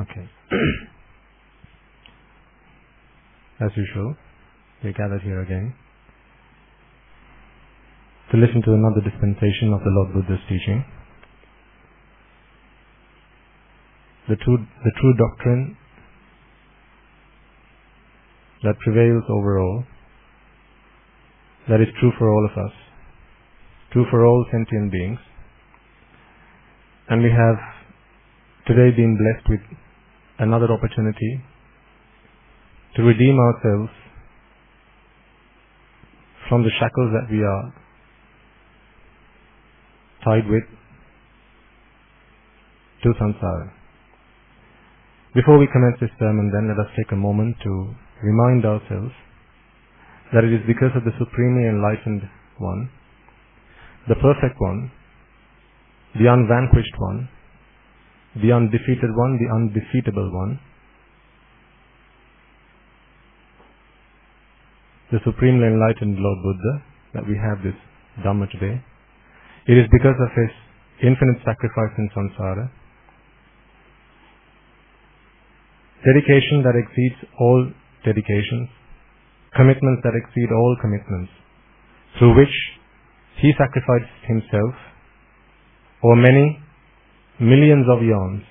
Okay. As usual, we gathered here again to listen to another dispensation of the Lord Buddha's teaching. The true doctrine that prevails over all, that is true for all of us, true for all sentient beings. And we have today been blessed with another opportunity to redeem ourselves from the shackles that we are tied with to samsara. Before we commence this sermon, then, let us take a moment to remind ourselves that it is because of the Supremely Enlightened One, the Perfect One, the Unvanquished One, the Undefeated One, the Undefeatable One, the Supremely Enlightened Lord Buddha, that we have this Dhamma today. It is because of His infinite sacrifice in samsara, dedication that exceeds all dedications, commitments that exceed all commitments, through which He sacrificed Himself over many millions of eons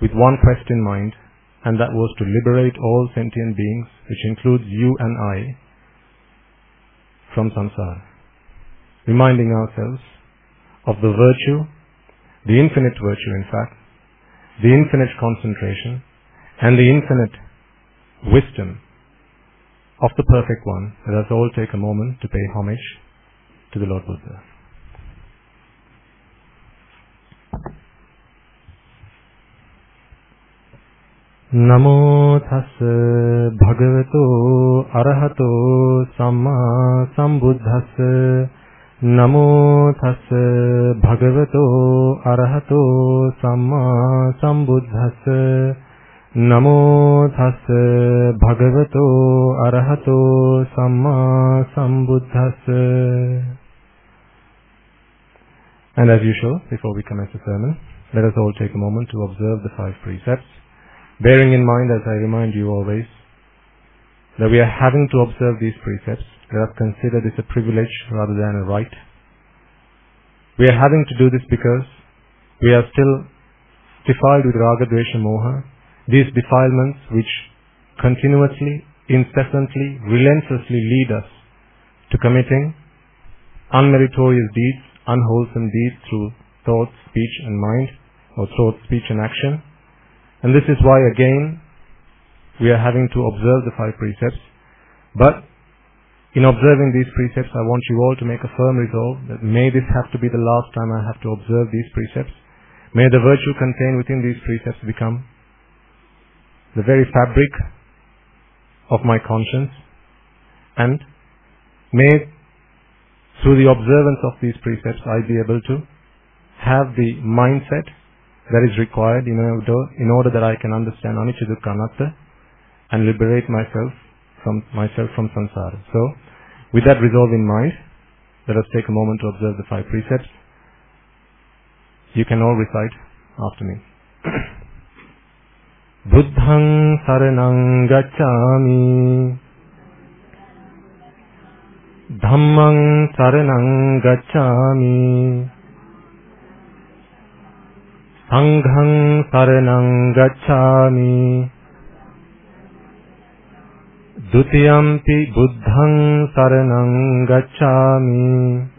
with one quest in mind, and that was to liberate all sentient beings, which includes you and I, from samsara. Reminding ourselves of the virtue, the infinite virtue in fact, the infinite concentration, and the infinite wisdom of the Perfect One. Let us all take a moment to pay homage to the Lord Buddha. Namo tassa bhagavato arahato samma sambuddhassa. Namo tassa bhagavato arahato samma sambuddhassa. Namo tassa bhagavato arahato samma sambuddhassa. And as usual, before we commence the sermon, let us all take a moment to observe the 5 precepts, bearing in mind, as I remind you always, that we are having to observe these precepts. Let us consider this a privilege rather than a right. We are having to do this because we are still defiled with raga, dvesha, moha, these defilements which continuously, incessantly, relentlessly lead us to committing unmeritorious deeds, unwholesome deeds through thought, speech and mind, or thought, speech and action. And this is why again we are having to observe the 5 precepts. But in observing these precepts, I want you all to make a firm resolve that may this have to be the last time I have to observe these precepts. May the virtue contained within these precepts become the very fabric of my conscience, and may through the observance of these precepts I be able to have the mindset that is required in order that I can understand anicca, dukkha, anatta and liberate myself from samsara. So, with that resolve in mind, let us take a moment to observe the 5 precepts. You can all recite after me. Buddhaṃ saranang gacchāmi, Dhammaṃ saranang gacchāmi, Saṅghaṃ saranang gacchāmi, Dutiyampi buddhaṃ saranang gacchāmi,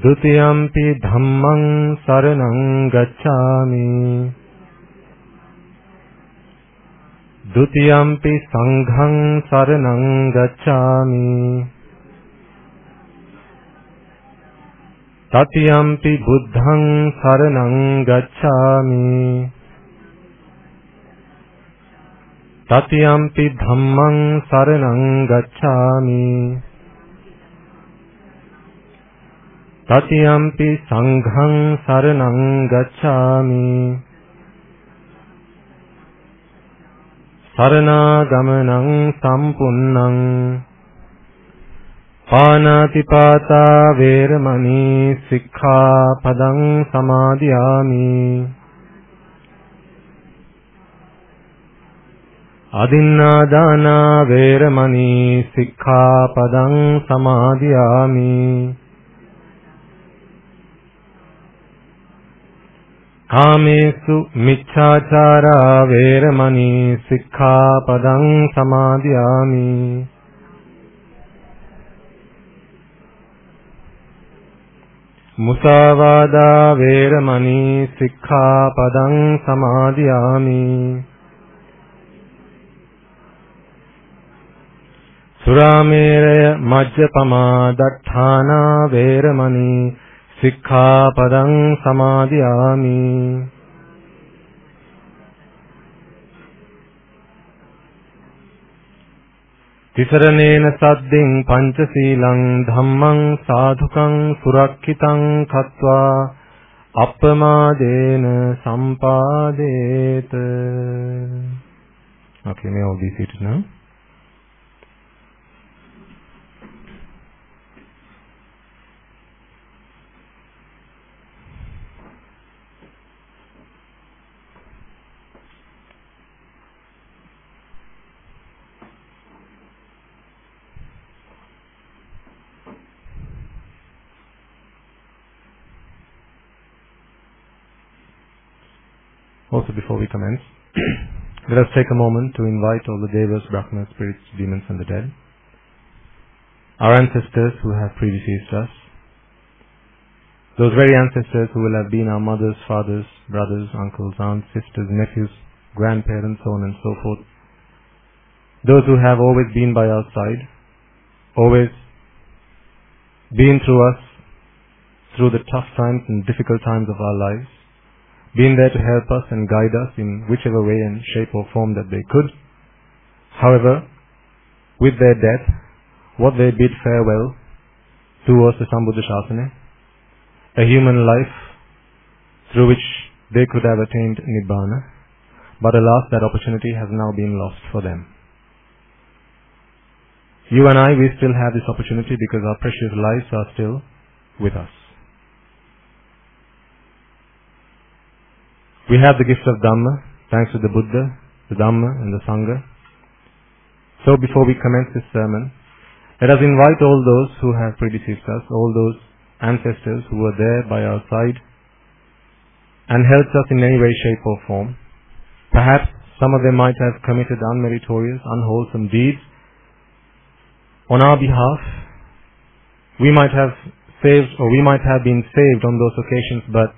Dutiyampi dhammaṃ saranang gacchāmi, Dutiyampi saṅghaṃ saranang gacchāmi, Tatiyampi buddhaṃ saranang gacchāmi, Tatiyampi dhammaṃ saranang gacchāmi, Tatiyampi saṅghaṃ saranang gacchāmi, Saranagamaṇaṃ sampunnaṃ, Panatipata veramani sikkhapadang samadhiyami. Adinnādāna veramani sikkhapadang samadhiyami. Kāmesu micchāchārā veramani sikkhapadang samadhiyami. Musāvādā veramani sikkhapadang samadhiyami. Suramēraya majjapamā daṭṭhānā veramani sikkhapadang samadhiyami. Tisaranena sadding pañcasīlaṃ dhammaṃ sādhukaṃ surakkhitāṃ khattvā appamādena sampādeta. Okay, may all be seated now. Also, before we commence, let us take a moment to invite all the devas, brahmanas, spirits, demons and the dead, our ancestors who have predeceased us, those very ancestors who will have been our mothers, fathers, brothers, uncles, aunts, sisters, nephews, grandparents, so on and so forth, those who have always been by our side, always been through us, through the tough times and difficult times of our lives, been there to help us and guide us in whichever way and shape or form that they could. However, with their death, what they bid farewell to was the Sambuddha Shasana, a human life through which they could have attained Nibbana, but alas, that opportunity has now been lost for them. You and I, we still have this opportunity because our precious lives are still with us. We have the gift of Dhamma, thanks to the Buddha, the Dhamma and the Sangha. So before we commence this sermon, let us invite all those who have predeceased us, all those ancestors who were there by our side and helped us in any way, shape or form. Perhaps some of them might have committed unmeritorious, unwholesome deeds on our behalf. We might have saved, or we might have been saved on those occasions, but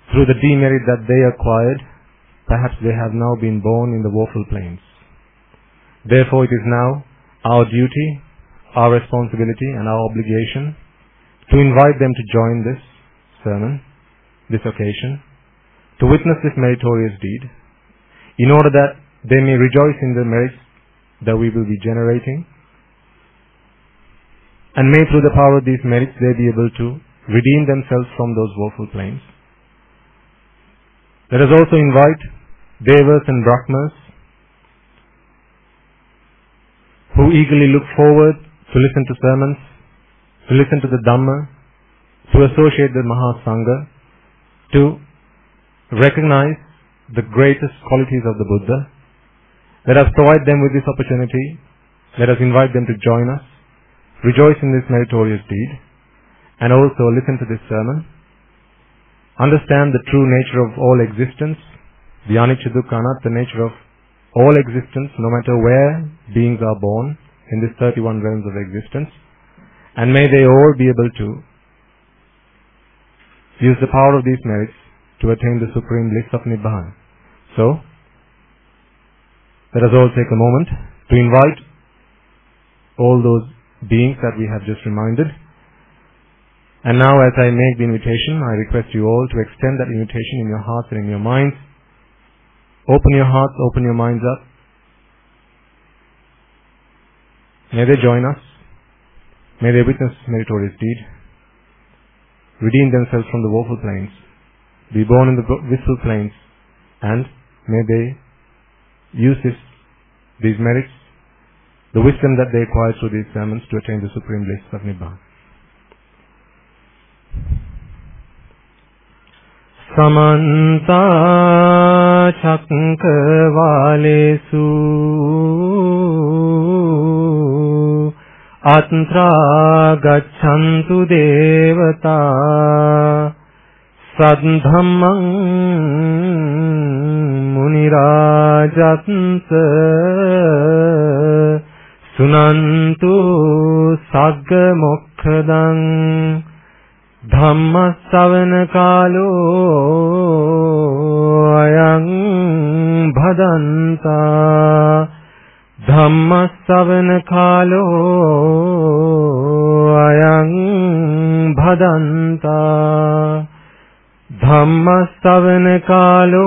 through the demerit that they acquired, perhaps they have now been born in the woeful plains. Therefore, it is now our duty, our responsibility and our obligation to invite them to join this sermon, this occasion, to witness this meritorious deed, in order that they may rejoice in the merits that we will be generating, and may through the power of these merits they be able to redeem themselves from those woeful plains. Let us also invite devas and brahmas who eagerly look forward to listen to sermons, to listen to the Dhamma, to associate the Mahasangha, to recognize the greatest qualities of the Buddha. Let us provide them with this opportunity. Let us invite them to join us, rejoice in this meritorious deed, and also listen to this sermon. Understand the true nature of all existence, the anicca dukkha anatta nature of all existence, no matter where beings are born in this 31 realms of existence, and may they all be able to use the power of these merits to attain the supreme bliss of Nibbana. So, let us all take a moment to invite all those beings that we have just reminded. And now, as I make the invitation, I request you all to extend that invitation in your hearts and in your minds. Open your hearts, open your minds up. May they join us. May they witness meritorious deed, redeem themselves from the woeful plains, be born in the blissful plains, and may they use these merits, the wisdom that they acquire through these sermons to attain the supreme bliss of Nibbana. Samanta Chakravalesu Atra Gachantu Devata Sadhamman Munirajatsa Sunantu Sagga Mokkhadan Dhamma Savana Kalo Ayang Bhadanta Dhamma Savana Kalo Ayang Bhadanta Dhamma Savana Kalo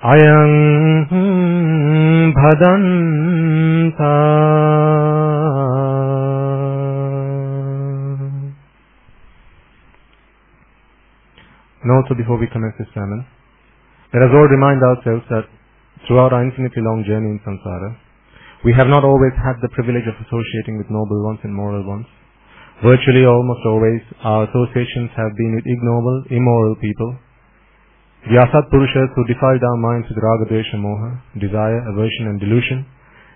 Ayang Bhadanta. And also, before we commence this sermon, let us all remind ourselves that throughout our infinitely long journey in samsara, we have not always had the privilege of associating with noble ones and moral ones. Virtually almost always, our associations have been with ignoble, immoral people, the asat purushas who defiled our minds with raga, dvesha, moha, desire, aversion and delusion,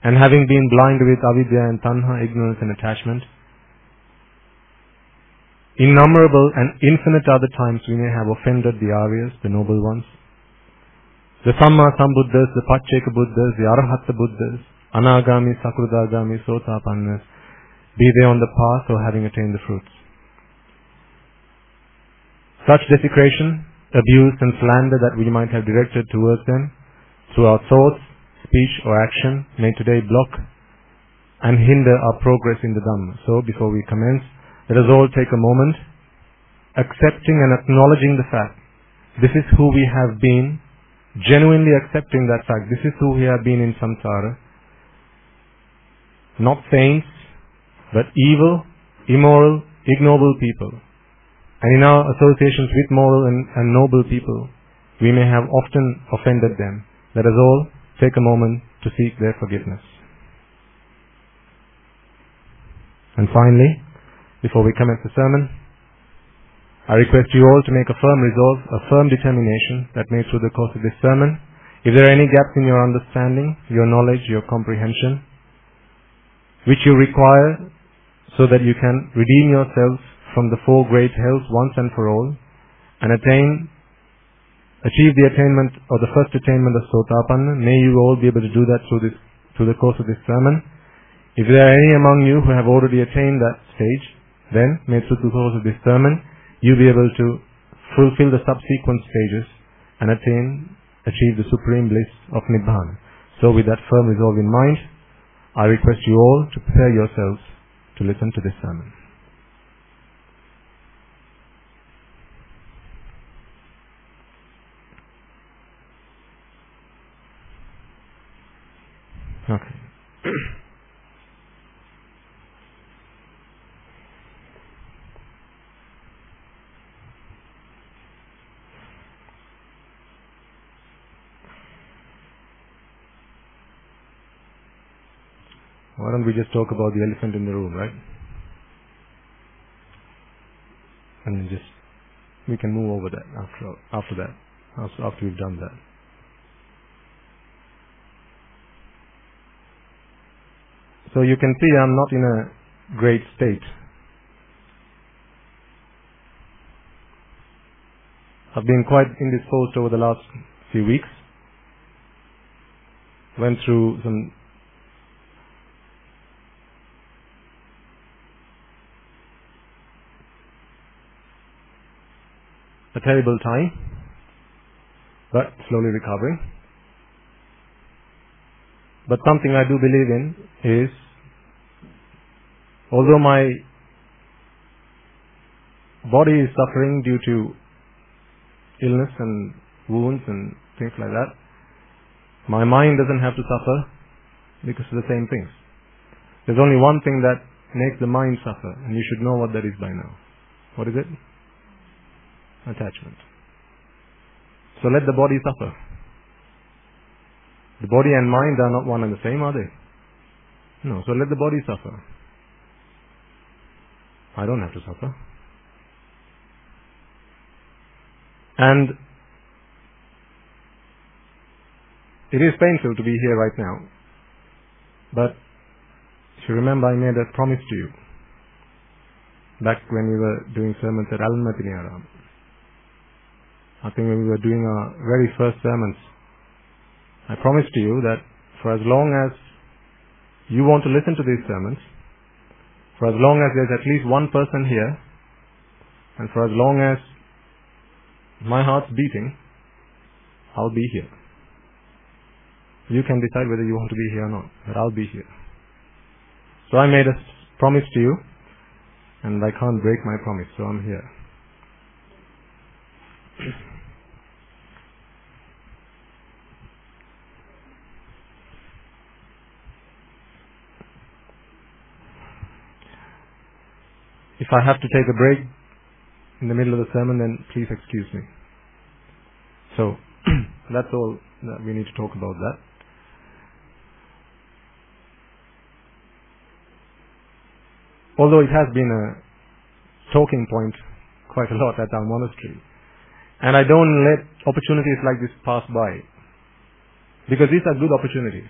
and having been blind with avidya and tanha, ignorance and attachment. Innumerable and infinite other times we may have offended the Aryas, the noble ones, the Samma Sambuddhas, the Pacheka Buddhas, the Arahata Buddhas, Anagami, Sakrudagami, Sotapannas, be they on the path or having attained the fruits. Such desecration, abuse and slander that we might have directed towards them through our thoughts, speech or action may today block and hinder our progress in the Dhamma. So before we commence, let us all take a moment, accepting and acknowledging the fact, this is who we have been, genuinely accepting that fact, this is who we have been in samsara, not saints, but evil, immoral, ignoble people. And in our associations with moral and noble people, we may have often offended them. Let us all take a moment to seek their forgiveness. And finally, before we commence the sermon, I request you all to make a firm resolve, a firm determination that may through the course of this sermon, if there are any gaps in your understanding, your knowledge, your comprehension, which you require so that you can redeem yourselves from the four great hells once and for all, and achieve the attainment or the first attainment of Sotapanna, may you all be able to do that through the course of this sermon. If there are any among you who have already attained that stage, then may through the course of this sermon you be able to fulfill the subsequent stages and achieve the supreme bliss of Nibbana. So with that firm resolve in mind, I request you all to prepare yourselves to listen to this sermon. Okay. Why don't we just talk about the elephant in the room, right? And then we can move over that after we've done that. So you can see I'm not in a great state. I've been quite indisposed over the last few weeks. Went through a terrible time, but slowly recovering. But something I do believe in is, although my body is suffering due to illness and wounds and things like that, my mind doesn't have to suffer because of the same things. There's only one thing that makes the mind suffer, and you should know what that is by now. What is it? Attachment. So let the body suffer. The body and mind are not one and the same, are they? No, so let the body suffer. I don't have to suffer. And it is painful to be here right now. But if you remember, I made a promise to you back when we were doing sermons at Almatiniaram. I think when we were doing our very first sermons, I promised to you that for as long as you want to listen to these sermons, for as long as there's at least one person here, and for as long as my heart's beating, I'll be here. You can decide whether you want to be here or not, but I'll be here. So I made a promise to you, and I can't break my promise, so I'm here. If I have to take a break in the middle of the sermon, then please excuse me. So, that's all that we need to talk about that. Although it has been a talking point quite a lot at our monastery. And I don't let opportunities like this pass by. Because these are good opportunities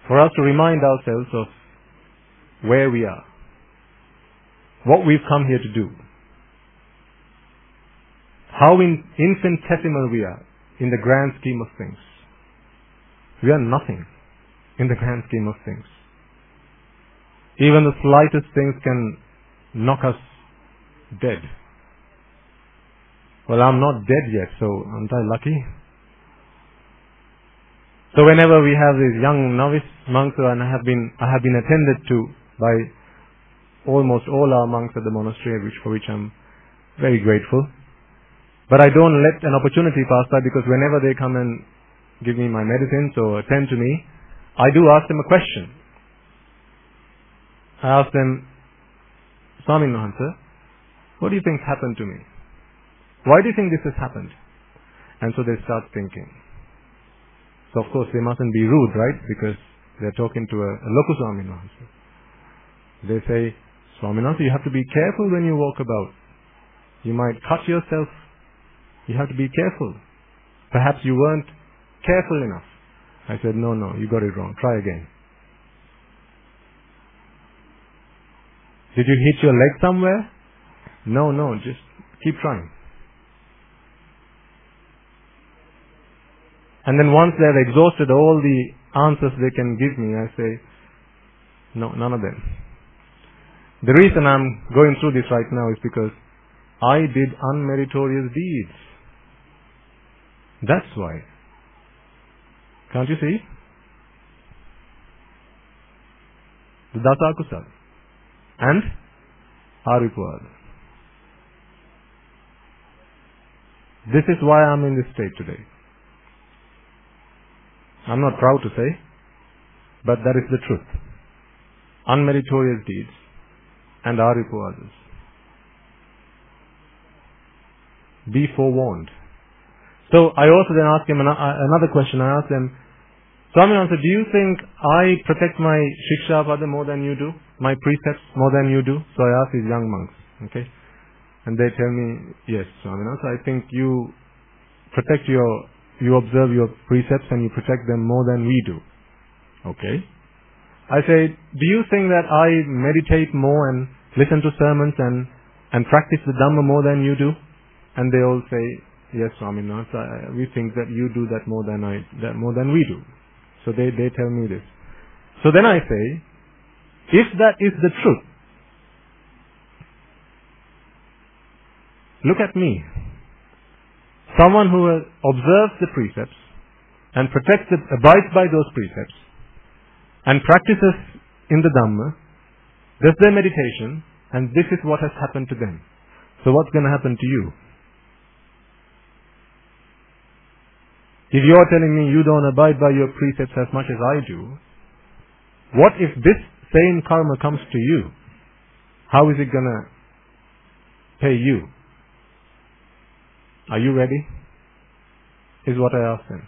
for us to remind ourselves of where we are. What we've come here to do. How infinitesimal we are in the grand scheme of things. We are nothing in the grand scheme of things. Even the slightest things can knock us dead. Well, I'm not dead yet, so aren't I lucky? So whenever we have these young novice monks, and I have been attended to by almost all our monks at the monastery, for which I'm very grateful. But I don't let an opportunity pass by, because whenever they come and give me my medicines or attend to me, I do ask them a question. I ask them, Swami Mahansa, what do you think happened to me? Why do you think this has happened? And so they start thinking. So of course they mustn't be rude, right? Because they're talking to a local Swami Mahansa. They say, Swami Mahansa, you have to be careful when you walk about. You might cut yourself. You have to be careful. Perhaps you weren't careful enough. I said, no, you got it wrong. Try again. Did you hit your leg somewhere? No, just keep trying. And then once they've exhausted all the answers they can give me, I say, no, none of them. The reason I'm going through this right now is because I did unmeritorious deeds. That's why. Can't you see? The Dasa Kusal and Aripavad. This is why I'm in this state today. I'm not proud to say, but that is the truth. Unmeritorious deeds and Aripavadas. Be forewarned. So I also then asked him another question. I asked them, Swami Mahansa, do you think I protect my Shiksha Pada more than you do? My precepts more than you do? So I asked these young monks. Okay? And they tell me, yes, Swami Mahansa, I think you observe your precepts and you protect them more than we do. Okay? I say, do you think that I meditate more and listen to sermons and practice the Dhamma more than you do? And they all say, yes, Swami Mahansa, we think that you do that more than we do. So they tell me this. So then I say, if that is the truth, look at me. Someone who observes the precepts and abides by those precepts and practices in the Dhamma, does their meditation, and this is what has happened to them. So what's going to happen to you? If you're telling me you don't abide by your precepts as much as I do, what if this same karma comes to you? How is it going to pay you? Are you ready? Is what I asked them.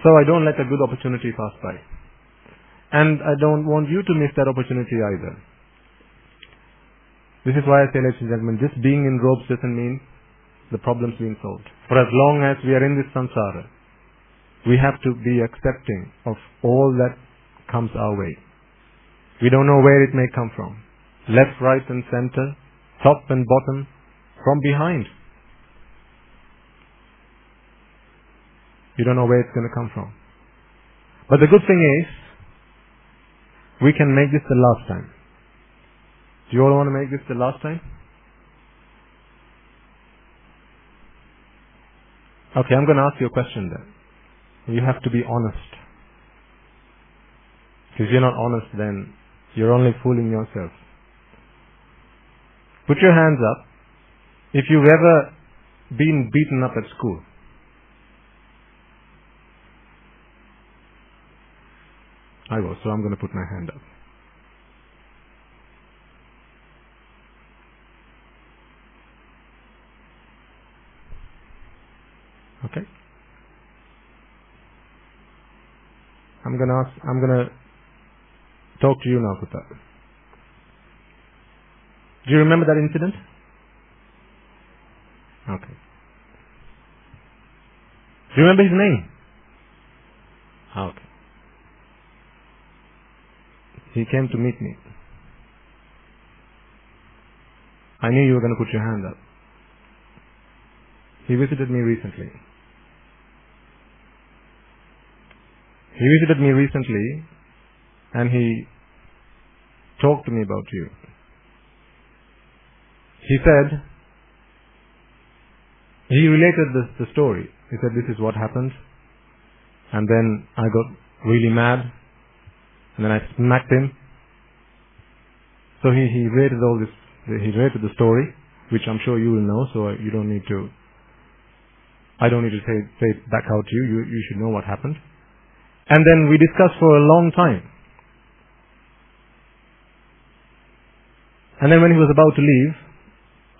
So I don't let a good opportunity pass by. And I don't want you to miss that opportunity either. This is why I say, ladies and gentlemen, just being in robes doesn't mean the problem's being solved. For as long as we are in this samsara, we have to be accepting of all that comes our way. We don't know where it may come from. Left, right and center, top and bottom, from behind. You don't know where it's going to come from. But the good thing is, we can make this the last time. Do you all want to make this the last time? Okay, I'm going to ask you a question then. You have to be honest. If you're not honest, then you're only fooling yourself. Put your hands up if you've ever been beaten up at school. I was, so I'm going to put my hand up. Okay. I'm going to talk to you now, Kutta. Do you remember that incident? Okay. Do you remember his name? Okay. He came to meet me. I knew you were going to put your hand up. He visited me recently. And he talked to me about you. He said, he related the story. He said, this is what happened. And then I got really mad. And then I smacked him. So he related all this, he related the story, which I'm sure you will know, so you don't need to, I don't need to say it back out to you. You should know what happened. And then we discussed for a long time. And then when he was about to leave,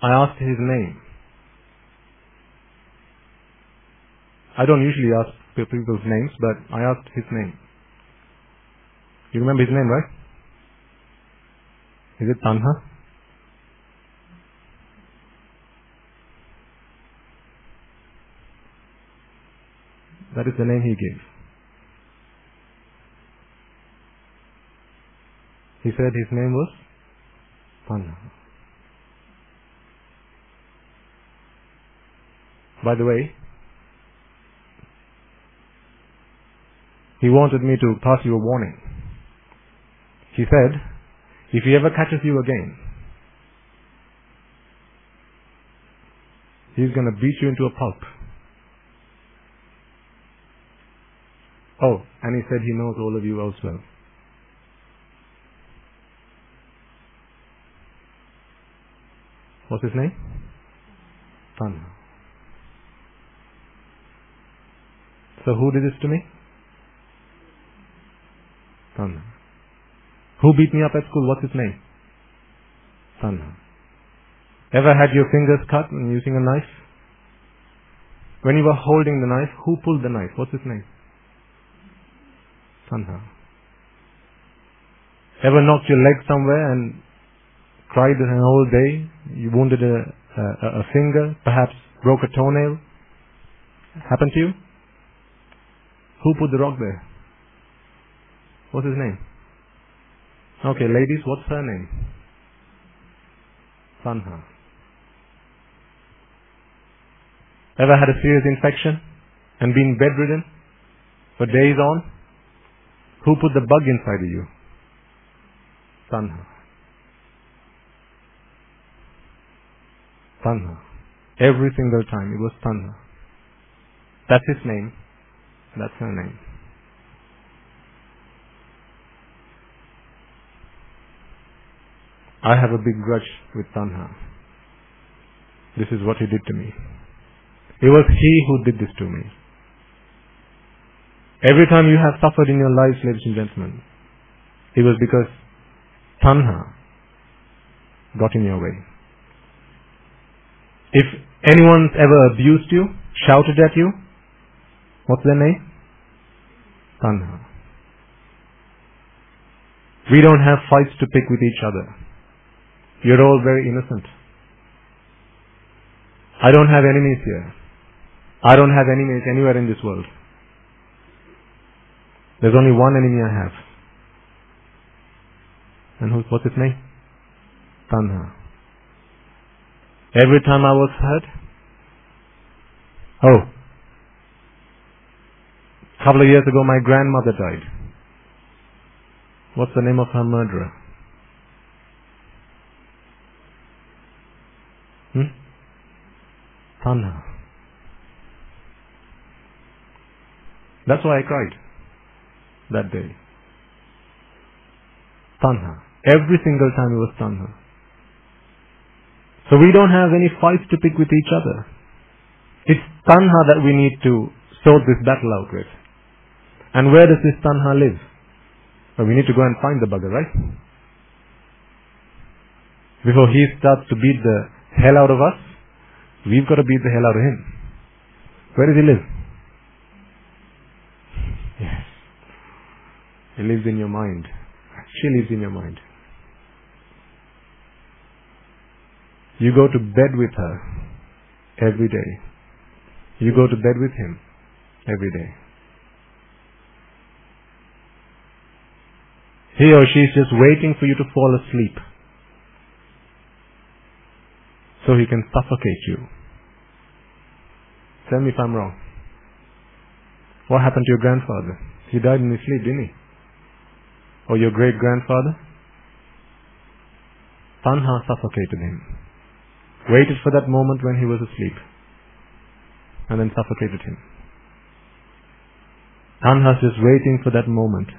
I asked his name. I don't usually ask people's names, but I asked his name. You remember his name, right? Is it Tanha? That is the name he gave. He said his name was Tanha. By the way, he wanted me to pass you a warning. He said, if he ever catches you again, he's going to beat you into a pulp. Oh, and he said he knows all of you as well. What's his name? Tanha. So who did this to me? Tanha. Who beat me up at school? What's his name? Tanha. Ever had your fingers cut when using a knife? When you were holding the knife, who pulled the knife? What's his name? Tanha. Ever knocked your leg somewhere and cried the whole day? You wounded a finger, perhaps broke a toenail? Happened to you? Who put the rock there? What's his name? Okay, ladies, what's her name? Tanha. Ever had a serious infection and been bedridden for days on? Who put the bug inside of you? Tanha. Tanha. Every single time it was Tanha. That's his name. That's her name. I have a big grudge with Tanha. This is what he did to me. It was he who did this to me. Every time you have suffered in your lives, ladies and gentlemen, it was because Tanha got in your way. If anyone's ever abused you, shouted at you, what's their name? Tanha. We don't have fights to pick with each other. You're all very innocent. I don't have enemies here. I don't have enemies anywhere in this world. There's only one enemy I have. And what's his name? Tanha. Every time I was hurt, a couple of years ago my grandmother died. What's the name of her murderer? Tanha. That's why I cried that day. Tanha. Every single time it was Tanha. So we don't have any fights to pick with each other. It's Tanha that we need to sort this battle out with. And where does this Tanha live? Well, we need to go and find the bugger, right? Before he starts to beat the hell out of us, we've got to beat the hell out of him. Where does he live? Yes. He lives in your mind. She lives in your mind. You go to bed with her every day. You go to bed with him every day. He or she is just waiting for you to fall asleep so he can suffocate you. Tell me if I'm wrong. What happened to your grandfather? He died in his sleep, didn't he? Or your great-grandfather? Tanha suffocated him. Waited for that moment when he was asleep and then suffocated him. Tanha is just waiting for that moment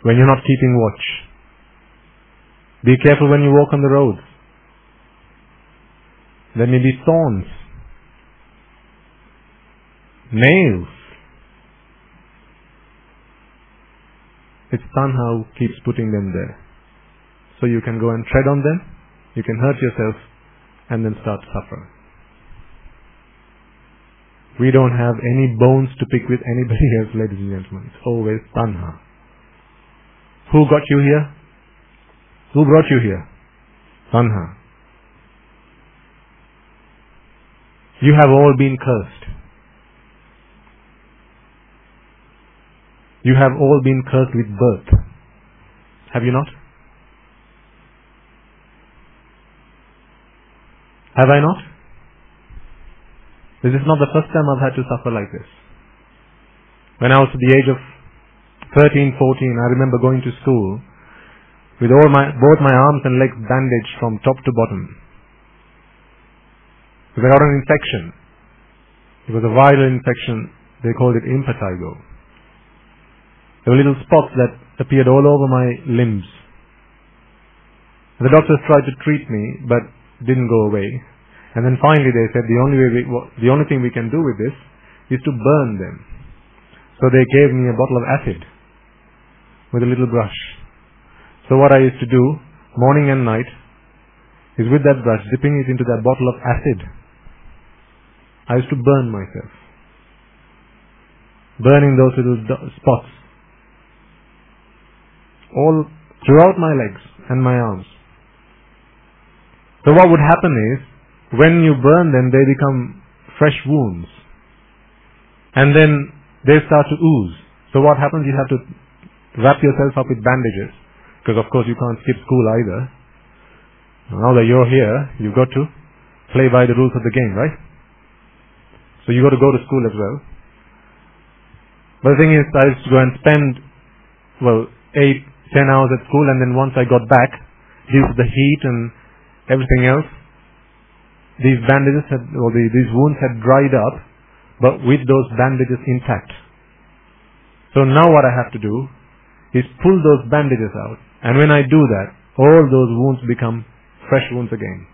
when you're not keeping watch. Be careful when you walk on the roads. There may be thorns, nails. It's Tanha who keeps putting them there. So you can go and tread on them, you can hurt yourself, and then start to suffer. We don't have any bones to pick with anybody else, ladies and gentlemen. It's always Tanha. Who got you here? Who brought you here? Tanha. You have all been cursed. You have all been cursed with birth. Have you not? Have I not? This is not the first time I've had to suffer like this. When I was at the age of 13, 14, I remember going to school with both my arms and legs bandaged from top to bottom. Because I got an infection. It was a viral infection. They called it impetigo. There were little spots that appeared all over my limbs. The doctors tried to treat me, but didn't go away. And then finally they said the only thing we can do with this is to burn them. So they gave me a bottle of acid with a little brush. So what I used to do, morning and night, is with that brush, dipping it into that bottle of acid, I used to burn myself. Burning those little spots. All throughout my legs and my arms. So what would happen is, when you burn them, they become fresh wounds. And then they start to ooze. So what happens, you have to wrap yourself up with bandages. Because of course you can't skip school either. Now that you're here, you've got to play by the rules of the game, right? So you've got to go to school as well. But the thing is, I used to go and spend, 8-10 hours at school, and then once I got back, due to the heat and everything else, these bandages these wounds had dried up, but with those bandages intact. So now what I have to do is pull those bandages out, and when I do that, all those wounds become fresh wounds again.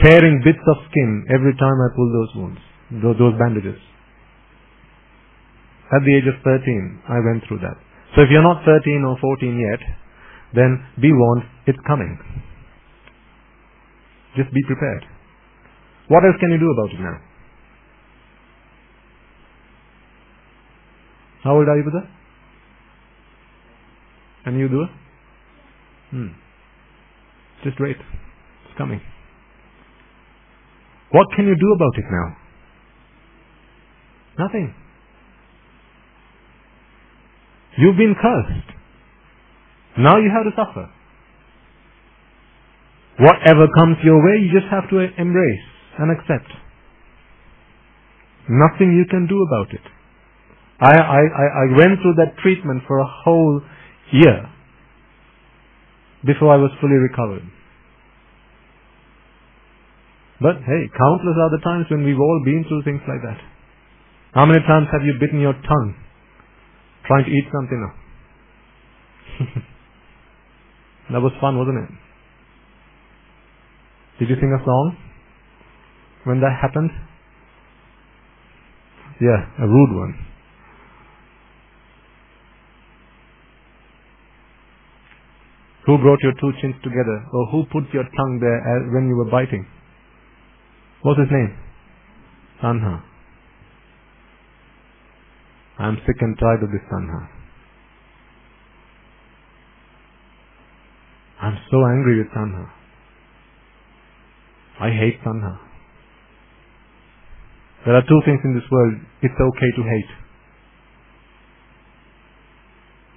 Tearing bits of skin every time I pull those wounds, those bandages. At the age of 13, I went through that. So if you're not 13 or 14 yet, then be warned, it's coming. Just be prepared. What else can you do about it now? How old are you, Buddha? And you, Dua? Just wait. It's coming. What can you do about it now? Nothing. You've been cursed. Now you have to suffer. Whatever comes your way, you just have to embrace and accept. Nothing you can do about it. I went through that treatment for a whole year before I was fully recovered. But hey, countless are the times when we've all been through things like that. How many times have you bitten your tongue trying to eat something up? That was fun, wasn't it? Did you sing a song when that happened? Yeah, a rude one. Who brought your two chins together? Or who put your tongue there when you were biting? What's his name? Tanha. I'm sick and tired of this Tanha. I'm so angry with Tanha. I hate Tanha. There are two things in this world it's okay to hate.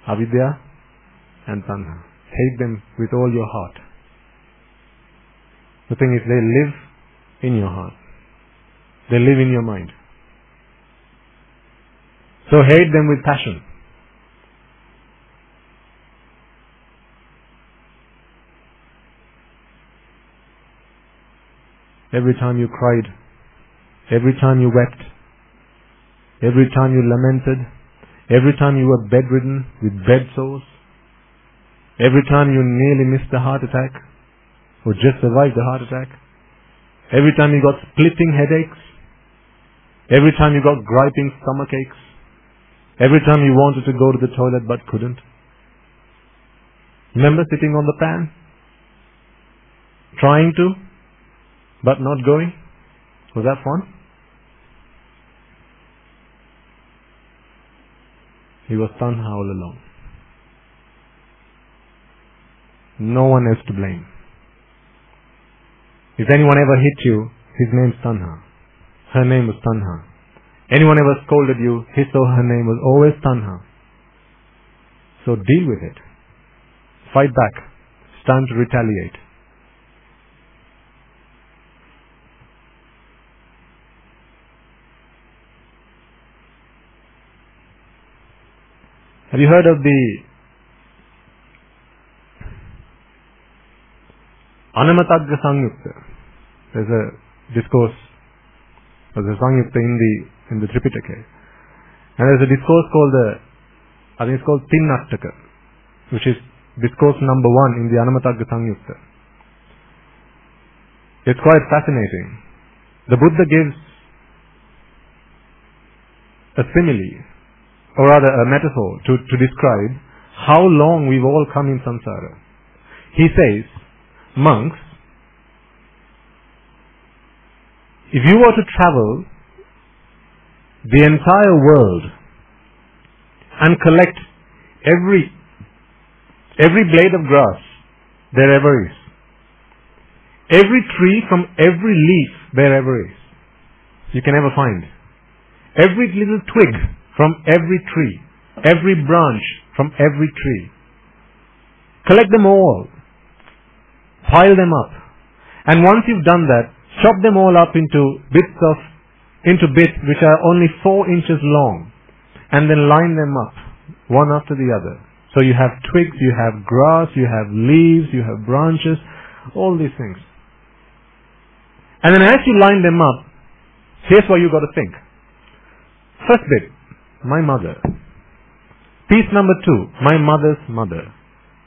Avidya and Tanha. Hate them with all your heart. The thing is, they live in your heart. They live in your mind. So hate them with passion. Every time you cried, every time you wept, every time you lamented, every time you were bedridden with bed sores, every time you nearly missed a heart attack or just survived a heart attack, every time you got splitting headaches, every time you got griping stomach aches, every time you wanted to go to the toilet but couldn't. Remember sitting on the pan? Trying to, but not going? Was that fun? He was Tanha all along. No one else to blame. If anyone ever hit you, his name's Tanha. Her name was Tanha. Anyone ever scolded you, his or her name was always Tanha. So deal with it. Fight back. It's time to retaliate. Have you heard of the Anamatagga Sanyukta? There's a discourse, there's a Sanyukta in the Tripitaka. And there's a discourse called I think it's called Tinnattaka, which is discourse number 1 in the Anamatagga Sanyukta. It's quite fascinating. The Buddha gives a simile, or rather a metaphor, to describe how long we've all come in samsara. He says, monks, if you were to travel the entire world and collect every blade of grass there ever is, every tree from every leaf there ever is, you can ever find, every little twig from every tree, every branch from every tree, collect them all, pile them up, and once you've done that, chop them all up into bits which are only 4 inches long, and then line them up one after the other. So you have twigs, you have grass, you have leaves, you have branches, all these things. And then as you line them up, here's what you got to think. First bit, my mother. Piece number 2, my mother's mother.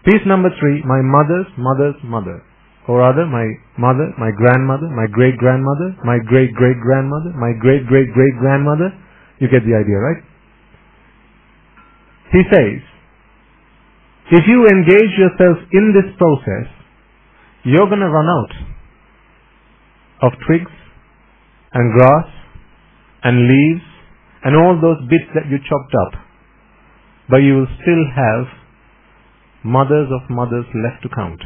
Piece number 3, my mother's mother's mother. Or rather, my mother, my grandmother, my great-grandmother, my great-great-grandmother, my great-great-great-grandmother. You get the idea, right? He says, if you engage yourself in this process, you're going to run out of twigs and grass and leaves and all those bits that you chopped up but you will still have mothers of mothers left to count.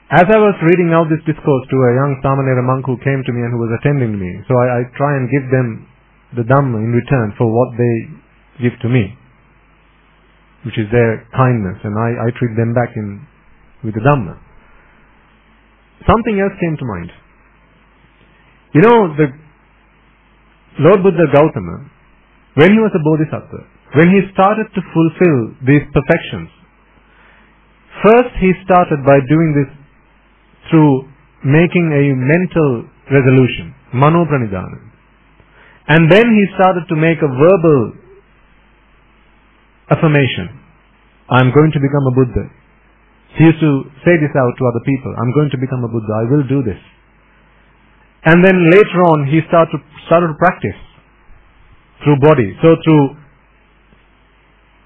As I was reading out this discourse to a young Samanera monk who came to me and who was attending me, so I try and give them the Dhamma in return for what they give to me, which is their kindness, and I treat them back with the Dhamma. Something else came to mind. You know, the Lord Buddha Gautama, when he was a Bodhisattva, when he started to fulfill these perfections, first he started by doing this through making a mental resolution, mano pranidhana. And then he started to make a verbal affirmation. I'm going to become a Buddha. He used to say this out to other people. I'm going to become a Buddha. I will do this. And then later on he started to practice through body. So through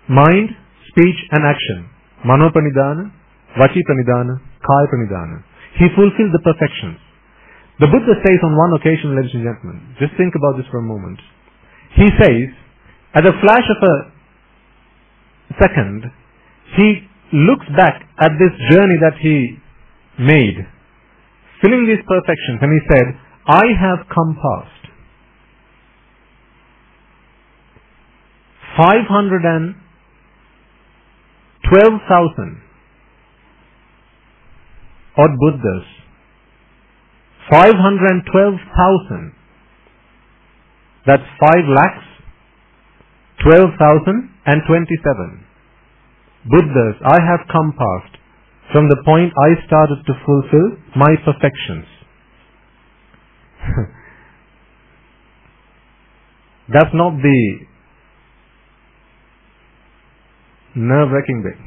mind, speech and action. Mano pranidhana, vachi pranidhana, kaya pranidhana. He fulfilled the perfections. The Buddha says on one occasion, ladies and gentlemen, just think about this for a moment. He says, at the flash of a second, he looks back at this journey that he made, filling these perfections, and he said, I have come past 512,000 odd Buddhas, 512,000, that's 5,12,027 Buddhas I have come past from the point I started to fulfill my perfections. That's not the nerve-wracking bit.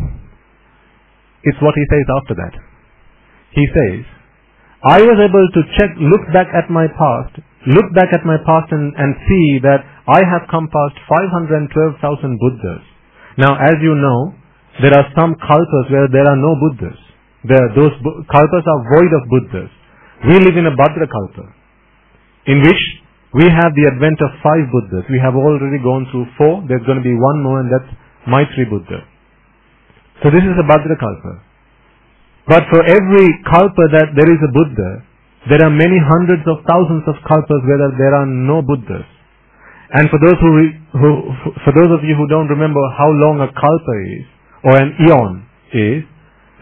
It's what he says after that. He says, I was able to look back at my past and see that I have come past 512,000 Buddhas. Now, as you know, there are some kalpas where there are no Buddhas. Those kalpas are void of Buddhas. We live in a Bhadra kalpa, in which we have the advent of 5 Buddhas. We have already gone through 4. There's going to be one more, and that's Maitri Buddha. So this is a Bhadra kalpa. But for every kalpa that there is a Buddha, there are many hundreds of thousands of kalpas where there are no Buddhas. And for those for those of you who don't remember how long a kalpa is, or an eon is,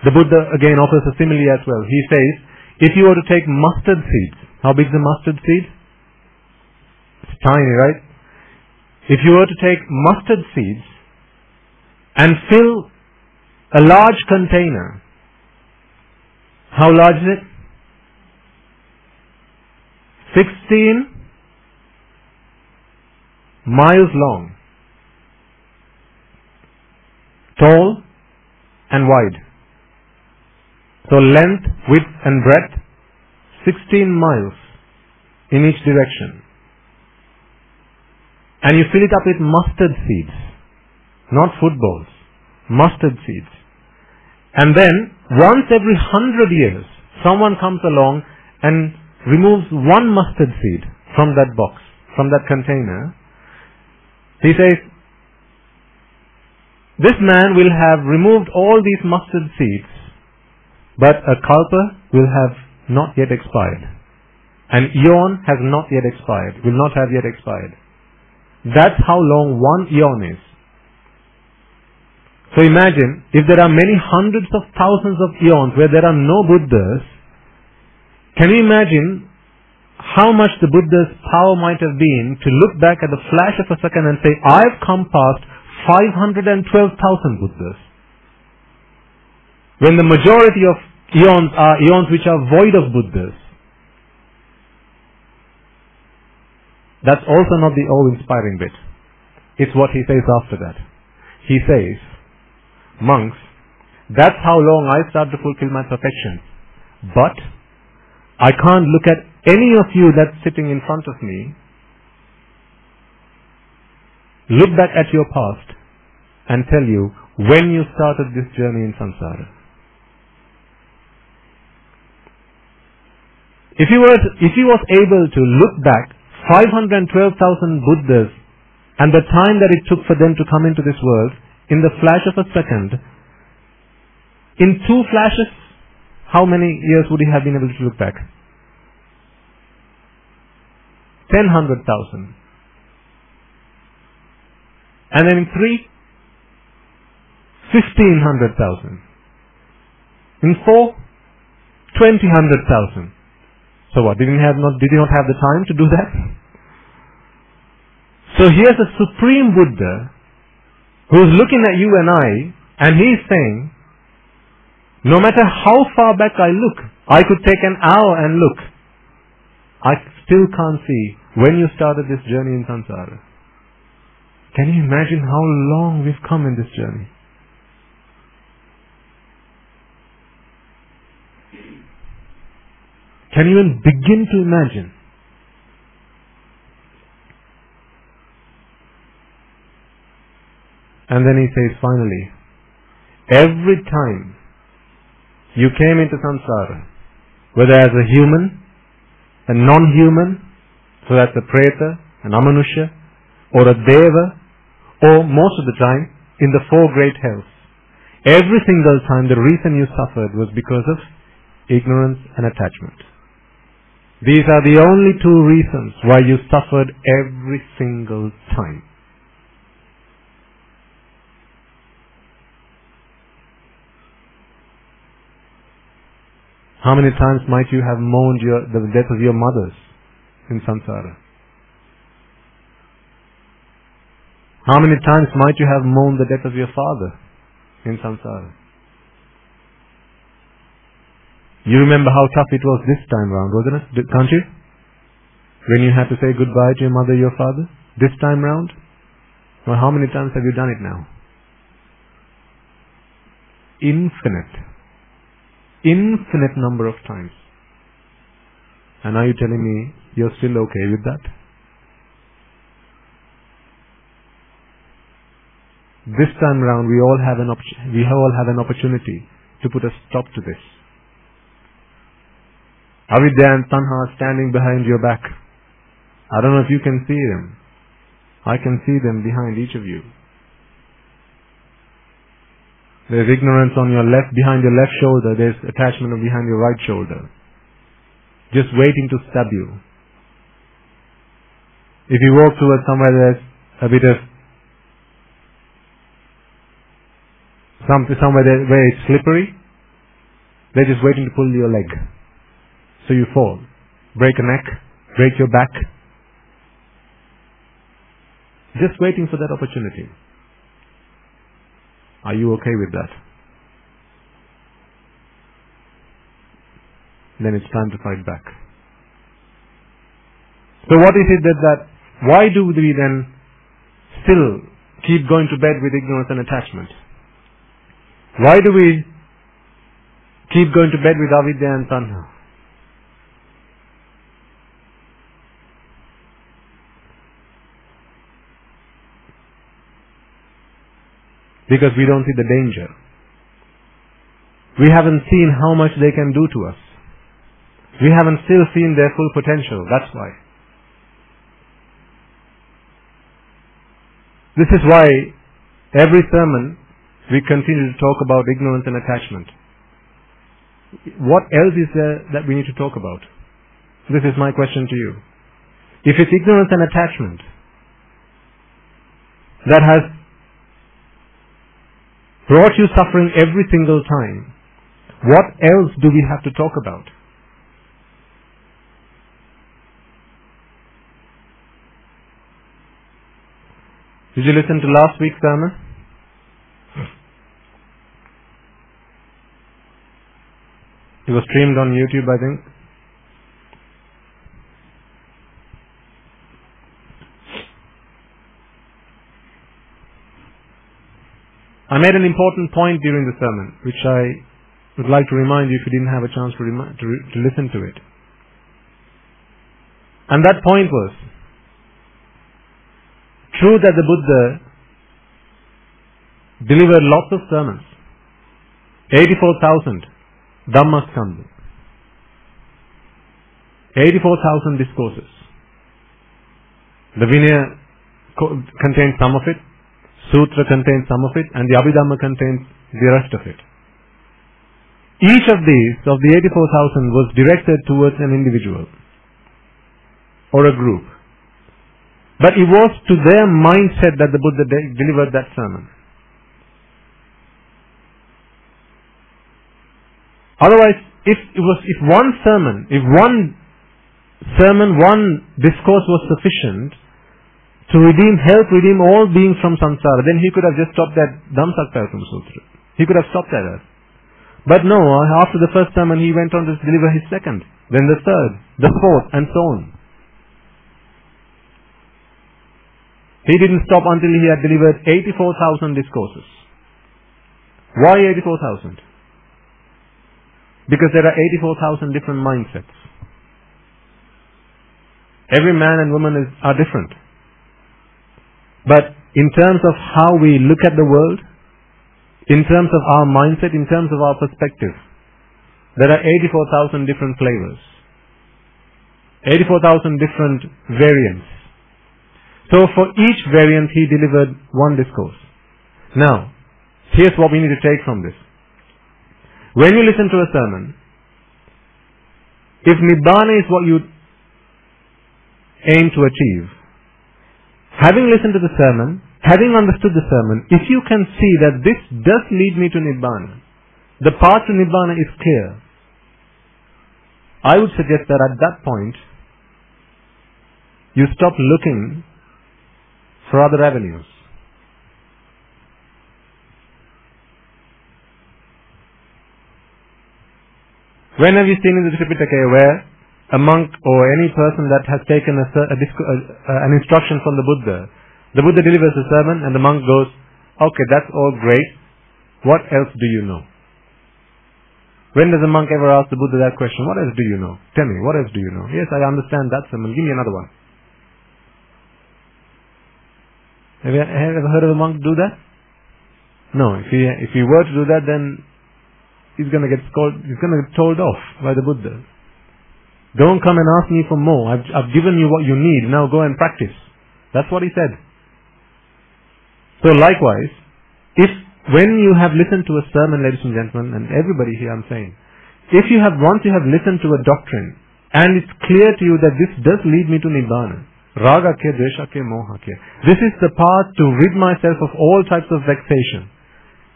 the Buddha again offers a simile as well. He says, if you were to take mustard seeds, how big is a mustard seed? It's tiny, right? If you were to take mustard seeds and fill a large container, how large is it? 16 miles long, tall and wide. So length, width and breadth, 16 miles in each direction. And you fill it up with mustard seeds, not footballs, mustard seeds. And then, once every 100 years, someone comes along and removes one mustard seed from that box, from that container. He says, this man will have removed all these mustard seeds, but a kalpa will have not yet expired. An eon has not yet expired, will not have yet expired. That's how long one eon is. So imagine, if there are many hundreds of thousands of eons where there are no Buddhas, can you imagine how much the Buddha's power might have been to look back at the flash of a second and say, I've come past 512,000 Buddhas. When the majority of eons are eons which are void of Buddhas. That's also not the awe-inspiring bit. It's what he says after that. He says, monks, that's how long I start to fulfill my perfection. But I can't look at any of you that's sitting in front of me, look back at your past and tell you when you started this journey in samsara. If he was able to look back 512,000 Buddhas and the time that it took for them to come into this world, in the flash of a second, in 2 flashes, how many years would he have been able to look back? 10,100,000. And then in 3, 1,500,000. In 4, 20,100,000. So what? Did he not have the time to do that? So here's a supreme Buddha who's looking at you and I, and he's saying, no matter how far back I look, I could take an hour and look. I still can't see when you started this journey in samsara. Can you imagine how long we've come in this journey? Can you even begin to imagine? And then he says finally, every time you came into samsara, whether as a human, a non-human, so that's a preta, an amanusha, or a deva, or most of the time, in the 4 great hells. Every single time the reason you suffered was because of ignorance and attachment. These are the only 2 reasons why you suffered every single time. How many times might you have mourned the death of your mothers in samsara? How many times might you have mourned the death of your father in samsara? You remember how tough it was this time round, wasn't it? Can't you? When you had to say goodbye to your mother, your father? This time round? Well, how many times have you done it now? Infinite number of times. And are you telling me you're still okay with that? This time round we all have an opportunity to put a stop to this. Avidya and Tanha are standing behind your back. I don't know if you can see them. I can see them behind each of you. There's ignorance on your left, behind your left shoulder. There's attachment behind your right shoulder. Just waiting to stab you. If you walk towards somewhere there's a bit of somewhere where it's slippery, they're just waiting to pull your leg. So you fall. Break a neck, break your back. Just waiting for that opportunity. Are you okay with that? Then it's time to fight back. So what is it why do we then still keep going to bed with ignorance and attachment? Why do we keep going to bed with avidya and tanha? Because we don't see the danger. We haven't seen how much they can do to us. We haven't still seen their full potential. That's why. This is why every sermon we continue to talk about ignorance and attachment. What else is there that we need to talk about? This is my question to you. If it's ignorance and attachment that has brought you suffering every single time, what else do we have to talk about? Did you listen to last week's sermon? It was streamed on YouTube, I think. I made an important point during the sermon, which I would like to remind you if you didn't have a chance to listen to it. And that point was, true that the Buddha delivered lots of sermons, 84,000 Dhammaskandha. 84,000 discourses. The Vinaya contains some of it, Sutra contains some of it, and the Abhidhamma contains the rest of it. Each of these, of the 84,000, was directed towards an individual or a group. But it was to their mindset that the Buddha delivered that sermon. Otherwise, if one discourse was sufficient to help redeem all beings from samsara, then he could have just stopped at Dhammacakkavatthana Sutra. He could have stopped at that. But no, after the first sermon he went on to deliver his second, then the third, the fourth, and so on. He didn't stop until he had delivered 84,000 discourses. Why 84,000? Because there are 84,000 different mindsets. Every man and woman are different. But in terms of how we look at the world, in terms of our mindset, in terms of our perspective, there are 84,000 different flavors. 84,000 different variants. So for each variant he delivered one discourse. Now, here's what we need to take from this. When you listen to a sermon, if Nibbana is what you aim to achieve, having listened to the sermon, having understood the sermon, if you can see that this does lead me to Nibbana, the path to Nibbana is clear, I would suggest that at that point, you stop looking for other avenues. When have you seen in the Tripitaka where a monk or any person that has taken an instruction from the Buddha delivers a sermon and the monk goes, okay, that's all great, what else do you know? When does a monk ever ask the Buddha that question? What else do you know? Tell me, what else do you know? Yes, I understand that sermon, give me another one. Have you ever heard of a monk do that? No, if he were to do that, then he's going to get told off by the Buddha. Don't come and ask me for more. I've given you what you need. Now go and practice. That's what he said. So likewise, when you have listened to a sermon, ladies and gentlemen, and everybody here I'm saying, once you have listened to a doctrine, and it's clear to you that this does lead me to Nibbana, Raga ke, Dvesha ke, Moha ke, this is the path to rid myself of all types of vexation.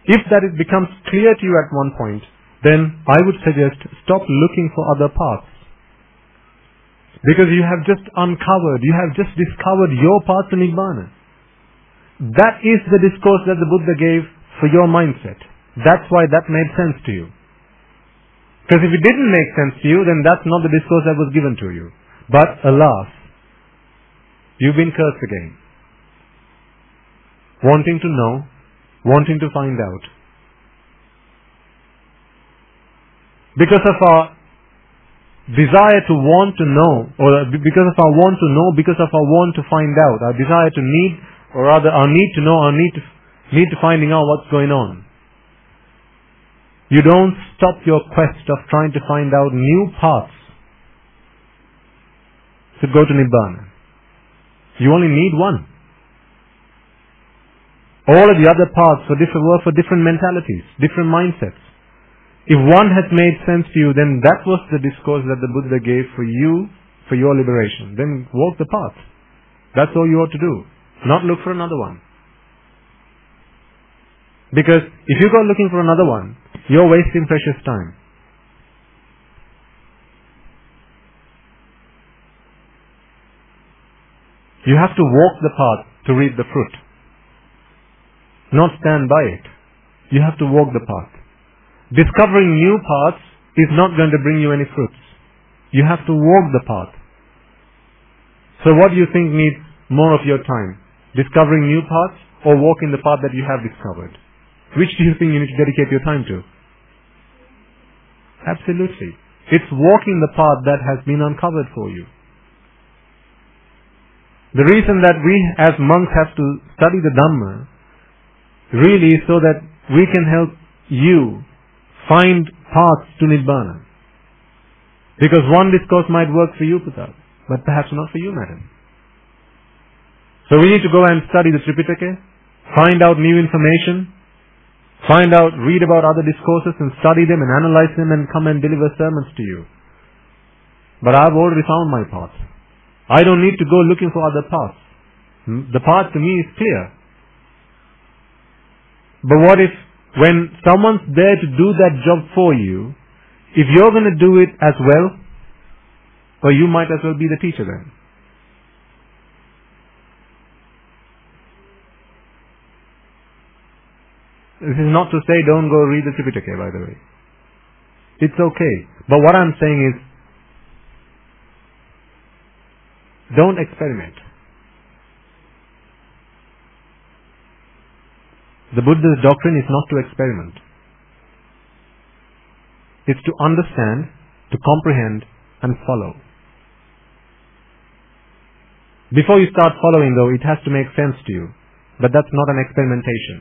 If that becomes clear to you at one point, then I would suggest stop looking for other paths. Because you have just discovered your path to Nibbana. That is the discourse that the Buddha gave for your mindset. That's why that made sense to you. Because if it didn't make sense to you, then that's not the discourse that was given to you. But alas, you've been cursed again. Wanting to know, wanting to find out. Because of our desire to want to know, or because of our want to know, because of our want to find out, our desire to need, or rather our need to know, our need to finding out what's going on. You don't stop your quest of trying to find out new paths to go to Nibbana. You only need one. All of the other paths were for different mentalities, different mindsets. If one has made sense to you, then that was the discourse that the Buddha gave for you, for your liberation. Then walk the path. That's all you ought to do. Not look for another one. Because if you go looking for another one, you're wasting precious time. You have to walk the path to reap the fruit. Not stand by it. You have to walk the path. Discovering new paths is not going to bring you any fruits. You have to walk the path. So what do you think needs more of your time? Discovering new paths or walking the path that you have discovered? Which do you think you need to dedicate your time to? Absolutely. It's walking the path that has been uncovered for you. The reason that we as monks have to study the Dhamma really is so that we can help you find paths to Nibbana. Because one discourse might work for you, Putta, but perhaps not for you, madam. So we need to go and study the Tripitaka, find out new information, read about other discourses and study them and analyze them and come and deliver sermons to you. But I've already found my path. I don't need to go looking for other paths. The path to me is clear. But what if when someone's there to do that job for you, if you're going to do it as well, or you might as well be the teacher then. This is not to say don't go read the Tripitaka, by the way. It's okay. But what I'm saying is, don't experiment. The Buddha's doctrine is not to experiment. It's to understand, to comprehend, and follow. Before you start following, though, it has to make sense to you. But that's not an experimentation.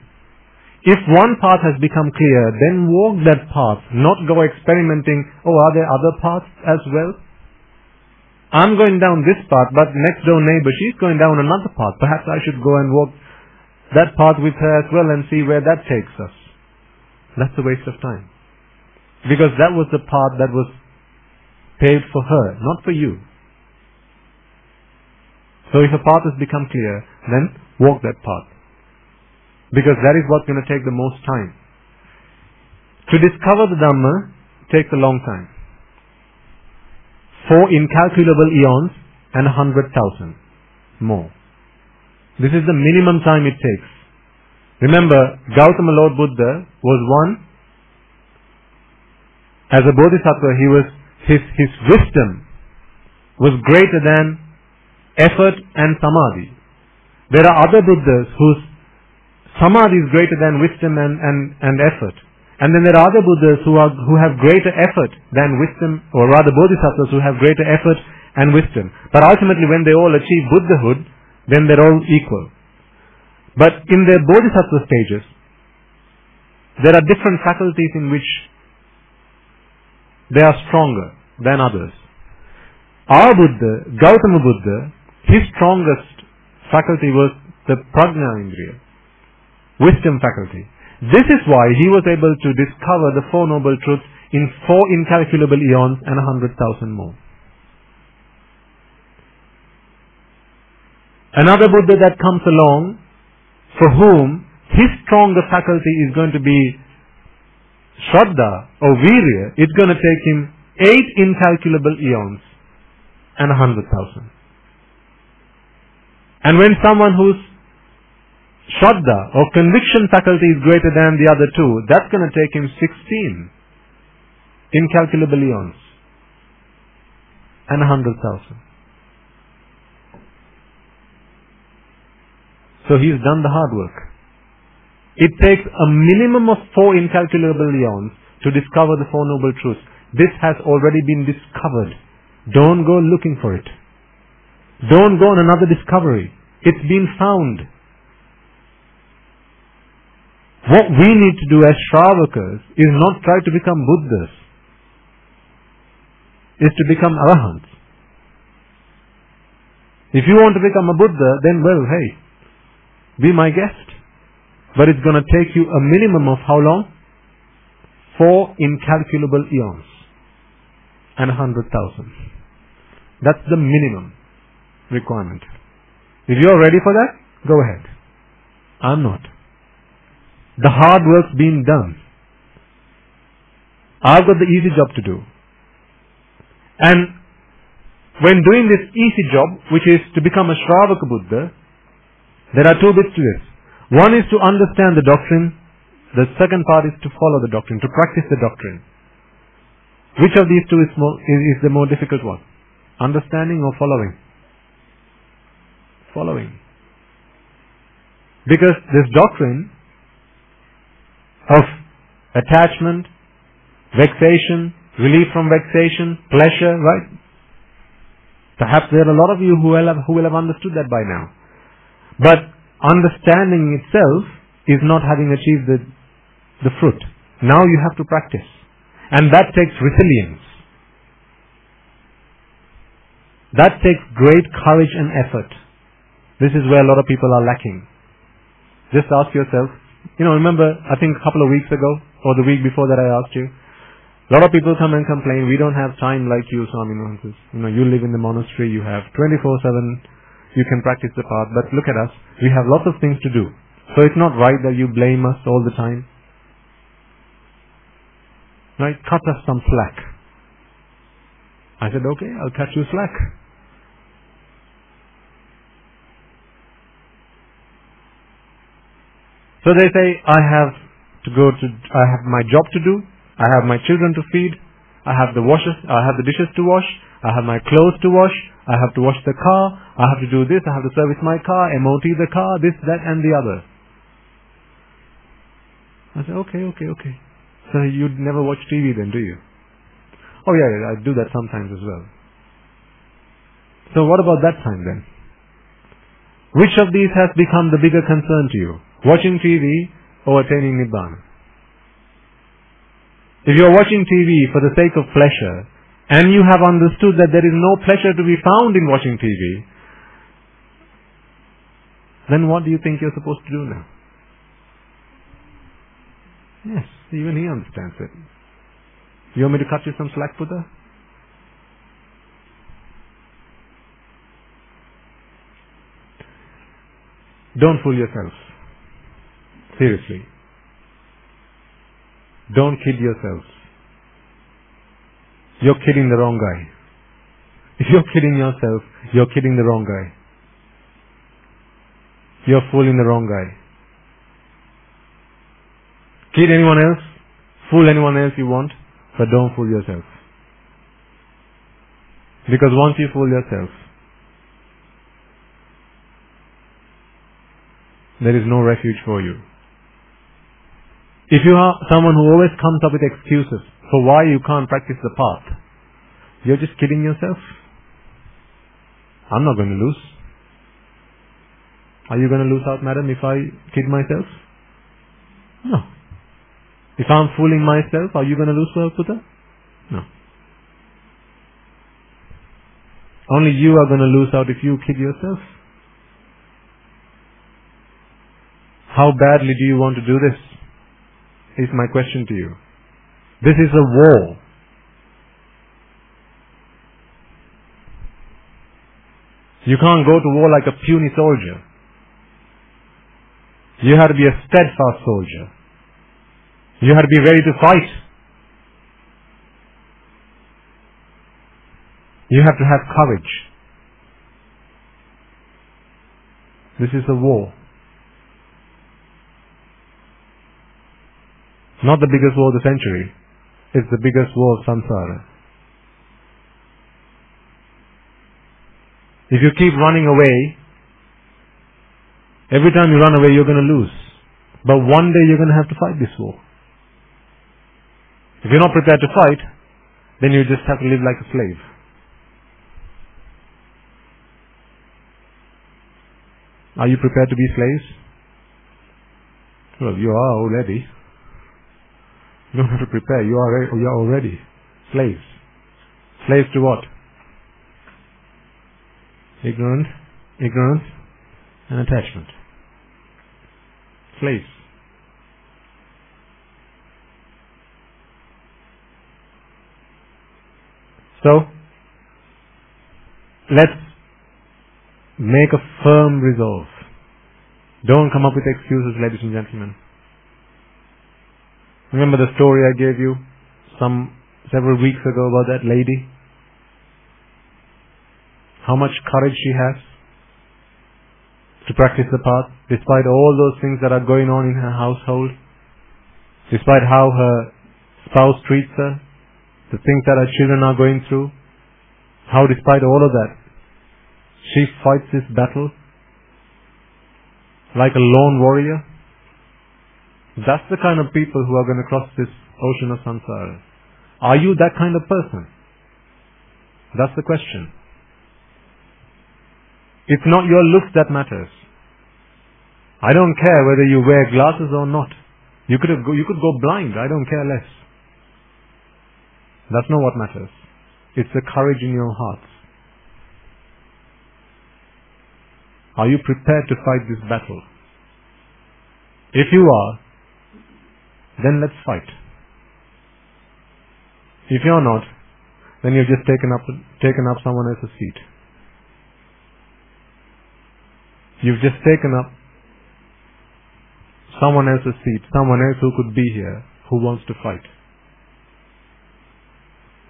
If one path has become clear, then walk that path, not go experimenting, are there other paths as well? I'm going down this path, but next door neighbor, she's going down another path. Perhaps I should go and walk that path with her as well and see where that takes us. That's a waste of time. Because that was the path that was paved for her, not for you. So if a path has become clear, then walk that path. Because that is what's going to take the most time. To discover the Dhamma takes a long time. 4 incalculable eons and 100,000 more. This is the minimum time it takes. Remember, Gautama Lord Buddha was one. As a Bodhisattva, his wisdom was greater than effort and samadhi. There are other Buddhas whose samadhi is greater than wisdom and effort. And then there are other Buddhas who have greater effort than wisdom, or rather Bodhisattvas who have greater effort and wisdom. But ultimately when they all achieve Buddhahood, then they're all equal. But in their Bodhisattva stages, there are different faculties in which they are stronger than others. Our Buddha, Gautama Buddha, his strongest faculty was the Prajna Indriya, wisdom faculty. This is why he was able to discover the 4 noble truths in 4 incalculable eons and 100,000 more. Another Buddha that comes along, for whom his stronger faculty is going to be Shraddha or Virya, it's going to take him 8 incalculable eons and 100,000. And when someone whose Shraddha or conviction faculty is greater than the other 2, that's going to take him 16 incalculable eons and 100,000. So he's done the hard work. It takes a minimum of 4 incalculable eons to discover the 4 noble truths. This has already been discovered. Don't go looking for it. Don't go on another discovery. It's been found. What we need to do as Shravakas is not try to become Buddhas. Is to become Arahants. If you want to become a Buddha, then well, hey, be my guest. But it's going to take you a minimum of how long? 4 incalculable eons and 100,000. That's the minimum requirement. If you're ready for that, go ahead. I'm not. The hard work's been done. I've got the easy job to do. And when doing this easy job, which is to become a Shravaka Buddha, there are 2 bits to this. One is to understand the doctrine. The second part is to follow the doctrine, to practice the doctrine. Which of these 2 is the more difficult one? Understanding or following? Following. Because this doctrine of attachment, vexation, relief from vexation, pleasure, right? Perhaps there are a lot of you who will have understood that by now. But understanding itself is not having achieved the fruit. Now you have to practice. And that takes resilience. That takes great courage and effort. This is where a lot of people are lacking. Just ask yourself, remember, I think a couple of weeks ago, or the week before that I asked you, a lot of people come and complain, we don't have time like you, Swami Mahansis. You live in the monastery, you have 24/7, you can practice the path, but look at us, we have lots of things to do. So it's not right that you blame us all the time. Right? Cut us some slack. I said, okay, I'll cut you slack. So they say, I have my job to do, I have my children to feed, I have the dishes to wash, I have my clothes to wash, I have to wash the car, I have to do this, I have to service my car, MOT the car, this, that and the other. I said, okay. So you never watch TV then, do you? Oh yeah, I do that sometimes as well. So what about that time then? Which of these has become the bigger concern to you? Watching TV or attaining Nibbana? If you are watching TV for the sake of pleasure, and you have understood that there is no pleasure to be found in watching TV, then what do you think you're supposed to do now? Yes, even he understands it. You want me to cut you some slack, Buddha? Don't fool yourself. Seriously. Don't kid yourself. You're kidding the wrong guy. If you're kidding yourself, you're kidding the wrong guy. You're fooling the wrong guy. Kid anyone else, fool anyone else you want, but don't fool yourself. Because once you fool yourself, there is no refuge for you. If you are someone who always comes up with excuses for why you can't practice the path, you're just kidding yourself. I'm not going to lose. Are you going to lose out, madam, if I kid myself? No. If I'm fooling myself, are you going to lose out, Buddha? No. Only you are going to lose out if you kid yourself. How badly do you want to do this? Is my question to you. This is a war. You can't go to war like a puny soldier. You have to be a steadfast soldier. You have to be ready to fight. You have to have courage. This is a war. Not the biggest war of the century. It's the biggest war of samsara. If you keep running away, every time you run away you're going to lose. But one day you're going to have to fight this war. If you're not prepared to fight, then you just have to live like a slave. Are you prepared to be slaves? Well, you are already. You don't have to prepare. You are already slaves. Slaves to what? Ignorance, and attachment. Slaves. So, let's make a firm resolve. Don't come up with excuses, ladies and gentlemen. Remember the story I gave you several weeks ago about that lady? How much courage she has to practice the path, despite all those things that are going on in her household, despite how her spouse treats her, the things that her children are going through, how despite all of that, she fights this battle like a lone warrior. That's the kind of people who are going to cross this ocean of samsara. Are you that kind of person? That's the question. It's not your looks that matters. I don't care whether you wear glasses or not. You could go blind. I don't care less. That's not what matters. It's the courage in your hearts. Are you prepared to fight this battle? If you are, then let's fight. If you're not, then you've just taken up someone else's seat. You've just taken up someone else's seat, someone else who could be here, who wants to fight.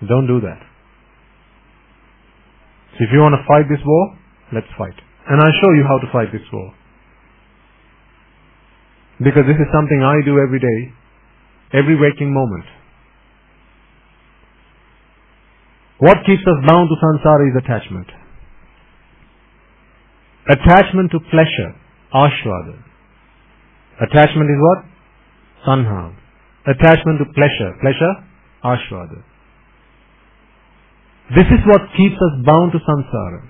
Don't do that. So if you want to fight this war, let's fight. And I'll show you how to fight this war. Because this is something I do every day, every waking moment. What keeps us bound to samsara is attachment. Attachment to pleasure, ashvada. Attachment is what? Tanha. Attachment to pleasure, ashvada. This is what keeps us bound to samsara.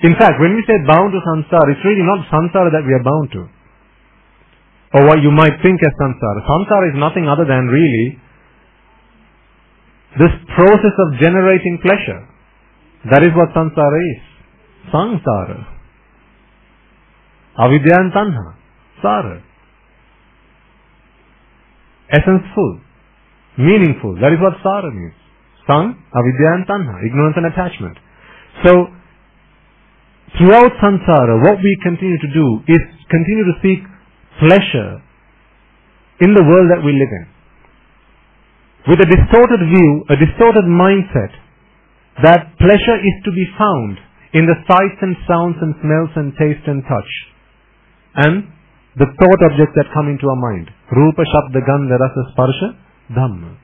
In fact, when we say bound to samsara, it's really not samsara that we are bound to. Or what you might think as samsara. Samsara is nothing other than really this process of generating pleasure. That is what samsara is. Samsara. Avidya and tanha. Sara. Essence-full. Meaningful. That is what sara means. Sang, avidya and tanha. Ignorance and attachment. So, throughout samsara, what we continue to do is continue to seek pleasure in the world that we live in. With a distorted view, a distorted mindset, that pleasure is to be found in the sights and sounds and smells and taste and touch. And the thought objects that come into our mind. Rupa, Shabda, Gandha, Rasa, Sparsha, Dhamma.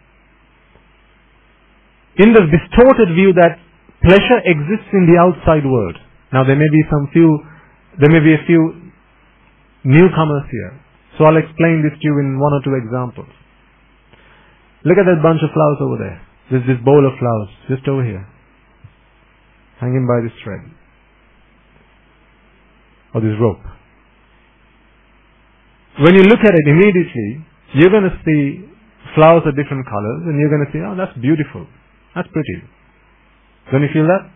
In the distorted view that pleasure exists in the outside world. Now there may be a few newcomers here. So I'll explain this to you in one or two examples. Look at that bunch of flowers over there. There's this bowl of flowers just over here, hanging by this thread. Or this rope. When you look at it immediately, you're going to see flowers of different colors and you're going to say, oh, that's beautiful. That's pretty. Don't you feel that?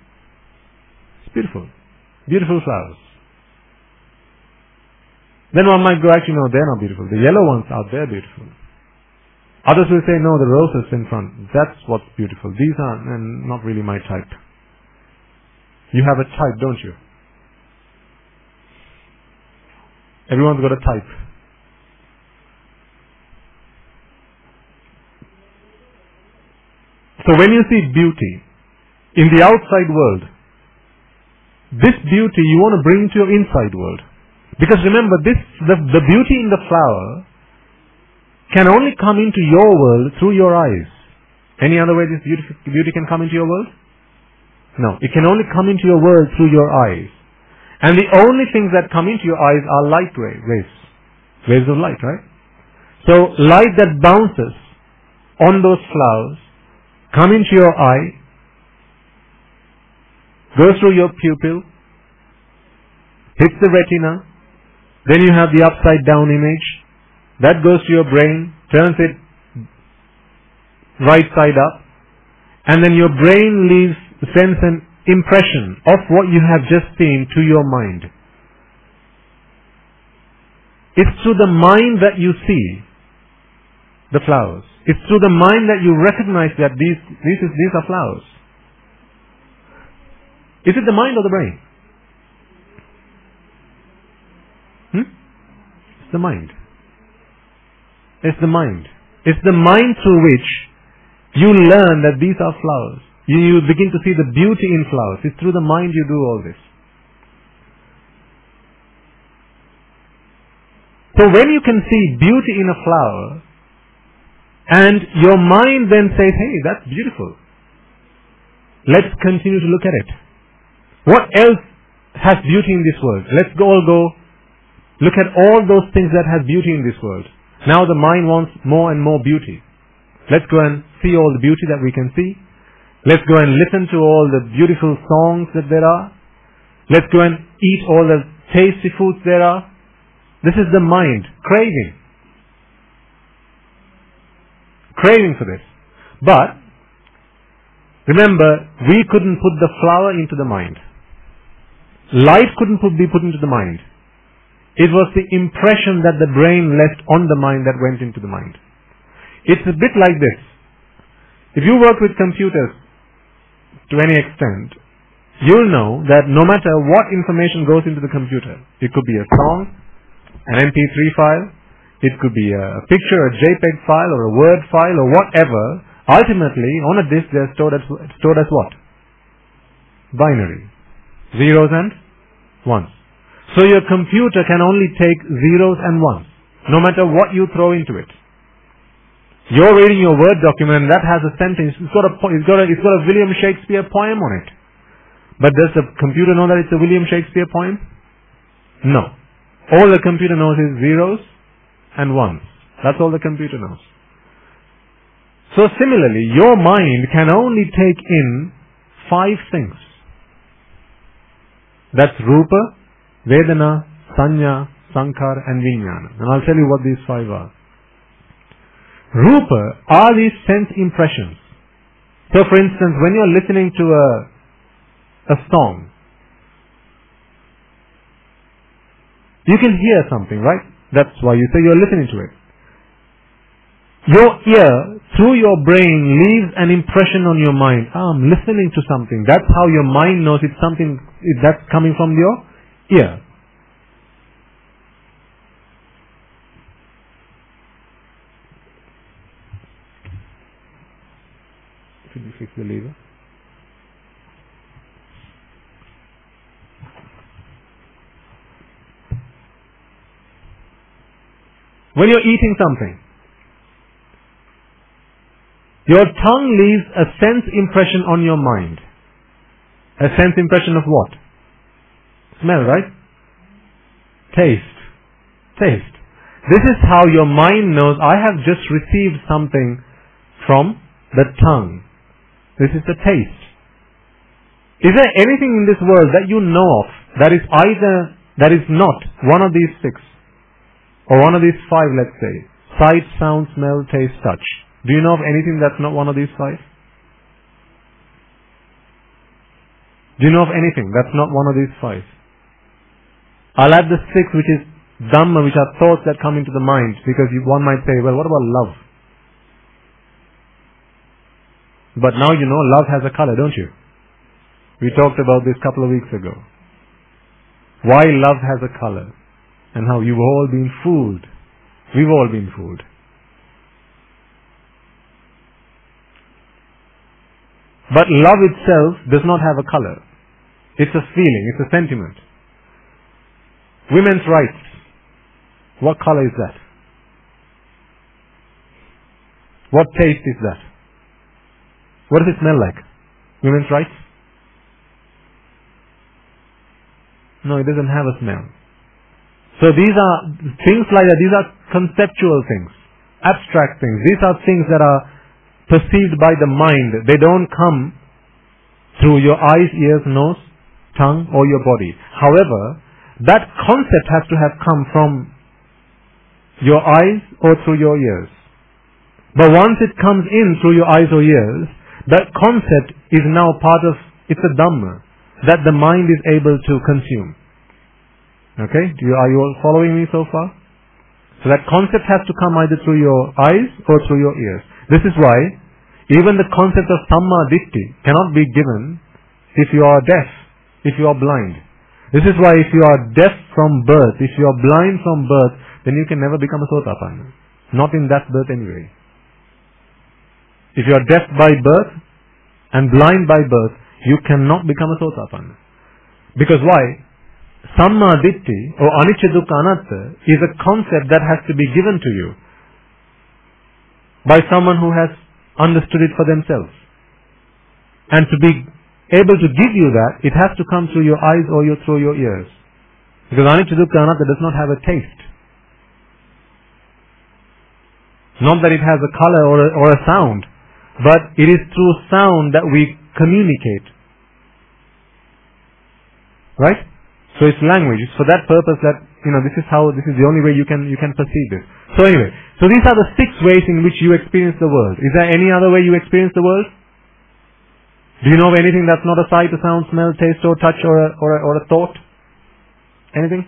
It's beautiful. Beautiful flowers. Then one might go, actually, no, they're not beautiful. The yellow ones out there are beautiful. Others will say, no, the roses in front, that's what's beautiful. These are not really my type. You have a type, don't you? Everyone's got a type. So when you see beauty in the outside world, this beauty you want to bring to your inside world. Because remember, the beauty in the flower can only come into your world through your eyes. Any other way this beauty can come into your world? No. It can only come into your world through your eyes. And the only things that come into your eyes are light waves. Waves of light, right? So light that bounces on those flowers, come into your eye, goes through your pupil, hits the retina, then you have the upside down image, that goes to your brain, turns it right side up, and then your brain leaves sends an impression of what you have just seen to your mind. It's through the mind that you see the flowers. It's through the mind that you recognize that these are flowers. Is it the mind or the brain? It's the mind. It's the mind. It's the mind through which you learn that these are flowers. You begin to see the beauty in flowers. It's through the mind you do all this. So when you can see beauty in a flower, and your mind then says, hey, that's beautiful. Let's continue to look at it. What else has beauty in this world? Let's all go look at all those things that have beauty in this world. Now the mind wants more and more beauty. Let's go and see all the beauty that we can see. Let's go and listen to all the beautiful songs that there are. Let's go and eat all the tasty foods there are. This is the mind craving. Craving for this. But, remember, we couldn't put the flower into the mind. light couldn't be put into the mind. It was the impression that the brain left on the mind that went into the mind. It's a bit like this. If you work with computers to any extent, you'll know that no matter what information goes into the computer, it could be a song, an MP3 file, it could be a picture, a JPEG file, or a Word file, or whatever, ultimately, on a disk they're stored as what? Binary. Zeros and ones. So your computer can only take zeros and ones, no matter what you throw into it. You're reading your Word document and that has a sentence, it's got a William Shakespeare poem on it. But does the computer know that it's a William Shakespeare poem? No. All the computer knows is zeros and ones. That's all the computer knows. So similarly, your mind can only take in 5 things. That's Rupa, Vedana, Sanya, Sankhara and Vijnana. And I'll tell you what these 5 are. Rupa are these sense impressions. So for instance, when you're listening to a song, you can hear something, right? That's why you say you're listening to it. Your ear, through your brain, leaves an impression on your mind. I'm listening to something. That's how your mind knows it's something that's coming from your ear. Should we fix the lever? When you're eating something, your tongue leaves a sense impression on your mind. A sense impression of what? Smell, right? Taste. Taste. This is how your mind knows, I have just received something from the tongue. This is the taste. Is there anything in this world that you know of that is not one of these 6? Or one of these 5, let's say. Sight, sound, smell, taste, touch. Do you know of anything that's not one of these 5? Do you know of anything that's not one of these 5? I'll add the 6, which is Dhamma, which are thoughts that come into the mind. Because one might say, well, what about love? But now you know love has a color, don't you? We talked about this a couple of weeks ago. Why love has a color. And how you've all been fooled. We've all been fooled. But love itself does not have a color. It's a feeling, it's a sentiment. Women's rights. What color is that? What taste is that? What does it smell like? Women's rights? No, it doesn't have a smell. So these are things like that. These are conceptual things, abstract things. These are things that are perceived by the mind. They don't come through your eyes, ears, nose, tongue or your body. However, that concept has to have come from your eyes or through your ears. But once it comes in through your eyes or ears, that concept is now part of, it's a Dhamma that the mind is able to consume. Okay? Are you all following me so far? So that concept has to come either through your eyes or through your ears. This is why even the concept of Samma Ditti cannot be given if you are deaf, if you are blind. This is why if you are deaf from birth, if you are blind from birth, then you can never become a Sotapanna. Not in that birth anyway. If you are deaf by birth and blind by birth, you cannot become a Sotapanna. Because why? Samma Ditti or Anicca Dukkha Anatta is a concept that has to be given to you by someone who has understood it for themselves. And to be able to give you that, it has to come through your eyes or through your ears. Because Anicca Dukkha Anatta does not have a taste. Not that it has a color or a sound, but it is through sound that we communicate. Right? So it's language. It's for that purpose that, this is the only way you can perceive this. So anyway, so these are the 6 ways in which you experience the world. Is there any other way you experience the world? Do you know of anything that's not a sight, a sound, smell, taste or touch or a thought? anything?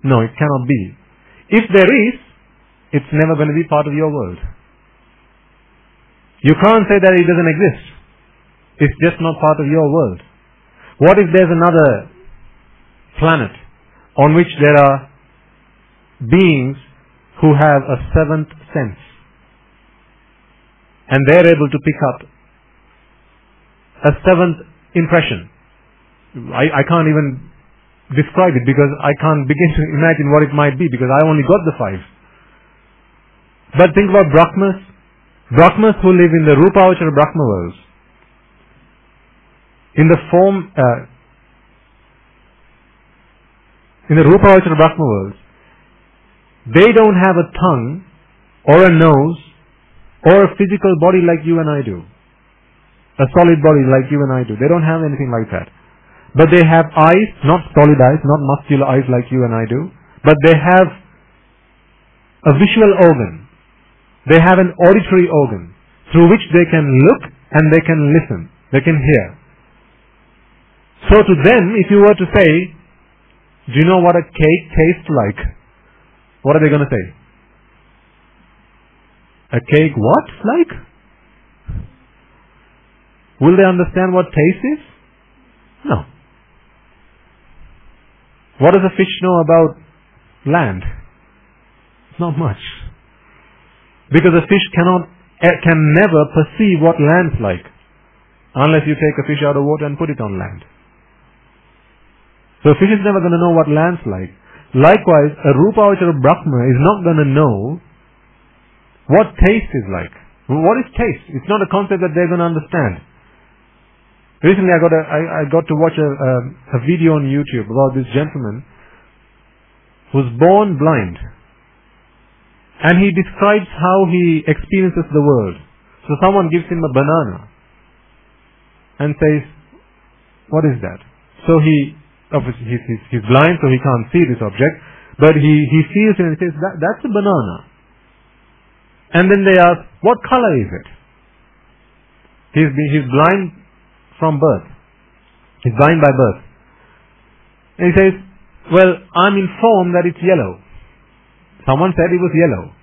No, it cannot be. If there is, it's never going to be part of your world. You can't say that it doesn't exist. It's just not part of your world. What if there's another planet on which there are beings who have a seventh sense, and they're able to pick up a seventh impression? I can't even describe it because I can't begin to imagine what it might be because I only got the 5. But think about Brahmas who live in the Rupavachara Brahma worlds. In the Rupavachara Brahma worlds, they don't have a tongue or a nose or a physical body like you and I do. A solid body like you and I do. They don't have anything like that. But they have eyes, not solid eyes, not muscular eyes like you and I do. But they have a visual organ. They have an auditory organ through which they can look and they can listen. They can hear. So to them, if you were to say, do you know what a cake tastes like? What are they going to say? A cake what? Like? Will they understand what taste is? No. What does a fish know about land? Not much. Because a fish can never perceive what land's like unless you take a fish out of water and put it on land. So a fish is never going to know what land's like. Likewise, a Rupavachara Brahma is not going to know what taste is like. What is taste? It's not a concept that they're going to understand. Recently I got to watch a video on YouTube about this gentleman who's born blind. And he describes how he experiences the world. So someone gives him a banana and says, what is that? So obviously he's blind, so he can't see this object, but he feels it and says, that's a banana. And then they ask, what color is it? He's blind from birth. He's blind by birth. And he says, well, I'm informed that it's yellow. Someone said it was yellow.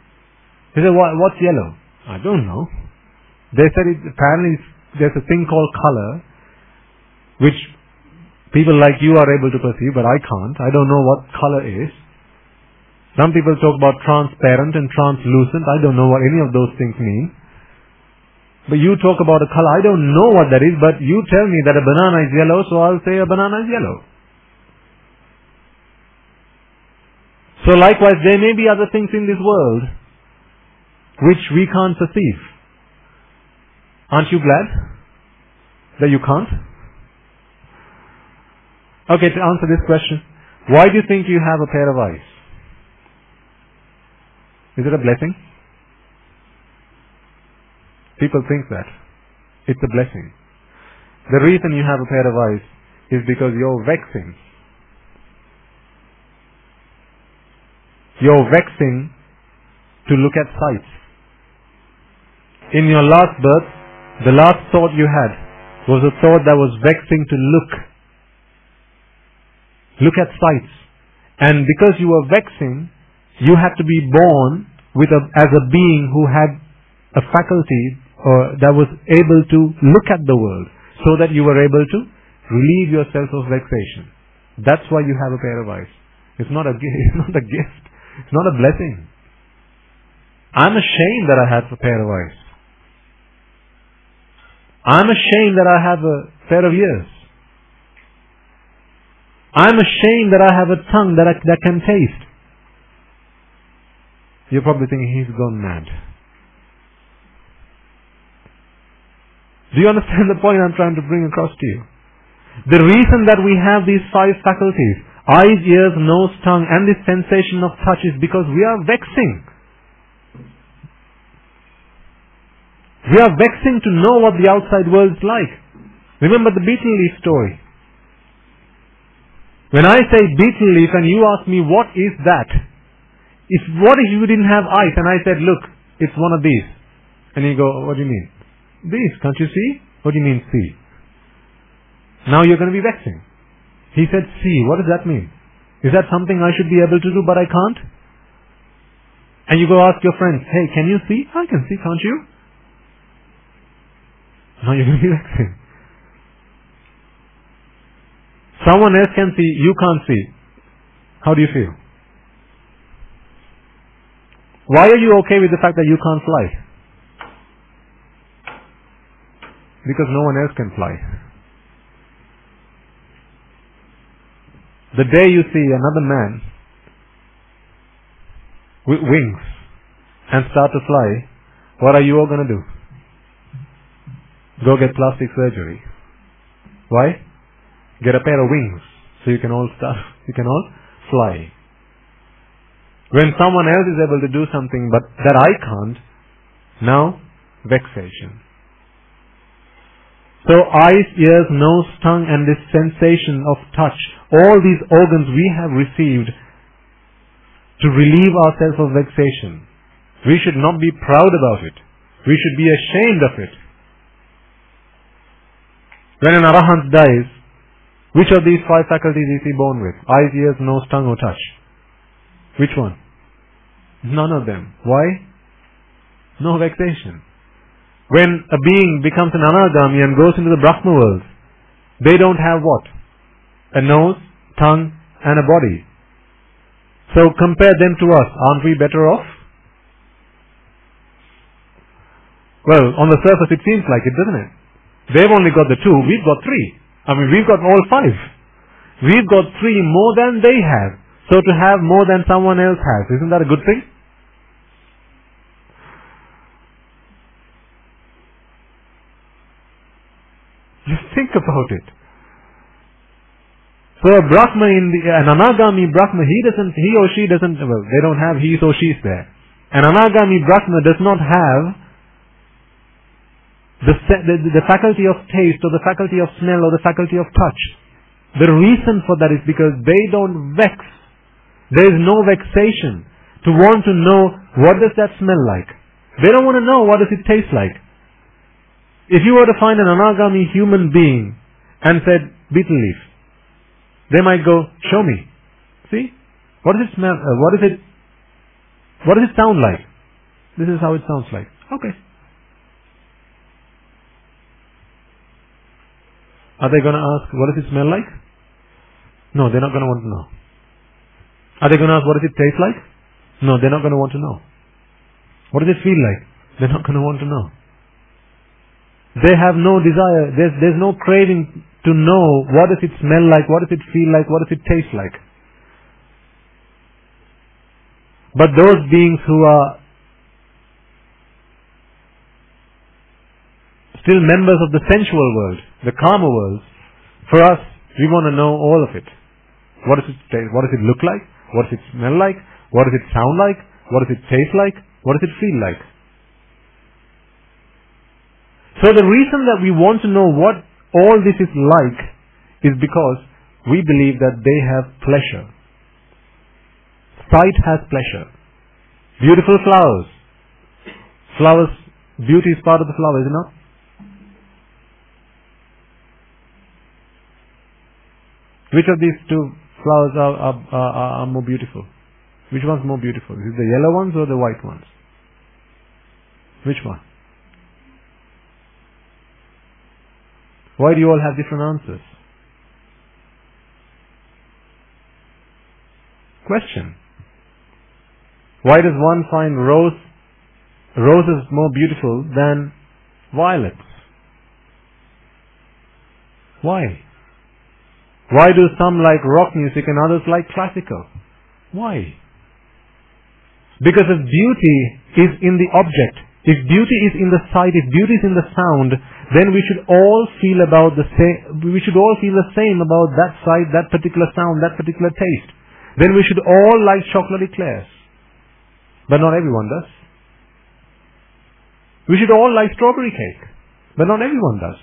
He said, what's yellow? I don't know. They said apparently there's a thing called color, which people like you are able to perceive, but I can't. I don't know what color is. Some people talk about transparent and translucent. I don't know what any of those things mean. But you talk about a color. I don't know what that is, but you tell me that a banana is yellow, so I'll say a banana is yellow. So likewise, there may be other things in this world which we can't perceive. Aren't you glad that you can't? Okay, to answer this question, why do you think you have a pair of eyes? Is it a blessing? People think that. It's a blessing. The reason you have a pair of eyes is because you're vexing. You're vexing to look at sights. In your last birth, the last thought you had was a thought that was vexing to look at sights. And because you were vexing, you had to be born as a being who had a faculty that was able to look at the world, so that you were able to relieve yourself of vexation. That's why you have a pair of eyes. It's not a gift. It's not a blessing. I'm ashamed that I have a pair of eyes. I'm ashamed that I have a pair of ears. I'm ashamed that I have a tongue that can taste. You're probably thinking, he's gone mad. Do you understand the point I'm trying to bring across to you? The reason that we have these 5 faculties, eyes, ears, nose, tongue, and this sensation of touch is because we are vexing. We are vexing to know what the outside world is like. Remember the beetle leaf story. When I say beetle leaf and you ask me what is that? What if you didn't have eyes and I said, look, it's one of these. And you go, what do you mean? These, can't you see? What do you mean see? Now you're going to be vexing. He said see, what does that mean? Is that something I should be able to do but I can't? And you go ask your friends, hey, can you see? I can see, can't you? Now you're going to be vexing. Someone else can see, you can't see. How do you feel? Why are you okay with the fact that you can't fly? Because no one else can fly. The day you see another man with wings and start to fly, what are you all going to do? Go get plastic surgery. Why? Get a pair of wings so you can all fly. When someone else is able to do something but that I can't, now vexation. So eyes, ears, nose, tongue and this sensation of touch, all these organs we have received to relieve ourselves of vexation. We should not be proud about it. We should be ashamed of it. When an arahant dies, which of these 5 faculties is he born with? Eyes, ears, nose, tongue or touch? Which one? None of them. Why? No vexation. When a being becomes an anagami and goes into the Brahma world, they don't have what? A nose, tongue and a body. So compare them to us. Aren't we better off? Well, on the surface it seems like it, doesn't it? They've only got the 2, we've got 3. We've got all 5. We've got 3 more than they have. So to have more than someone else has, isn't that a good thing? Just think about it. So a Brahma an Anagami Brahma, he or she doesn't, well, they don't have he or she's there. An Anagami Brahma does not have the faculty of taste or the faculty of smell or the faculty of touch. The reason for that is because they don't vex. There is no vexation to want to know what does that smell like. They don't want to know what does it taste like. If you were to find an Anagami human being and said betel leaf, they might go, show me. See? What does it smell? What does it sound like? This is how it sounds like. Okay. Are they going to ask, what does it smell like? No, they're not going to want to know. Are they going to ask, what does it taste like? No, they're not going to want to know. What does it feel like? They're not going to want to know. They have no desire, there's no craving to know what does it smell like, what does it feel like, what does it taste like. But those beings who are still members of the sensual world, the karma world, for us, we want to know all of it. What does it taste? What does it look like? What does it smell like? What does it sound like? What does it taste like? What does it feel like? So the reason that we want to know what all this is like is because we believe that they have pleasure. Sight has pleasure. Beautiful flowers. Flowers, beauty is part of the flower, is it not? Which of these 2 flowers are more beautiful? Which one's more beautiful? Is it the yellow ones or the white ones? Which one? Why do you all have different answers? Question. Why does one find roses more beautiful than violets? Why? Why do some like rock music and others like classical? Why? Because if beauty is in the object, if beauty is in the sight, if beauty is in the sound, then we should all feel the same about that sight, that particular sound, that particular taste. Then we should all like chocolate eclairs. But not everyone does. We should all like strawberry cake. But not everyone does.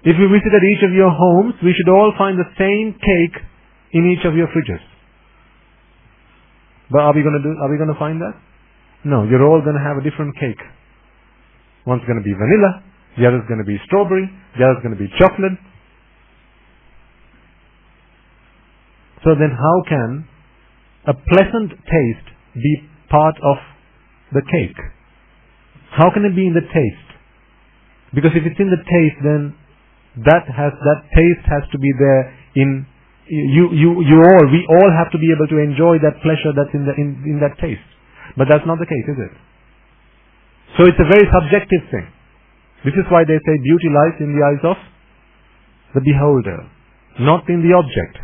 If we visited each of your homes, we should all find the same cake in each of your fridges. But are we going to find that? No, you're all going to have a different cake. One's going to be vanilla, the other is going to be strawberry, the other is going to be chocolate. So then how can a pleasant taste be part of the cake? How can it be in the taste? Because if it's in the taste, then that taste has to be there in we all have to be able to enjoy that pleasure that's in that taste. But that's not the case, is it? So it's a very subjective thing. This is why they say beauty lies in the eyes of the beholder, not in the object.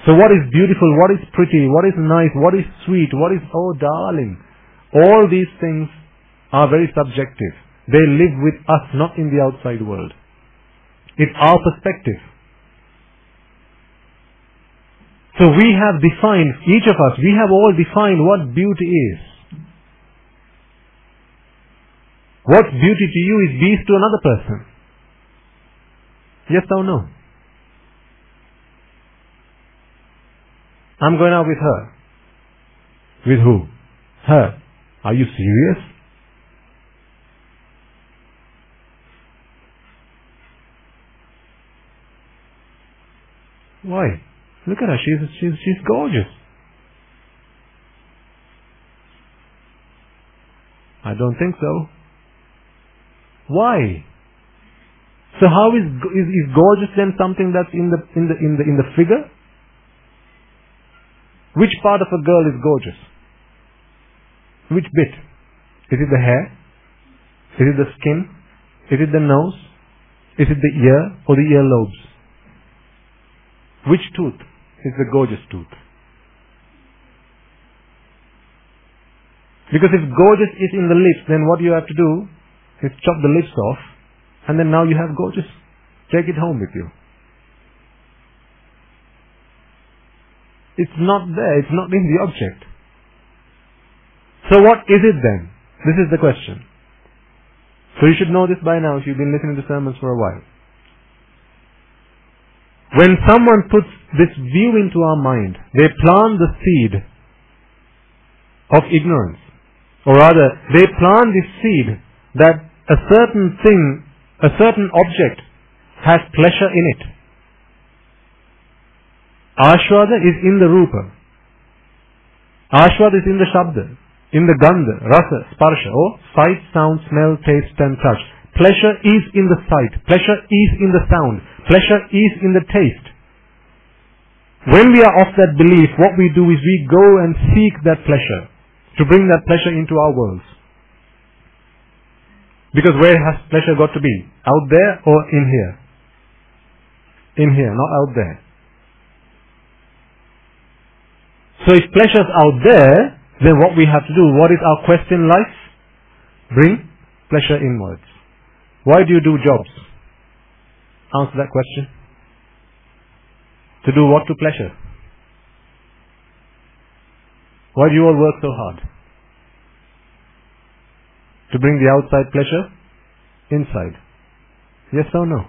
So what is beautiful, what is pretty, what is nice, what is sweet, what is, oh darling, all these things are very subjective. They live with us, not in the outside world. It's our perspective. So we have defined, each of us, we have all defined what beauty is. What's beauty to you is beast to another person. Yes or no? I'm going out with her. With who? Her. Are you serious? Why? Look at her. She's gorgeous. I don't think so. Why? So how is gorgeous then something that's in the figure? Which part of a girl is gorgeous? Which bit? Is it the hair? Is it the skin? Is it the nose? Is it the ear or the earlobes? Which tooth is the gorgeous tooth? Because if gorgeous is in the lips, then what you have to do is chop the lips off, and then now you have gorgeous. Take it home with you. It's not there, it's not in the object. So what is it then? This is the question. So you should know this by now if you've been listening to sermons for a while. When someone puts this view into our mind, they plant the seed of ignorance. Or rather, they plant this seed that a certain thing, a certain object has pleasure in it. Ashwada is in the rupa. Ashwada is in the shabda, in the gandha, rasa, sparsha, or sight, sound, smell, taste and touch. Pleasure is in the sight. Pleasure is in the sound. Pleasure is in the taste. When we are of that belief, what we do is we go and seek that pleasure, to bring that pleasure into our worlds. Because where has pleasure got to be? Out there or in here? In here, not out there. So if pleasure's out there, then what we have to do, what is our quest in life? Bring pleasure inwards. Why do you do jobs? Answer that question. To do what to pleasure? Why do you all work so hard? To bring the outside pleasure inside. Yes or no?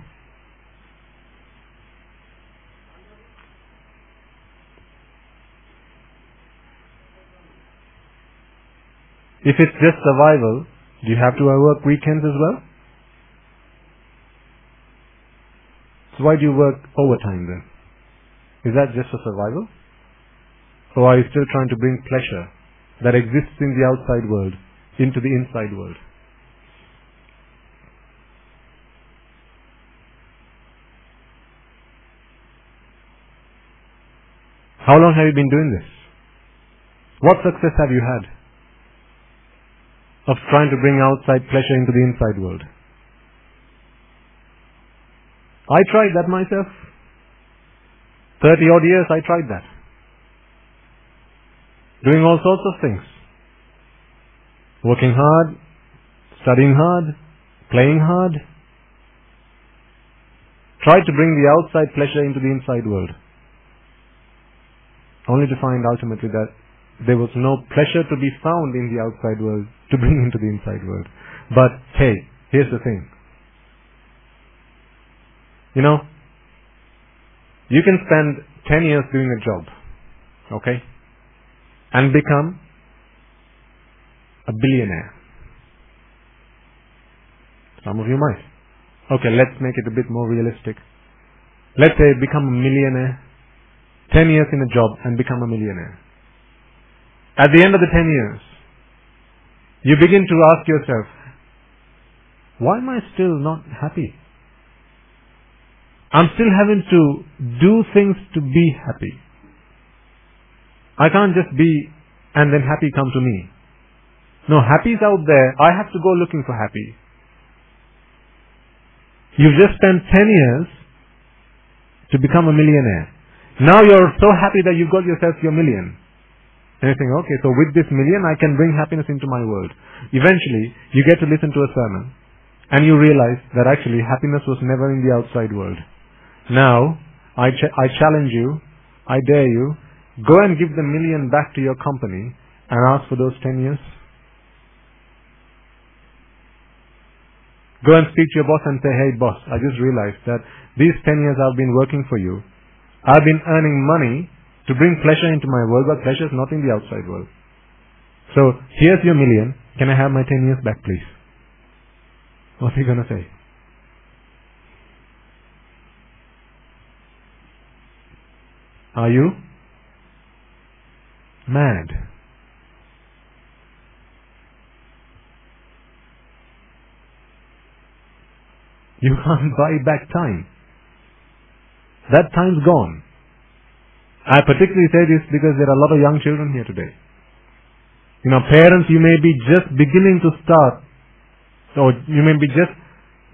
If it's just survival, do you have to work weekends as well? So why do you work overtime then? Is that just for survival? Or are you still trying to bring pleasure that exists in the outside world into the inside world? How long have you been doing this? What success have you had of trying to bring outside pleasure into the inside world? I tried that myself. 30 odd years I tried that. Doing all sorts of things. Working hard, studying hard, playing hard. Tried to bring the outside pleasure into the inside world. Only to find ultimately that there was no pleasure to be found in the outside world to bring into the inside world. But hey, here's the thing. You know, you can spend 10 years doing a job, okay, and become a billionaire. Some of you might. Okay, let's make it a bit more realistic. Let's say become a millionaire, 10 years in a job and become a millionaire. At the end of the 10 years, you begin to ask yourself, why am I still not happy? I'm still having to do things to be happy. I can't just be and then happy come to me. No, happy is out there. I have to go looking for happy. You've just spent 10 years to become a millionaire. Now you're so happy that you've got yourself your million. And you think, okay, so with this million I can bring happiness into my world. Eventually, you get to listen to a sermon and you realize that actually happiness was never in the outside world. Now, I challenge you, I dare you, go and give the million back to your company and ask for those 10 years. Go and speak to your boss and say, hey boss, I just realized that these 10 years I've been working for you. I've been earning money to bring pleasure into my world, but pleasure is not in the outside world. So, here's your million. Can I have my 10 years back, please? What's he going to say? Are you mad? You can't buy back time. That time's gone. I particularly say this because there are a lot of young children here today. Parents, you may be just beginning to start, or you may be just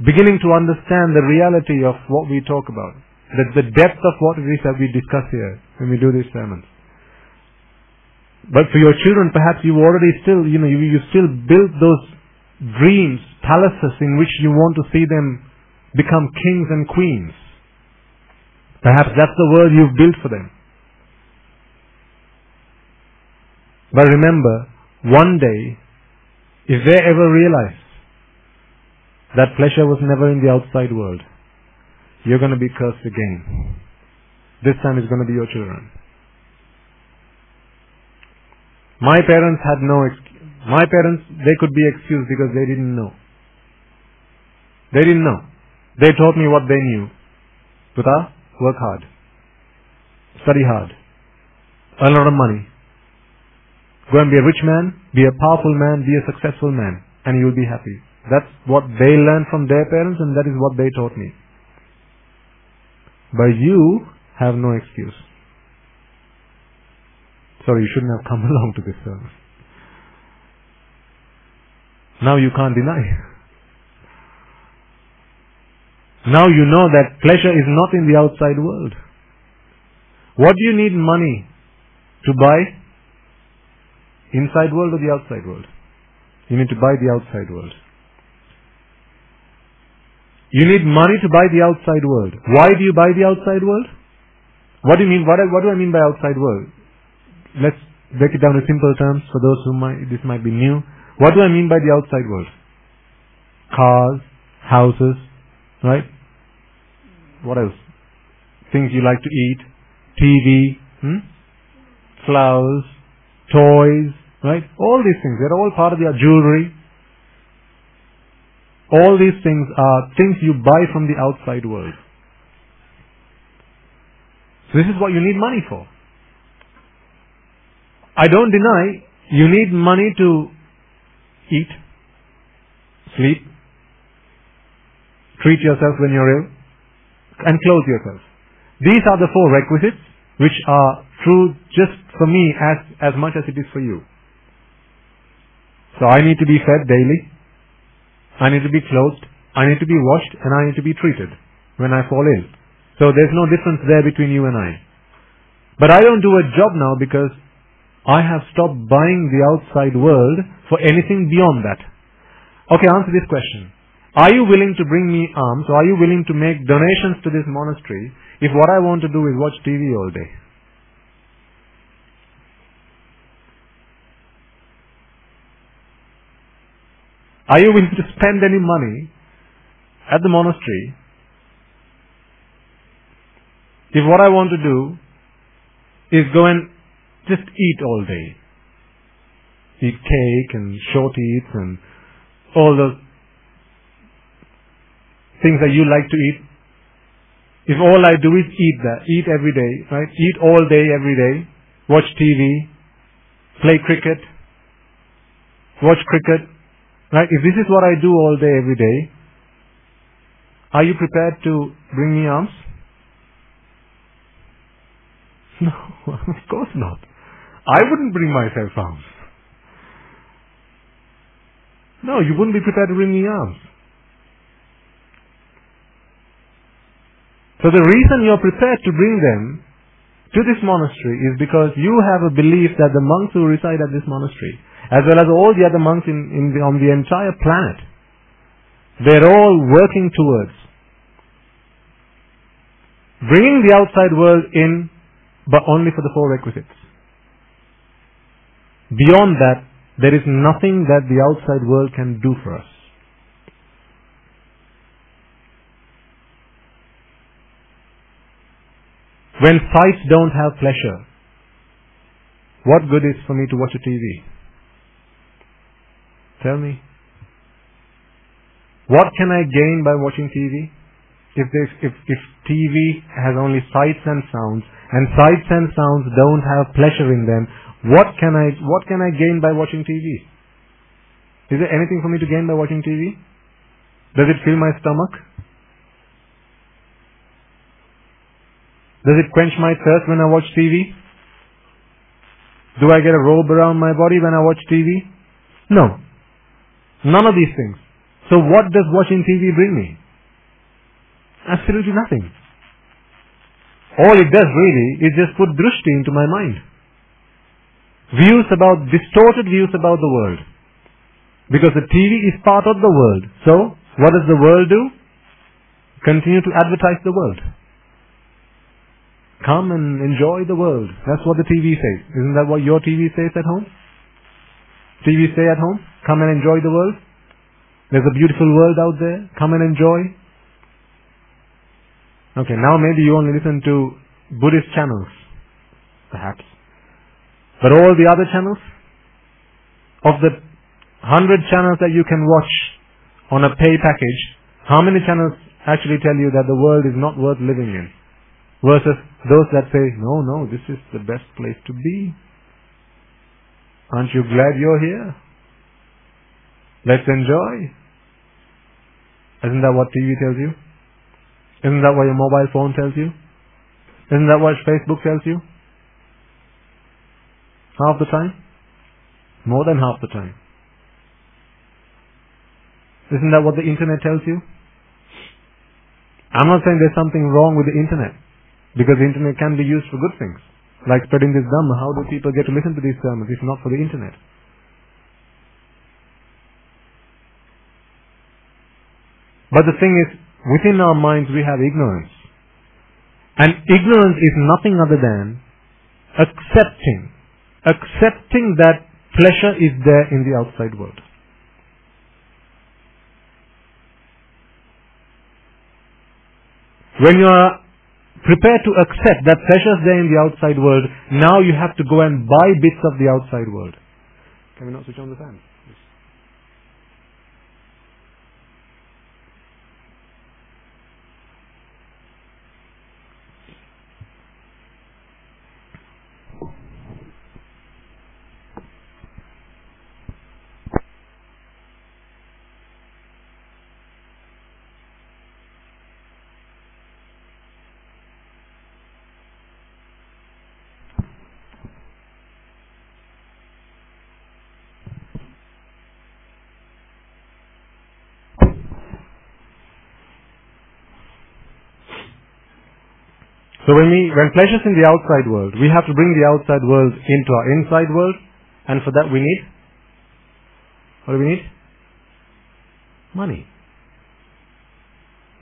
beginning to understand the reality of what we talk about. The depth of what it is that we discuss here when we do these sermons. But for your children, perhaps you already still, you still build those dreams, palaces in which you want to see them become kings and queens. Perhaps that's the world you've built for them. But remember, one day, if they ever realize that pleasure was never in the outside world, you're going to be cursed again. This time it's going to be your children. My parents had no excuse. My parents, they could be excused because they didn't know. They didn't know. They taught me what they knew. Puta, work hard. Study hard. Earn a lot of money. Go and be a rich man, be a powerful man, be a successful man, and you'll be happy. That's what they learned from their parents, and that is what they taught me. But you have no excuse. Sorry, you shouldn't have come along to this service. Now you can't deny. Now you know that pleasure is not in the outside world. What do you need money to buy? Inside world or the outside world? You need to buy the outside world. You need money to buy the outside world. Why do you buy the outside world? What do you mean? What do I mean by outside world? Let's break it down in simple terms for those who this might be new. What do I mean by the outside world? Cars, houses, right? What else? Things you like to eat, TV, flowers, toys, right? All these things, they're all part of your jewelry. All these things are things you buy from the outside world. So this is what you need money for. I don't deny you need money to eat, sleep, treat yourself when you're ill, and clothe yourself. These are the 4 requisites which are true just for me as much as it is for you. So I need to be fed daily. I need to be clothed, I need to be washed, and I need to be treated when I fall ill. So there's no difference there between you and I. But I don't do a job now because I have stopped buying the outside world for anything beyond that. Okay, answer this question. Are you willing to bring me alms, or are you willing to make donations to this monastery if what I want to do is watch TV all day? Are you willing to spend any money at the monastery if what I want to do is go and just eat all day? Eat cake and short eats and all those things that you like to eat. If all I do is eat every day, right? Eat all day, every day, watch TV, play cricket, watch cricket, right? If this is what I do all day, every day, are you prepared to bring me arms? No, of course not. I wouldn't bring myself arms. No, you wouldn't be prepared to bring me arms. So the reason you're prepared to bring them to this monastery is because you have a belief that the monks who reside at this monastery, as well as all the other monks on the entire planet, they're all working towards bringing the outside world in, but only for the 4 requisites. Beyond that, there is nothing that the outside world can do for us. When sights don't have pleasure, what good is for me to watch a TV? Tell me. What can I gain by watching TV? If TV has only sights and sights and sounds don't have pleasure in them, what can I gain by watching TV? Is there anything for me to gain by watching TV? Does it fill my stomach? Does it quench my thirst when I watch TV? Do I get a robe around my body when I watch TV? No. None of these things. So what does watching TV bring me? Absolutely nothing. All it does really is just put drushti into my mind. Distorted views about the world. Because the TV is part of the world. So, what does the world do? Continue to advertise the world. Come and enjoy the world. That's what the TV says. Isn't that what your TV says at home? TV say at home? Come and enjoy the world. There's a beautiful world out there. Come and enjoy. Okay, now maybe you only listen to Buddhist channels. Perhaps. But all the other channels? Of the 100 channels that you can watch on a pay package, how many channels actually tell you that the world is not worth living in? Versus those that say, no, this is the best place to be. Aren't you glad you're here? Let's enjoy. Isn't that what TV tells you? Isn't that what your mobile phone tells you? Isn't that what Facebook tells you? Half the time? More than half the time. Isn't that what the internet tells you? I'm not saying there's something wrong with the internet. Because the internet can be used for good things. Like spreading this Dhamma. How do people get to listen to these sermons if not for the internet? But the thing is, within our minds we have ignorance. And ignorance is nothing other than accepting that pleasure is there in the outside world. When you are prepared to accept that pleasure is there in the outside world, now you have to go and buy bits of the outside world. Can we not switch on the fan? So when pleasure's in the outside world, we have to bring the outside world into our inside world, and for that we need, what do we need? Money.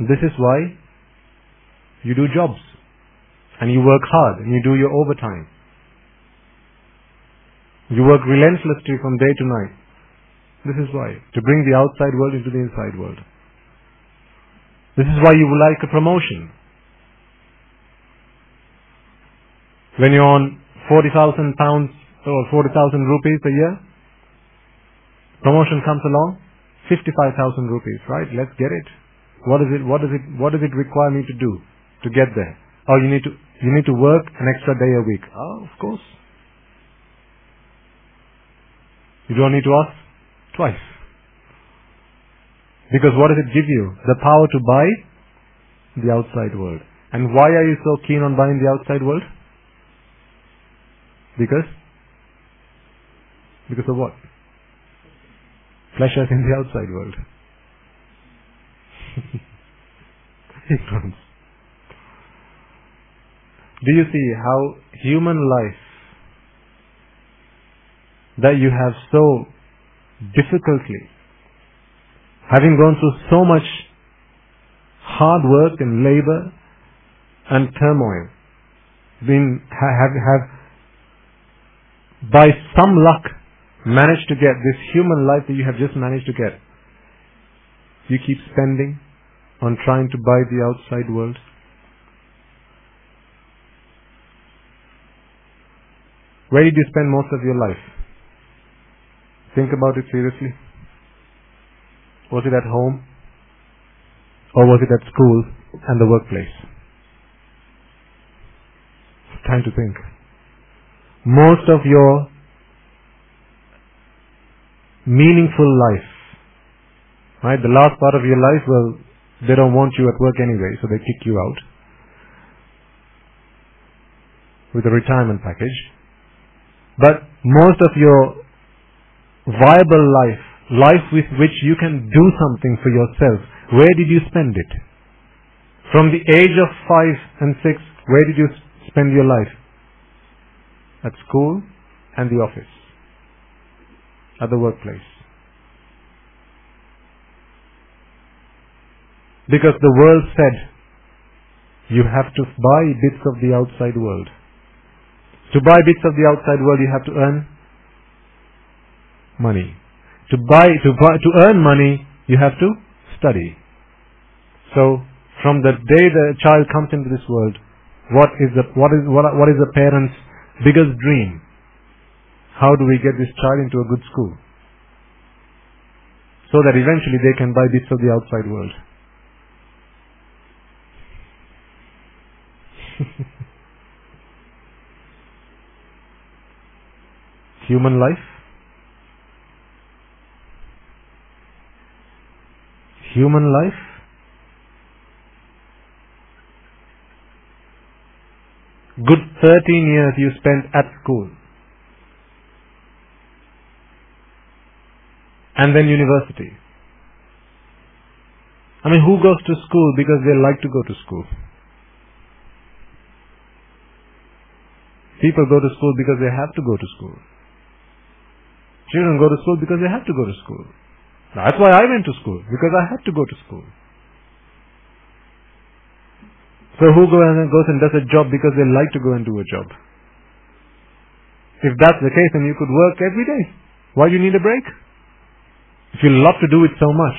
This is why you do jobs, and you work hard, and you do your overtime. You work relentlessly from day to night. This is why, to bring the outside world into the inside world. This is why you would like a promotion. When you're on 40,000 pounds or 40,000 rupees a year, promotion comes along, 55,000 rupees, right? Let's get it. What does it require me to do to get there? Oh, you need to work an extra day a week. Oh, of course. You don't need to ask twice. Because what does it give you? The power to buy the outside world. And why are you so keen on buying the outside world? Because of what? Pleasures in the outside world. Ignorance. Do you see how human life that you have so difficultly, having gone through so much hard work and labor and turmoil, have by some luck managed to get this human life that you have just managed to get? You keep spending on trying to buy the outside world. Where did you spend most of your life? Think about it seriously. Was it at home? Or was it at school and the workplace? Time to think. Most of your meaningful life, right? The last part of your life, well, they don't want you at work anyway, so they kick you out with a retirement package. But most of your viable life with which you can do something for yourself, where did you spend it? From the age of 5 and 6, where did you spend your life? At school and the office, at the workplace. Because the world said, you have to buy bits of the outside world. To buy bits of the outside world, you have to earn money. To earn money, you have to study. So, from the day the child comes into this world, what is the parent's biggest dream? How do we get this child into a good school? So that eventually they can buy bits of the outside world. Human life. Human life. Good 13 years you spent at school. And then university. I mean, who goes to school because they like to go to school? People go to school because they have to go to school. Children go to school because they have to go to school. That's why I went to school, because I had to go to school. So who goes and does a job because they like to go and do a job? If that's the case, then you could work every day. Why do you need a break? If you love to do it so much,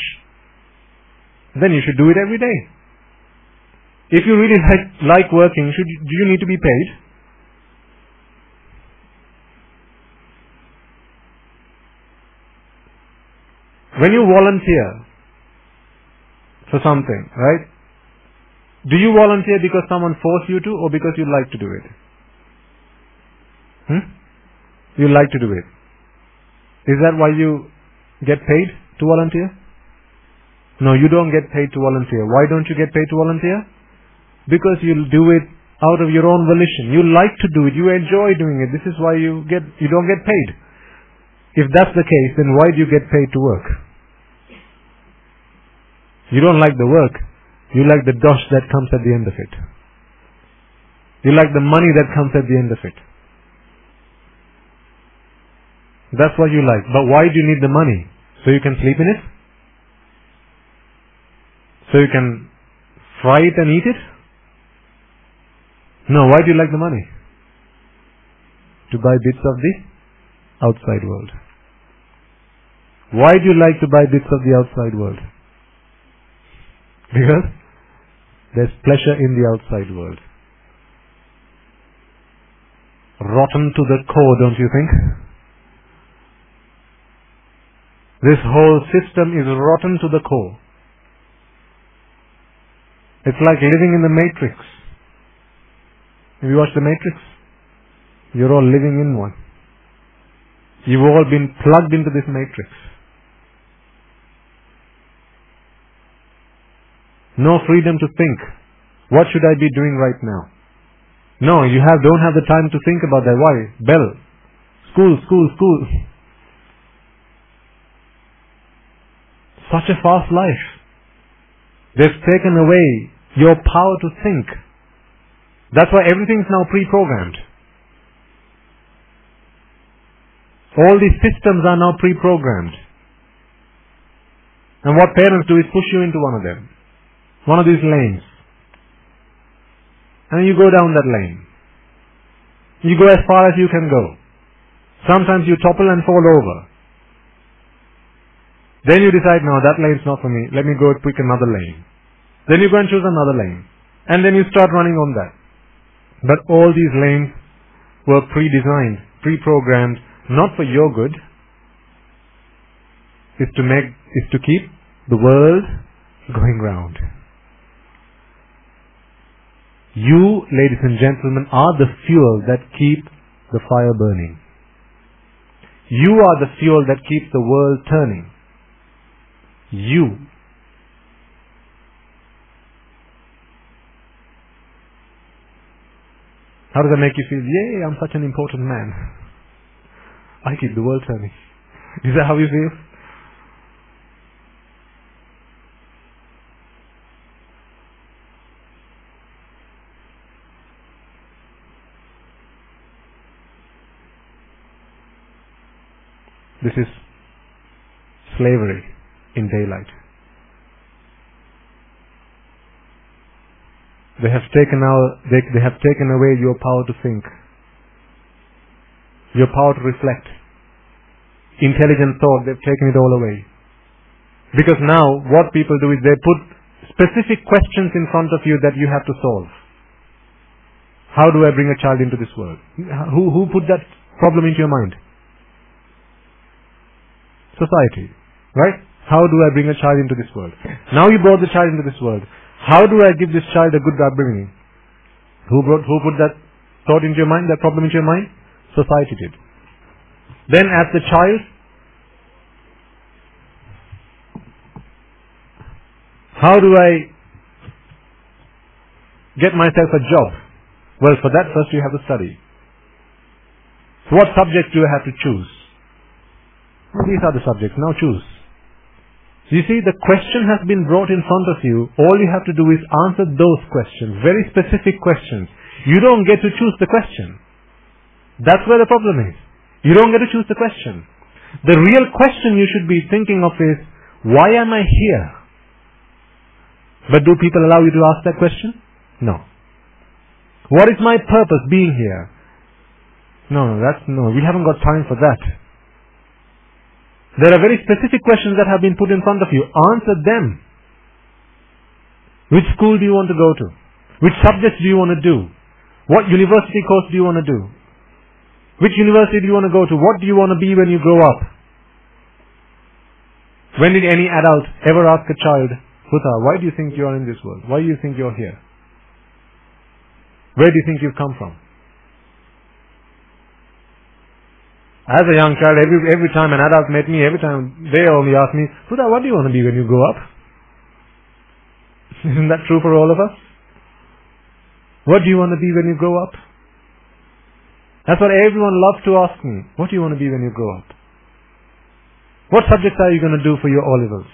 then you should do it every day. If you really like working, do you need to be paid? When you volunteer for something, right? Do you volunteer because someone forced you to, or because you like to do it? You like to do it. Is that why you get paid to volunteer? No, you don't get paid to volunteer. Why don't you get paid to volunteer? Because you do it out of your own volition. You like to do it. You enjoy doing it. This is why you don't get paid. If that's the case, then why do you get paid to work? You don't like the work. You like the dosh that comes at the end of it. You like the money that comes at the end of it. That's what you like. But why do you need the money? So you can sleep in it? So you can fry it and eat it? No, why do you like the money? To buy bits of the outside world. Why do you like to buy bits of the outside world? Because there's pleasure in the outside world. Rotten to the core, don't you think? This whole system is rotten to the core. It's like living in the Matrix. Have you watched the Matrix? You're all living in one. You've all been plugged into this Matrix. No freedom to think. What should I be doing right now? No, you don't have the time to think about that. Why? Bell. School. Such a fast life. They've taken away your power to think. That's why everything's now pre-programmed. All these systems are now pre-programmed. And what parents do is push you into one of them. One of these lanes. And you go down that lane. You go as far as you can go. Sometimes you topple and fall over. Then you decide, no, that lane's not for me. Let me go pick another lane. Then you go and choose another lane. And then you start running on that. But all these lanes were pre-designed, pre-programmed, not for your good. Is to keep the world going round. You, ladies and gentlemen, are the fuel that keep the fire burning. You are the fuel that keeps the world turning. You. How does that make you feel? Yay, I'm such an important man. I keep the world turning. Is that how you feel? This is slavery in daylight. They have taken away your power to think, your power to reflect. Intelligent thought, they've taken it all away. Because now what people do is they put specific questions in front of you that you have to solve. How do I bring a child into this world? Who put that problem into your mind? Society, right? How do I bring a child into this world? Now you brought the child into this world. How do I give this child a good upbringing? Who put that thought into your mind, that problem into your mind? Society did. Then as the child, how do I get myself a job? Well, for that first you have to study. So what subjects do I have to choose? Well, these are the subjects. Now choose. You see, the question has been brought in front of you. All you have to do is answer those questions. Very specific questions. You don't get to choose the question. That's where the problem is. You don't get to choose the question. The real question you should be thinking of is, why am I here? But do people allow you to ask that question? No. What is my purpose being here? No, we haven't got time for that. There are very specific questions that have been put in front of you. Answer them. Which school do you want to go to? Which subjects do you want to do? What university course do you want to do? Which university do you want to go to? What do you want to be when you grow up? When did any adult ever ask a child, Huta, why do you think you are in this world? Why do you think you're here? Where do you think you've come from? As a young child, every time an adult met me, every time they only asked me, Huta, what do you want to be when you grow up? Isn't that true for all of us? What do you want to be when you grow up? That's what everyone loves to ask me. What do you want to be when you grow up? What subjects are you going to do for your O-levels?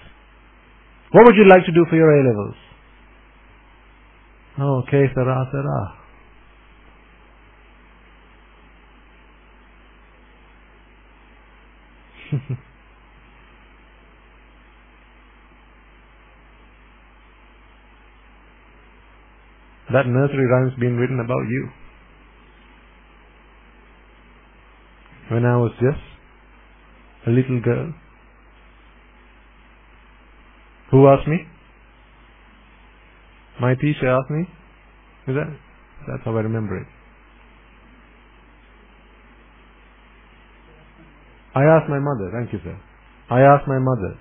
What would you like to do for your A-levels? Oh, okay, Sarah. That nursery rhyme's been written about you. When I was just a little girl. Who asked me? My teacher asked me. That's how I remember it. I asked my mother. Thank you, sir. I asked my mother.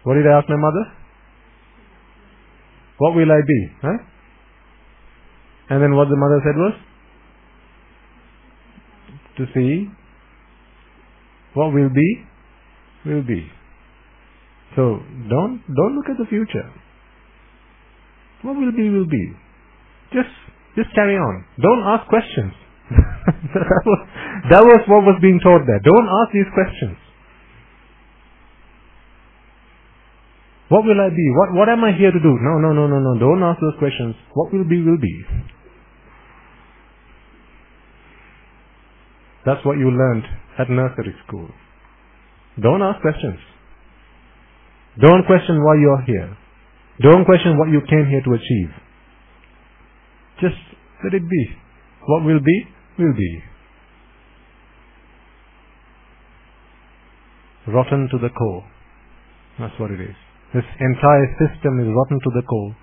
What did I ask my mother? What will I be? Huh? And then what the mother said was, to see what will be, will be. So don't look at the future. What will be, will be. Just carry on. Don't ask questions. that was what was being taught there. Don't ask these questions. What will I be? What am I here to do? No. Don't ask those questions. What will be, will be. That's what you learned at nursery school. Don't ask questions. Don't question why you're here. Don't question what you came here to achieve. Just let it be. What will be, will be. Rotten to the core. That's what it is. This entire system is rotten to the core.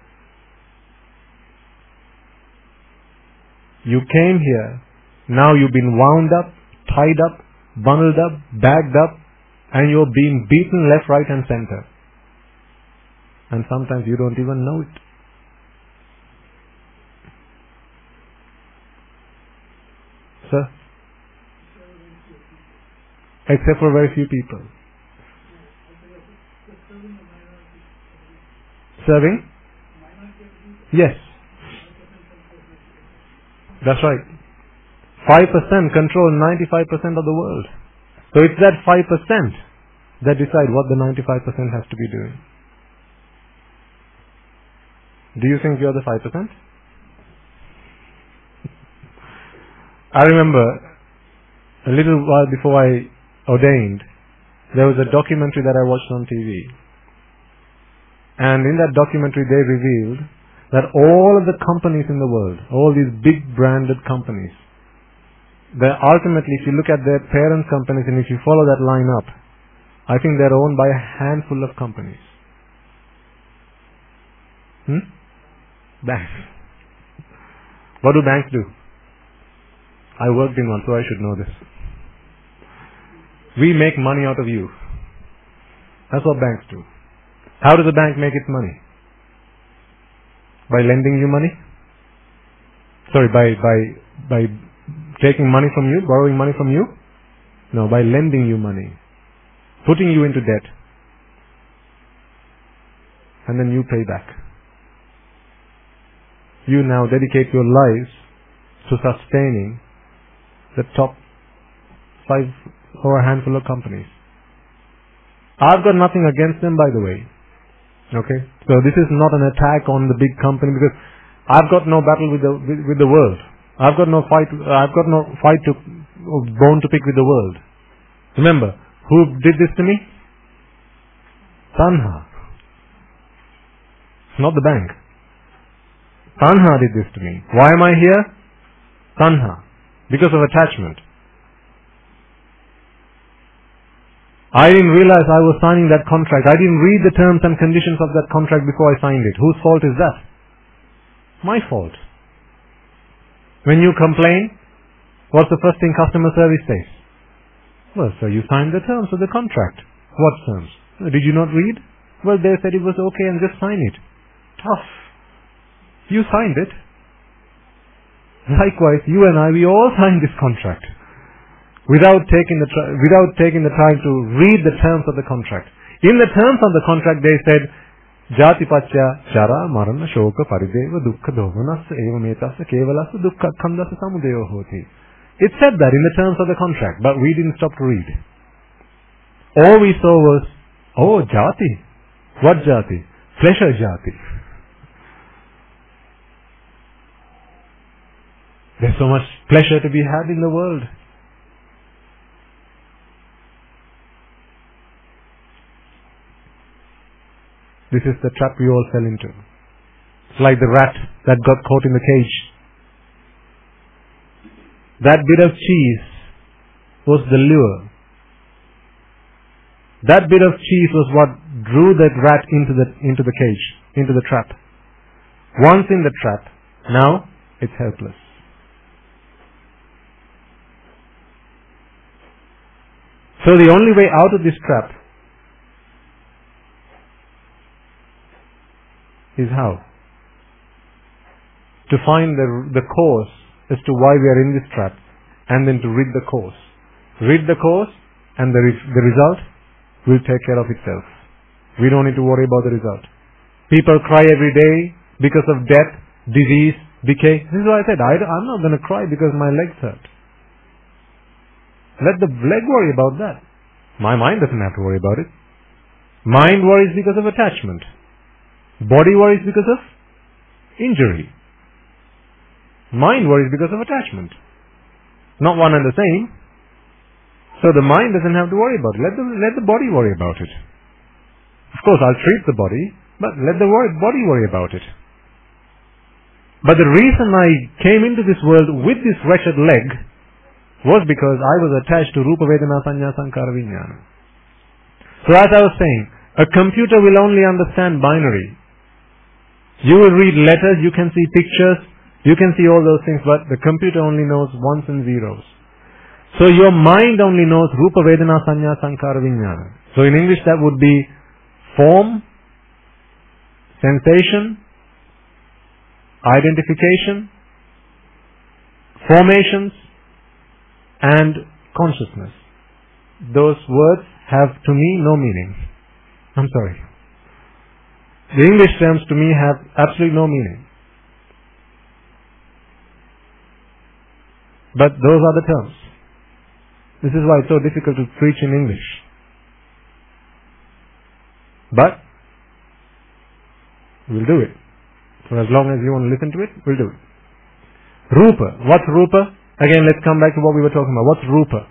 You came here, now you've been wound up, tied up, bundled up, bagged up, and you're being beaten left, right and center. And sometimes you don't even know it. Sir? Except for very few people. Serving? Yes. That's right. 5% control 95% of the world. So it's that 5% that decide what the 95% has to be doing. Do you think you're the 5%? I remember a little while before I ordained, there was a documentary that I watched on TV. And in that documentary they revealed that all of the companies in the world, all these big branded companies, that ultimately if you look at their parent companies and if you follow that line up, I think they're owned by a handful of companies. Banks. What do banks do? I worked in one, so I should know this. We make money out of you. That's what banks do. How does a bank make its money? By lending you money? Sorry, by taking money from you, borrowing money from you? No, by lending you money. Putting you into debt. And then you pay back. You now dedicate your lives to sustaining the top 5 or a handful of companies. I've got nothing against them, by the way. Okay? So this is not an attack on the big company, because I've got no battle with the world. I've got no fight to bone to pick with the world. Remember, who did this to me? Tanha. Not the bank. Tanha did this to me. Why am I here? Tanha. Because of attachment. I didn't realize I was signing that contract. I didn't read the terms and conditions of that contract before I signed it. Whose fault is that? My fault. When you complain, what's the first thing customer service says? Well, sir, you signed the terms of the contract. What terms? Did you not read? Well, they said it was okay and just sign it. Tough. You signed it. Likewise, you and I, we all signed this contract without taking the time to read the terms of the contract. In the terms of the contract, they said, Jati Pacha Chara Marana Shoka Parideva Dukkha Dhomanas Eva Metasa Kevalasa Dukkha Khandasa Samudayo Hoti. It said that in the terms of the contract, but we didn't stop to read. All we saw was, oh, Jati. What Jati? Pleasure Jati. There's so much pleasure to be had in the world. This is the trap we all fell into. It's like the rat that got caught in the cage. That bit of cheese was the lure. That bit of cheese was what drew that rat into the cage, into the trap. Once in the trap, now it's helpless. So the only way out of this trap is how? to find the cause as to why we are in this trap, and then to rid the cause. Rid the cause, and the result will take care of itself. We don't need to worry about the result. People cry every day because of death, disease, decay. This is why I said, I'm not going to cry because my legs hurt. Let the leg worry about that. My mind doesn't have to worry about it. Mind worries because of attachment. Body worries because of injury. Mind worries because of attachment. Not one and the same. So the mind doesn't have to worry about it. Let the body worry about it. Of course, I'll treat the body, but let the body worry about it. But the reason I came into this world with this wretched leg was because I was attached to Rupa Vedana Sanya Sankara Vijnana. So as I was saying, a computer will only understand binary. You will read letters, you can see pictures, you can see all those things, but the computer only knows ones and zeros. So your mind only knows Rupa Vedana Sanya Sankara Vijnana. So in English that would be form, sensation, identification, formations, and consciousness. Those words have to me no meaning. I'm sorry. The English terms to me have absolutely no meaning. But those are the terms. This is why it's so difficult to preach in English. But we'll do it. For as long as you want to listen to it, we'll do it. Rupa. What's Rupa? Again, let's come back to what we were talking about. What's Rupa?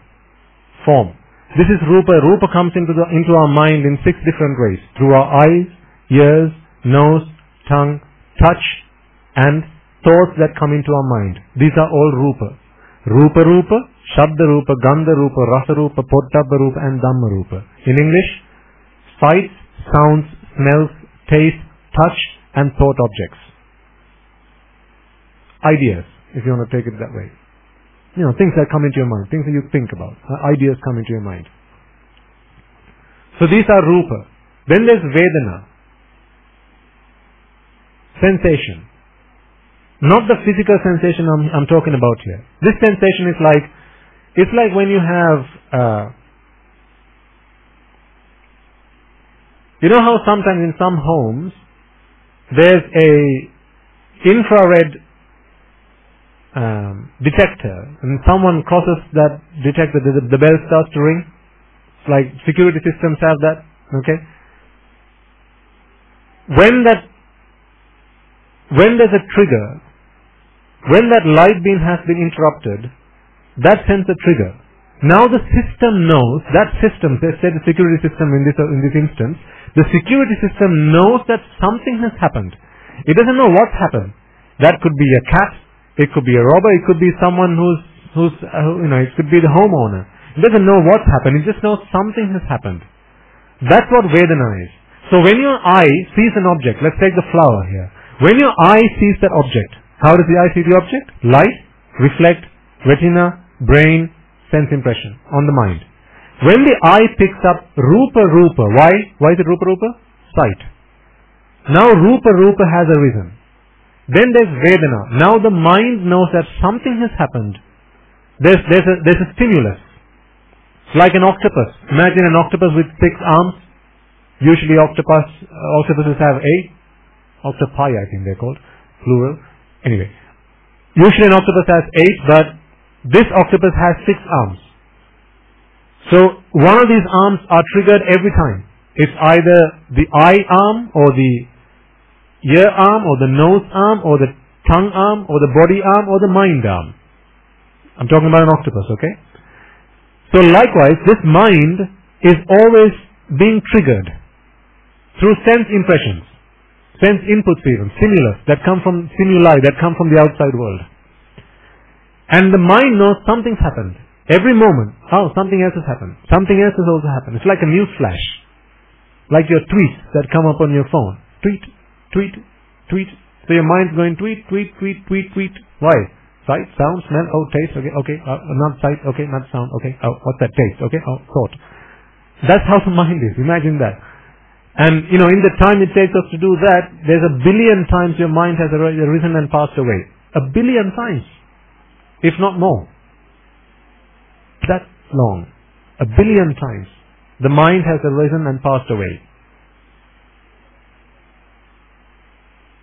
Form. This is Rupa. Rupa comes into our mind in 6 different ways. Through our eyes, ears, nose, tongue, touch, and thoughts that come into our mind. These are all Rupa. Rupa Rupa, Shabda Rupa, Gandha Rupa, Rasa Rupa, Pottabha Rupa, and Dhamma Rupa. In English, sights, sounds, smells, taste, touch, and thought objects. Ideas, if you want to take it that way. Things that come into your mind, things that you think about. Ideas come into your mind. So these are Rupa. Then there's Vedana. Sensation. Not the physical sensation I'm talking about here. This sensation is it's like when you have, you know how sometimes in some homes, there's a infrared detector, and someone crosses that detector, the bell starts to ring. It's like security systems have that. Okay. When there's a trigger, when that light beam has been interrupted, that sends a trigger. Now the system knows, that system, let's say the security system in this instance, the security system knows that something has happened. It doesn't know what's happened. That could be a cat, it could be a robber, it could be someone it could be the homeowner. It doesn't know what's happened, it just knows something has happened. That's what Vedana is. So when your eye sees an object, let's take the flower here. When your eye sees that object, how does the eye see the object? Light, reflect, retina, brain, sense impression on the mind. When the eye picks up Rupa Rupa, why? Why is it Rupa Rupa? Sight. Now Rupa Rupa has arisen. Then there's Vedana. Now the mind knows that something has happened. There's a stimulus. It's like an octopus. Imagine an octopus with 6 arms. Usually octopuses have 8. Octopi, I think they're called. Plural. Anyway. Usually an octopus has 8, but this octopus has 6 arms. So one of these arms are triggered every time. It's either the eye arm or the ear arm or the nose arm or the tongue arm or the body arm or the mind arm. I'm talking about an octopus, okay? So likewise, this mind is always being triggered through sense impressions, sense inputs even, stimulus that come from stimuli that come from the outside world. And the mind knows something's happened. Every moment, something else has happened. Something else has also happened. It's like a news flash. Like your tweets that come up on your phone. Tweet, tweet, tweet. So your mind's going tweet, tweet, tweet, tweet, tweet. Why? Sight, sound, smell, taste, okay, not sight, okay, not sound, okay, what's that, taste, okay, thought. That's how the mind is. Imagine that. And, in the time it takes us to do that, there's 1 billion times your mind has arisen and passed away. 1 billion times. If not more. That long. 1 billion times. The mind has arisen and passed away.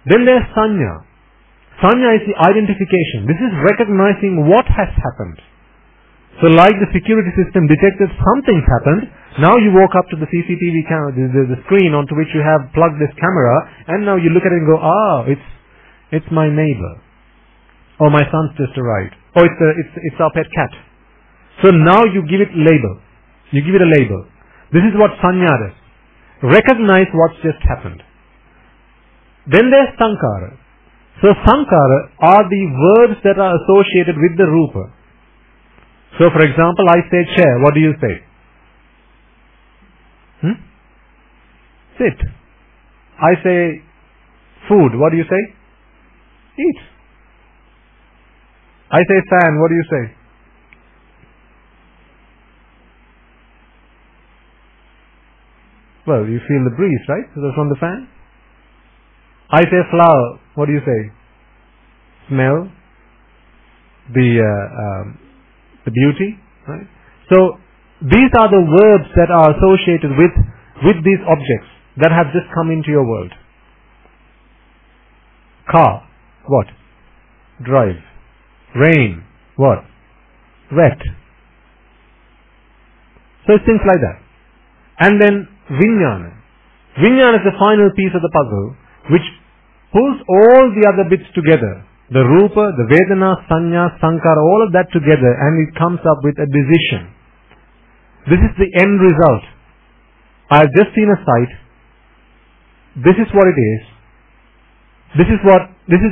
Then there's sanya. Sanya is the identification. This is recognizing what has happened. So like the security system detected something's happened, now you walk up to the CCTV camera, the screen onto which you have plugged this camera, and now you look at it and go, it's my neighbor. Or my son's just arrived. Or it's our pet cat. So now you give it label. You give it a label. This is what sanya does. Recognize what's just happened. Then there's sankara. So sankara are the verbs that are associated with the rupa. So for example, I say chair, what do you say? Sit. I say food, what do you say? Eat. I say fan, what do you say? Well, you feel the breeze, right? From the fan. I say flower, what do you say? Smell. The beauty, right? So these are the verbs that are associated with these objects that have just come into your world. Car, what? Drive. Rain, what? Wet. So it's things like that. And then vijnana. Vijnana is the final piece of the puzzle which pulls all the other bits together. The rupa, the vedana, sanya, sankara, all of that together, and it comes up with a decision. This is the end result. I've just seen a sight. This is what it is. This is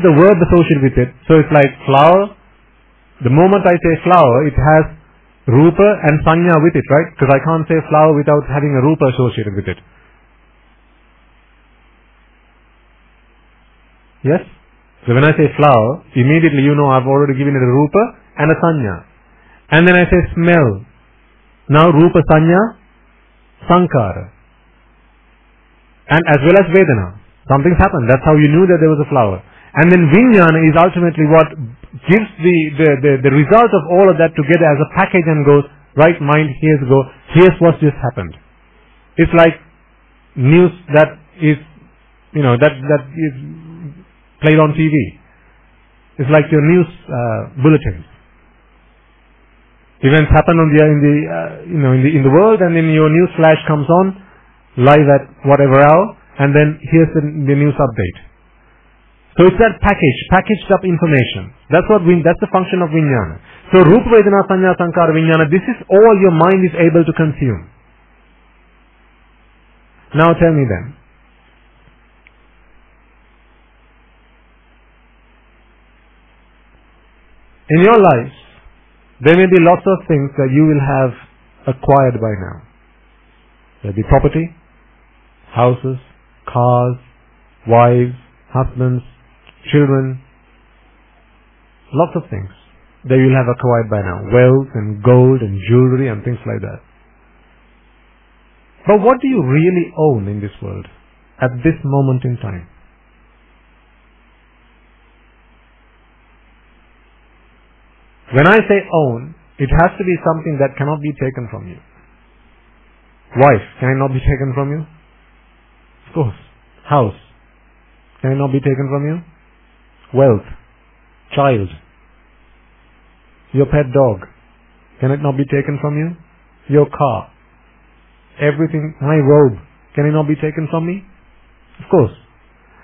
the verb associated with it. So it's like flower. The moment I say flower, it has rupa and sanya with it, right? Because I can't say flower without having a rupa associated with it. Yes? So when I say flower, immediately you know I've already given it a rupa and a sanya. And then I say smell. Now rupa, sanya, sankara. And as well as vedana. Something's happened. That's how you knew that there was a flower. And then vijnana is ultimately what gives the result of all of that together as a package and goes, right mind, here's what just happened. It's like news that is, that is played on TV. It's like your news bulletins. Events happen in the world, and then your news flash comes on live at whatever hour, and then here's the news update. So it's that packaged up information. That's the function of vijnana. So rupa, vedana, sanya, sankara, vijnana, this is all your mind is able to consume. Now tell me then, in your lives, there may be lots of things that you will have acquired by now. There'll be property, houses, cars, wives, husbands, children, lots of things that you'll have acquired by now. Wealth and gold and jewelry and things like that. But what do you really own in this world at this moment in time? When I say own, it has to be something that cannot be taken from you. Wife, can it not be taken from you? Of course. House, can it not be taken from you? Wealth, child, your pet dog, can it not be taken from you? Your car, everything, my robe, can it not be taken from me? Of course.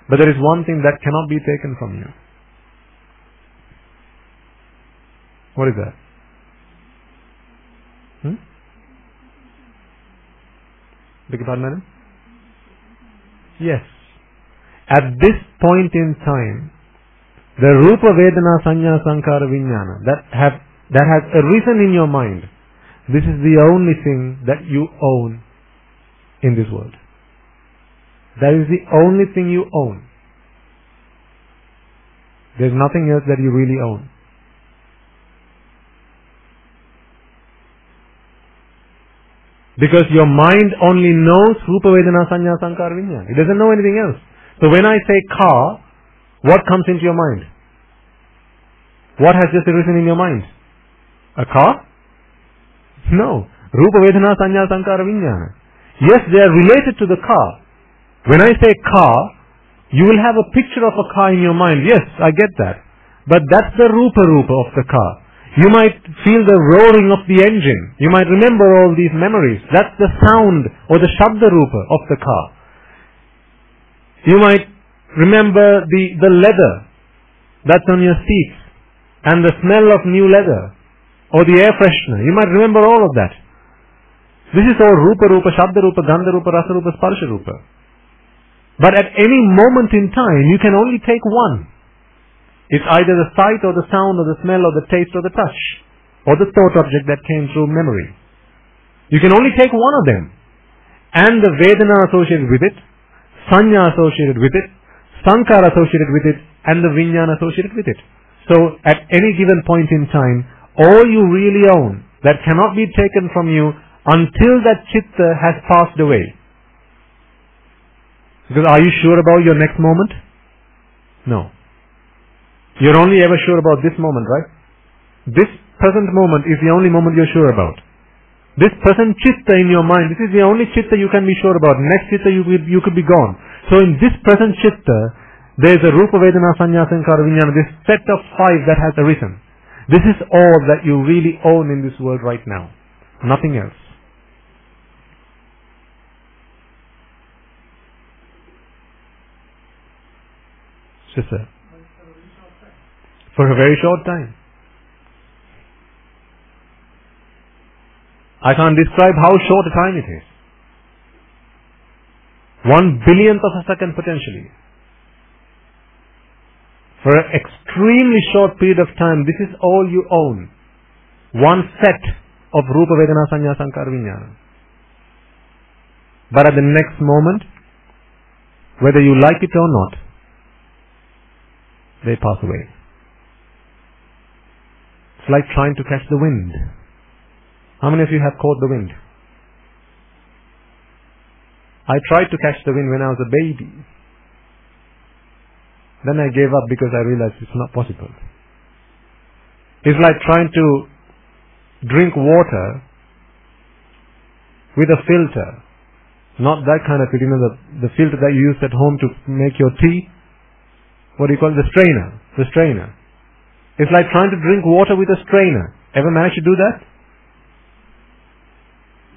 But there is one thing that cannot be taken from you. What is that? Beg your pardon, madam? Yes. At this point in time, the rupa, vedana, sanya, sankara, vijnana that has arisen in your mind, this is the only thing that you own in this world. That is the only thing you own. There's nothing else that you really own. Because your mind only knows Rupa Vedana Sanya Sankara Vijnana. It doesn't know anything else. So when I say car, what comes into your mind? What has just arisen in your mind? A car? No. Rupa Vedana Sanya Sankara Vijnana. Yes, they are related to the car. When I say car, you will have a picture of a car in your mind. Yes, I get that. But that's the Rupa of the car. You might feel the roaring of the engine. You might remember all these memories. That's the sound or the Shabda Rupa of the car. You might remember the leather that's on your seats and the smell of new leather or the air freshener. You might remember all of that. This is all Rupa, Shabda Rupa, Gandha Rupa, Rasa Rupa, Sparsha Rupa. But at any moment in time, you can only take one. It's either the sight or the sound or the smell or the taste or the touch or the thought object that came through memory. You can only take one of them. And the Vedana associated with it, Sanya associated with it, Sankara associated with it, and the Vijnana associated with it. So at any given point in time, all you really own that cannot be taken from you until that Chitta has passed away. Because are you sure about your next moment? No. You're only ever sure about this moment, right? This present moment is the only moment you're sure about. This present Chitta in your mind, this is the only Chitta you can be sure about. Next Chitta you could be gone. So in this present Chitta, there is a Rupa Vedana Sanya Sankara Vijnana, this set of 5 that has arisen. This is all that you really own in this world right now. Nothing else. Sister. For a very short time. I can't describe how short a time it is. 1/1000th of a second potentially. For an extremely short period of time, this is all you own. One set of Rupa Vedana Sanya Sankara Vijnana. But at the next moment, whether you like it or not, they pass away. It's like trying to catch the wind. How many of you have caught the wind? I tried to catch the wind when I was a baby. Then I gave up because I realized it's not possible. It's like trying to drink water with a filter. Not that kind of filter, you know, the filter that you use at home to make your tea. What do you call it? The strainer. The strainer. It's like trying to drink water with a strainer. Ever managed to do that?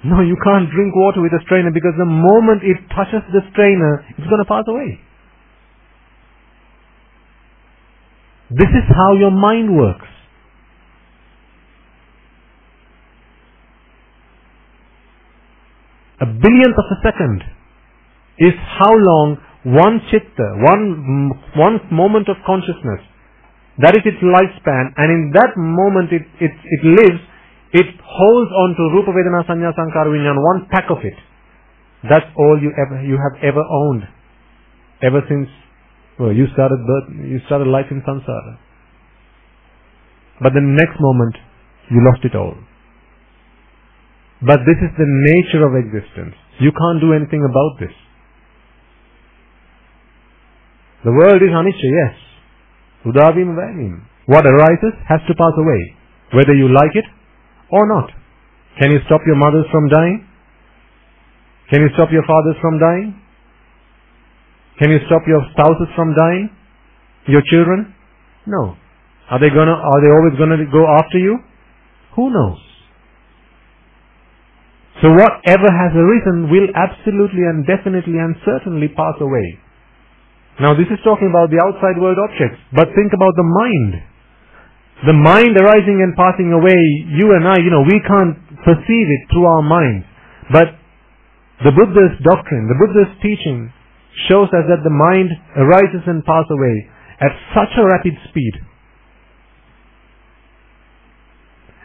No, you can't drink water with a strainer because the moment it touches the strainer, it's going to pass away. This is how your mind works. A 1/1000th of a second is how long one chitta, one moment of consciousness, that is its lifespan, and in that moment it lives, it holds on to Rupa Vedana Sanya Sankara Vijnana, one pack of it. That's all you have ever owned, ever since you started life in samsara. But the next moment, you lost it all. But this is the nature of existence. You can't do anything about this. The world is anicca, yes. Udavim Vayim. What arises has to pass away, whether you like it or not. Can you stop your mothers from dying? Can you stop your fathers from dying? Can you stop your spouses from dying? Your children? No. Are they always gonna go after you? Who knows? So whatever has arisen will absolutely and definitely and certainly pass away. Now this is talking about the outside world objects, but think about the mind. The mind arising and passing away, you and I, we can't perceive it through our minds. But the Buddha's doctrine, the Buddha's teaching shows us that the mind arises and passes away at such a rapid speed.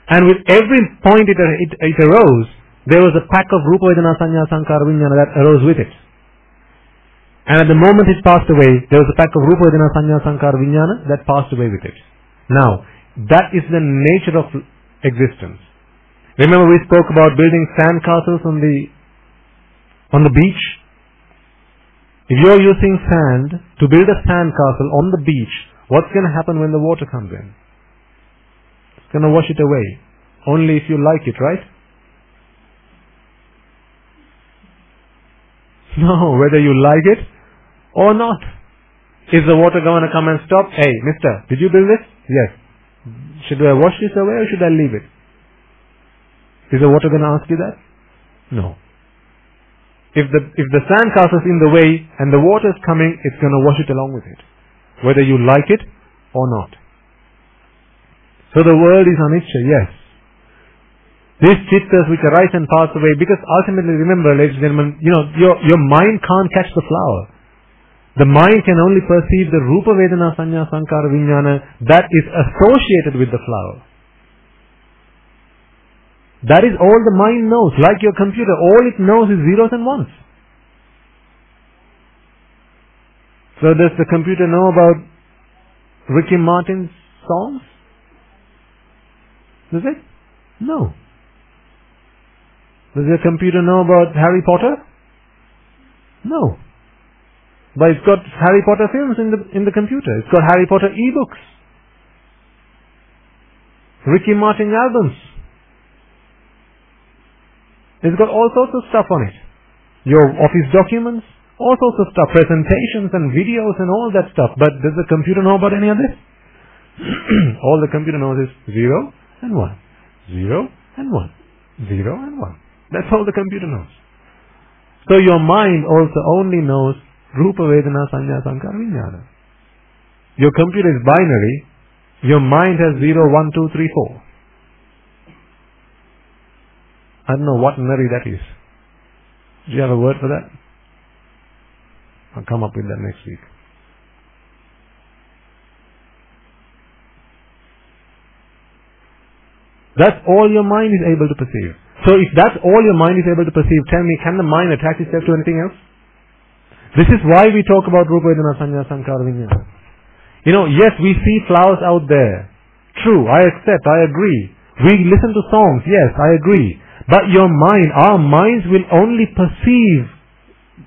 And with every point it arose, there was a pack of Rupa Vedana Sanya Sankara Vijnana that arose with it. And at the moment it passed away, there was a pack of Rupa Vedana Sanya Sankara Vijnana that passed away with it. Now, that is the nature of existence. Remember we spoke about building sand castles on the beach? If you're using sand to build a sand castle on the beach, what's going to happen when the water comes in? It's going to wash it away. Only if you like it, right? No, whether you like it or not. Is the water going to come and stop? Hey, mister, did you build this? Yes. Should I wash this away or should I leave it? Is the water going to ask you that? No. If the sand castle is in the way and the water is coming, it's going to wash it along with it. Whether you like it or not. So the world is anicca, yes. These chittas which arise and pass away, because ultimately, remember, ladies and gentlemen, your mind can't catch the flower. The mind can only perceive the rupa, vedana, sanya, sankara, vijnana that is associated with the flower. That is all the mind knows. Like your computer, all it knows is zeros and ones. So does the computer know about Ricky Martin's songs? Does it? No. Does your computer know about Harry Potter? No. But it's got Harry Potter films in the computer. It's got Harry Potter e-books. Ricky Martin albums. It's got all sorts of stuff on it. Your office documents, all sorts of stuff, presentations and videos and all that stuff. But does the computer know about any of this? All the computer knows is 0 and 1. 0 and 1. 0 and 1. That's all the computer knows. So your mind also only knows Rupa, Vedana, Sanya, Sankara, Vijnana. Your computer is binary. Your mind has 0, 1, 2, 3, 4. I don't know what nari that is. Do you have a word for that? I'll come up with that next week. That's all your mind is able to perceive. So if that's all your mind is able to perceive, tell me, can the mind attach itself to anything else? This is why we talk about Rupa, Vedana, Sanya, Sankara, Vijnana. Yes, we see flowers out there. True, I accept, I agree. We listen to songs, yes, I agree. But your mind, our minds will only perceive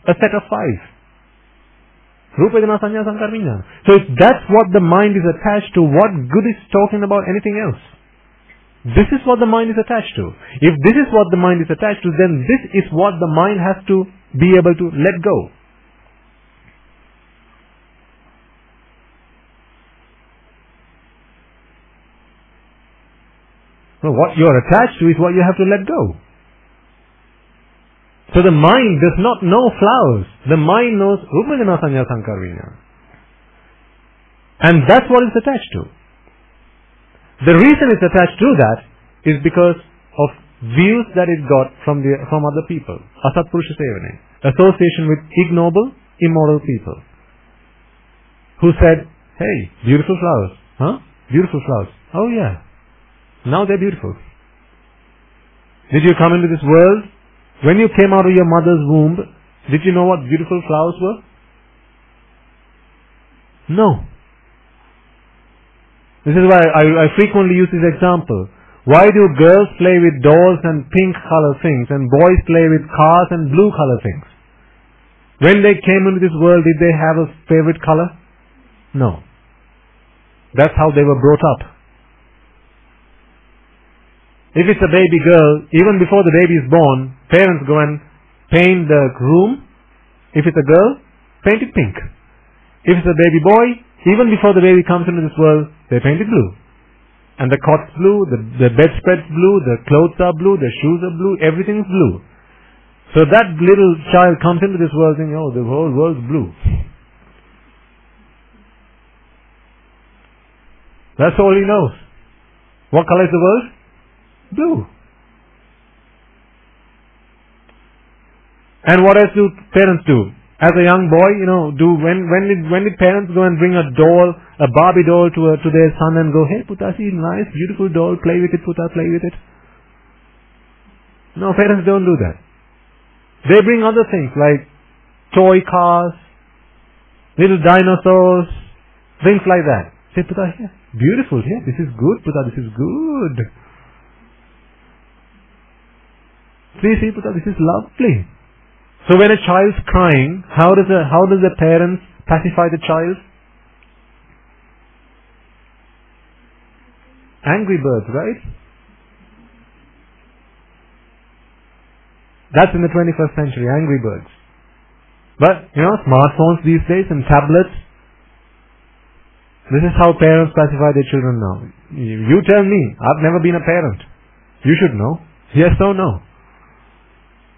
a set of 5. Rupa, Vedana, Sanya, Sankara, Vijnana. So if that's what the mind is attached to, what good is talking about anything else? This is what the mind is attached to. If this is what the mind is attached to, then this is what the mind has to be able to let go. So what you're attached to is what you have to let go. So the mind does not know flowers. The mind knows Rupa, Vedana, Sanya, Sankara, Vijnana. And that's what it's attached to. The reason it's attached to that is because of views that it got from other people. Asatpurusha sevane. Association with ignoble, immoral people. Who said, hey, beautiful flowers. Huh? Beautiful flowers. Oh yeah. Now they're beautiful. Did you come into this world? When you came out of your mother's womb, did you know what beautiful flowers were? No. This is why I frequently use this example. Why do girls play with dolls and pink color things and boys play with cars and blue color things? When they came into this world, did they have a favorite color? No. That's how they were brought up. If it's a baby girl, even before the baby is born, parents go and paint the room. If it's a girl, paint it pink. If it's a baby boy, even before the baby comes into this world, they paint it blue. And the cot's blue, the bedspread's blue, the clothes are blue, the shoes are blue, everything's blue. So that little child comes into this world thinking, oh, the whole world's blue. That's all he knows. What color is the world? Blue. And what else do parents do? As a young boy, when did parents go and bring a doll, a Barbie doll to their son and go, hey Puta, see, nice, beautiful doll, play with it, Puta, play with it. No, parents don't do that. They bring other things like toy cars, little dinosaurs, things like that. Say, Puta, here, beautiful, here, this is good, Puta, this is good. See, Putra, this is lovely. So when a child's crying, how does the parents pacify the child? Angry birds, right? That's in the 21st century, angry birds. But, smartphones these days and tablets, this is how parents pacify their children now. You tell me, I've never been a parent. You should know. Yes or no?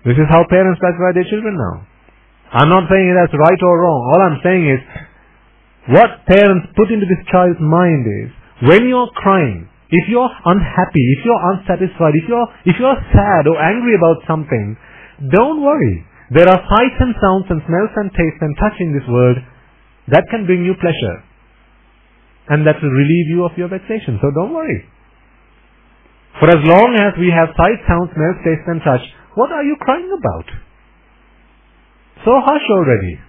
This is how parents pacify their children now. I'm not saying that's right or wrong. All I'm saying is, what parents put into this child's mind is, when you're crying, if you're unhappy, if you're unsatisfied, if you're sad or angry about something, don't worry. There are sights and sounds and smells and tastes and touch in this world that can bring you pleasure. And that will relieve you of your vexation. So don't worry. For as long as we have sight, sound, smell, taste and touch, what are you crying about? So hush already.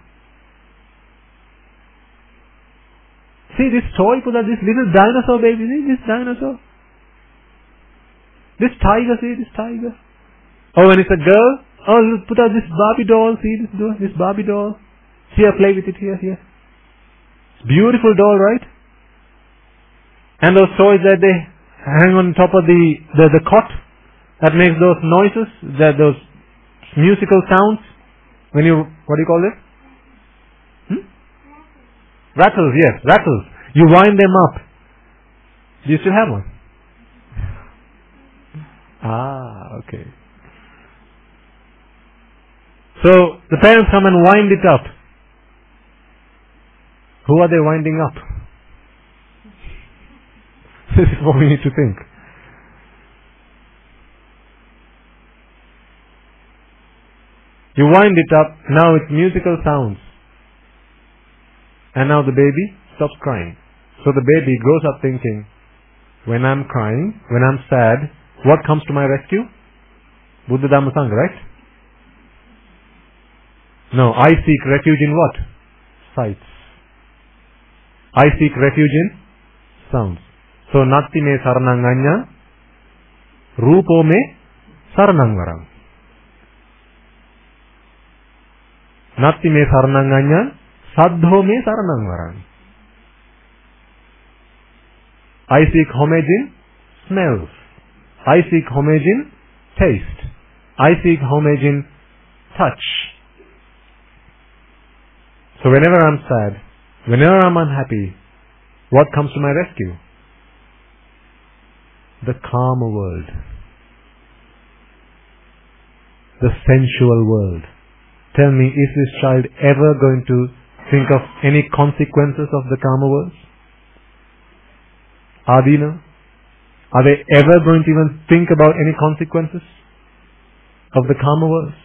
See this toy, this little dinosaur baby, see this dinosaur? This tiger, see this tiger? Oh, when it's a girl, put out this Barbie doll, see this Barbie doll? Here, play with it, here. It's beautiful doll, right? And those toys that they hang on top of the cot, that makes those noises, those musical sounds, when you, what do you call it? Rattles, yes, rattles. You wind them up. Do you still have one? Okay. So, the parents come and wind it up. Who are they winding up? This is what we need to think. You wind it up, now it's musical sounds. And now the baby stops crying. So the baby grows up thinking, when I'm crying, when I'm sad, what comes to my rescue? Buddha Dhamma Sangha, right? No, I seek refuge in what? Sights. I seek refuge in sounds. So natti me sarananganya, rupo me saranangvarang. Natti me sarananganya, Saddho me saranangvarang. I seek homage in smells. I seek homage in taste. I seek homage in touch. So whenever I'm sad, whenever I'm unhappy, what comes to my rescue? The karma world. The sensual world. Tell me, is this child ever going to think of any consequences of the karma worlds? Adina? Are they ever going to even think about any consequences of the karma worlds?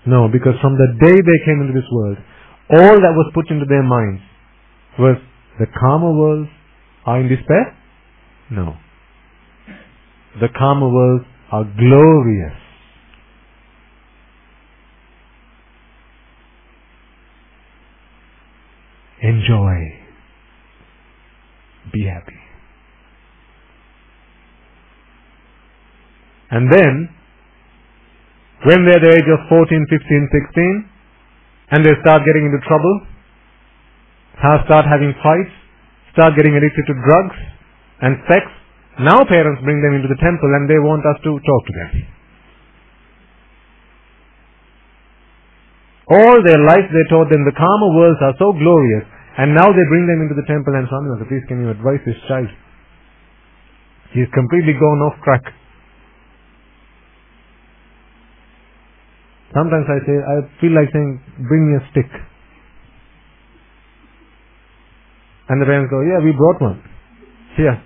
No, because from the day they came into this world, all that was put into their minds was the karma worlds are in despair? No. The karma worlds are glorious. Enjoy. Be happy. And then, when they're the age of 14, 15, 16, and they start getting into trouble, start having fights, start getting addicted to drugs and sex, now parents bring them into the temple and they want us to talk to them. All their life they taught them the karma worlds are so glorious, and now they bring them into the temple and Swami, please can you advise this child? He's completely gone off track. Sometimes I feel like saying, bring me a stick. And the parents go, yeah, we brought one. Here.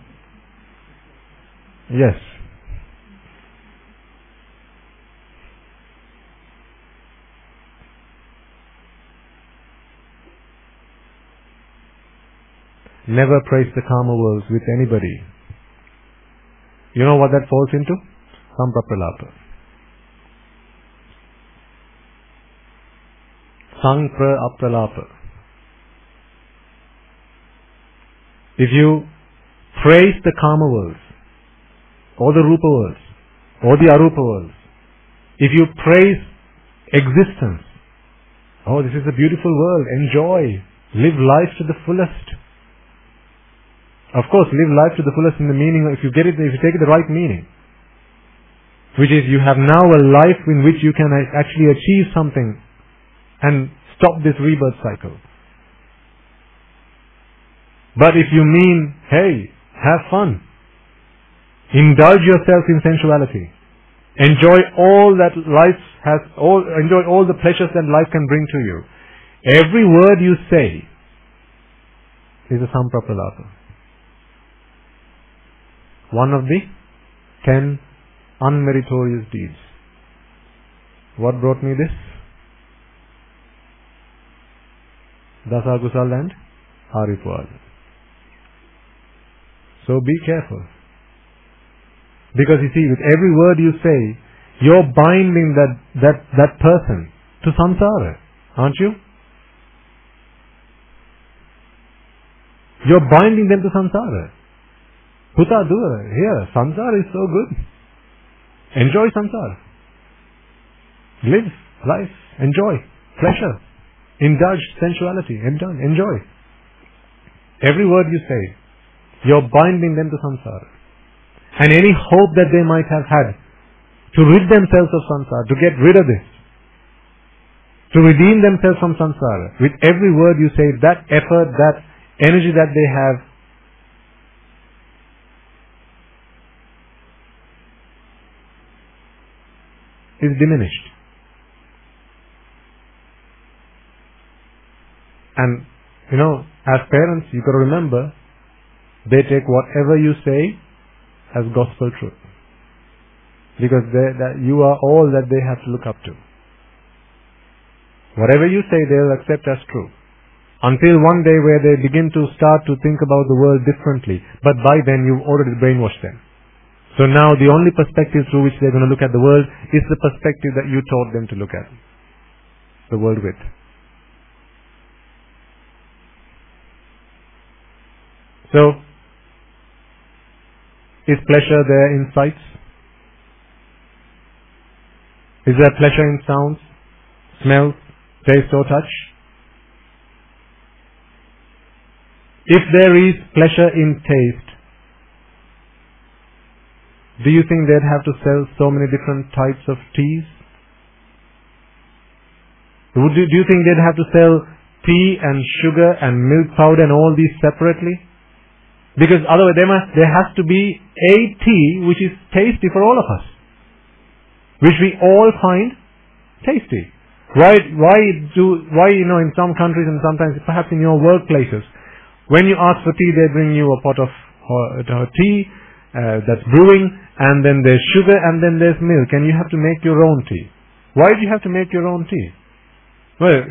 Yes. Never praise the karma worlds with anybody. You know what that falls into? Samprapralapa. Samprapralapa. If you praise the karma worlds, or the rupa worlds, or the arupa worlds, If you praise existence, oh, this is a beautiful world, enjoy, live life to the fullest. Of course, live life to the fullest in the meaning, if you take it the right meaning, which is you have now a life in which you can actually achieve something and stop this rebirth cycle. But if you mean, hey, have fun, indulge yourself in sensuality, enjoy all that life has, enjoy all the pleasures that life can bring to you, every word you say is a samprapalapa. One of the 10 unmeritorious deeds. What brought me this? Dasa Kusal and Haripwad. So be careful. Because you see, with every word you say, you're binding that person to samsara, aren't you? You're binding them to samsara. Puta dura, here, samsara is so good. Enjoy samsara. Live life, enjoy, pleasure, indulge sensuality, enjoy. Every word you say, you're binding them to samsara. And any hope that they might have had to rid themselves of samsara, to get rid of this, to redeem themselves from samsara, with every word you say, that effort, that energy that they have, is diminished. And, as parents, you got to remember, they take whatever you say as gospel truth. Because you are all that they have to look up to. Whatever you say, they'll accept as true. Until one day where they begin to start to think about the world differently. But by then, you've already brainwashed them. So now the only perspective through which they're going to look at the world is the perspective that you taught them to look at the world with. So, is pleasure there in sights? Is there pleasure in sounds, smells, taste or touch? If there is pleasure in taste, do you think they'd have to sell so many different types of teas? Do you think they'd have to sell tea and sugar and milk powder and all these separately? Because otherwise there has to be a tea which is tasty for all of us, which we all find tasty. Why in some countries and sometimes perhaps in your workplaces, when you ask for tea, they bring you a pot of tea that's brewing, and then there's sugar, and then there's milk, and you have to make your own tea. Why do you have to make your own tea? Well,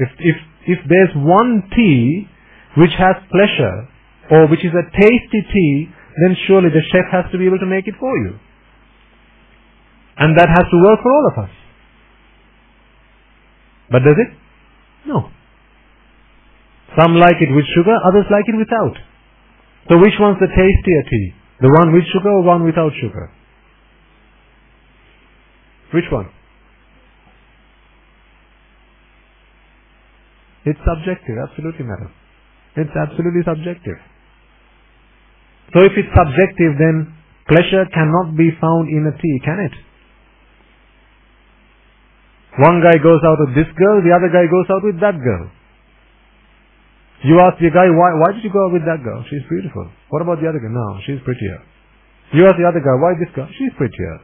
if there's one tea which has pleasure, or which is a tasty tea, then surely the chef has to be able to make it for you. And that has to work for all of us. But does it? No. Some like it with sugar, others like it without. So which one's the tastier tea? The one with sugar or one without sugar? Which one? It's subjective, absolutely, madam. It's absolutely subjective. So if it's subjective, then pleasure cannot be found in a tea, can it? One guy goes out with this girl, the other guy goes out with that girl. You ask the guy, why did you go out with that girl? She's beautiful. What about the other girl? No, she's prettier. You ask the other guy, why this girl? She's prettier.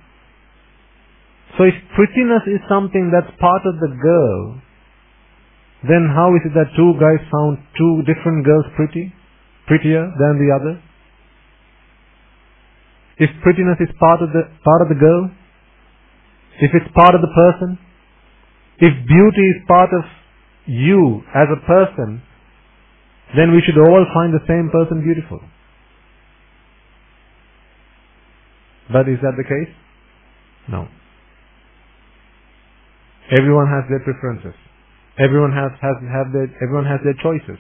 So if prettiness is something that's part of the girl, then how is it that two guys found two different girls prettier than the other? If prettiness is part of the girl, if it's part of the person, if beauty is part of you as a person, then we should all find the same person beautiful. But is that the case? No. Everyone has their preferences. Everyone has their choices.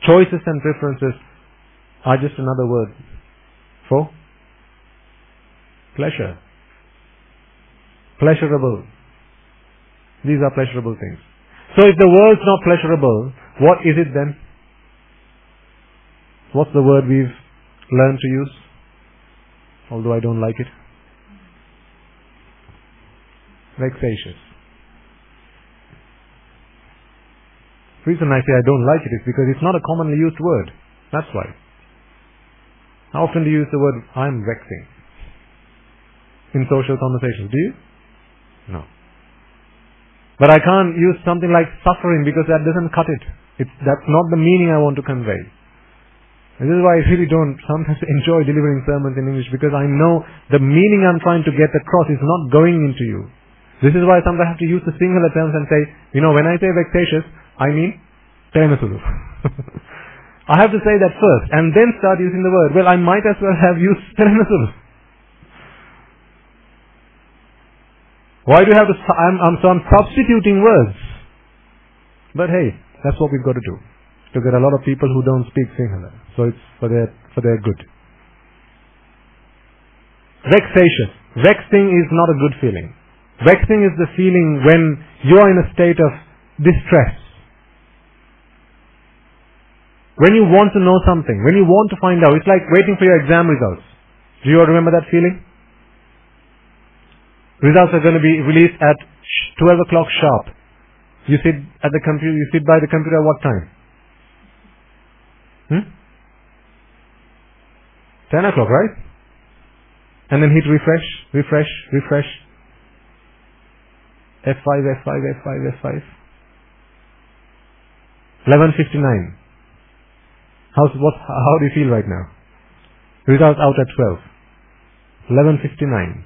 Choices and preferences are just another word for pleasure. Pleasurable. These are pleasurable things. So if the world's not pleasurable, what is it then? What's the word we've learned to use? Although I don't like it. Vexatious. The reason I say I don't like it is because it's not a commonly used word. That's why. How often do you use the word, I'm vexing? In social conversations. Do you? No. But I can't use something like suffering because that doesn't cut it. That's not the meaning I want to convey. And this is why I really don't sometimes enjoy delivering sermons in English, because I know the meaning I'm trying to get across is not going into you. This is why sometimes I have to use the singular terms and say, when I say vexatious, I mean Terenasulu. I have to say that first and then start using the word. Well, I might as well have used Terenasulu. Why do you have to... I'm substituting words. But hey, that's what we've got to do. To get a lot of people who don't speak Sinhala. So it's for their good. Vexatious. Vexing is not a good feeling. Vexing is the feeling when you are in a state of distress. When you want to know something, when you want to find out, it's like waiting for your exam results. Do you all remember that feeling? Results are going to be released at 12 o'clock sharp. You sit at the computer, you sit by the computer at what time? 10 o'clock, right? And then hit refresh. F5. 11:59. How do you feel right now? Results out at 12. 11:59.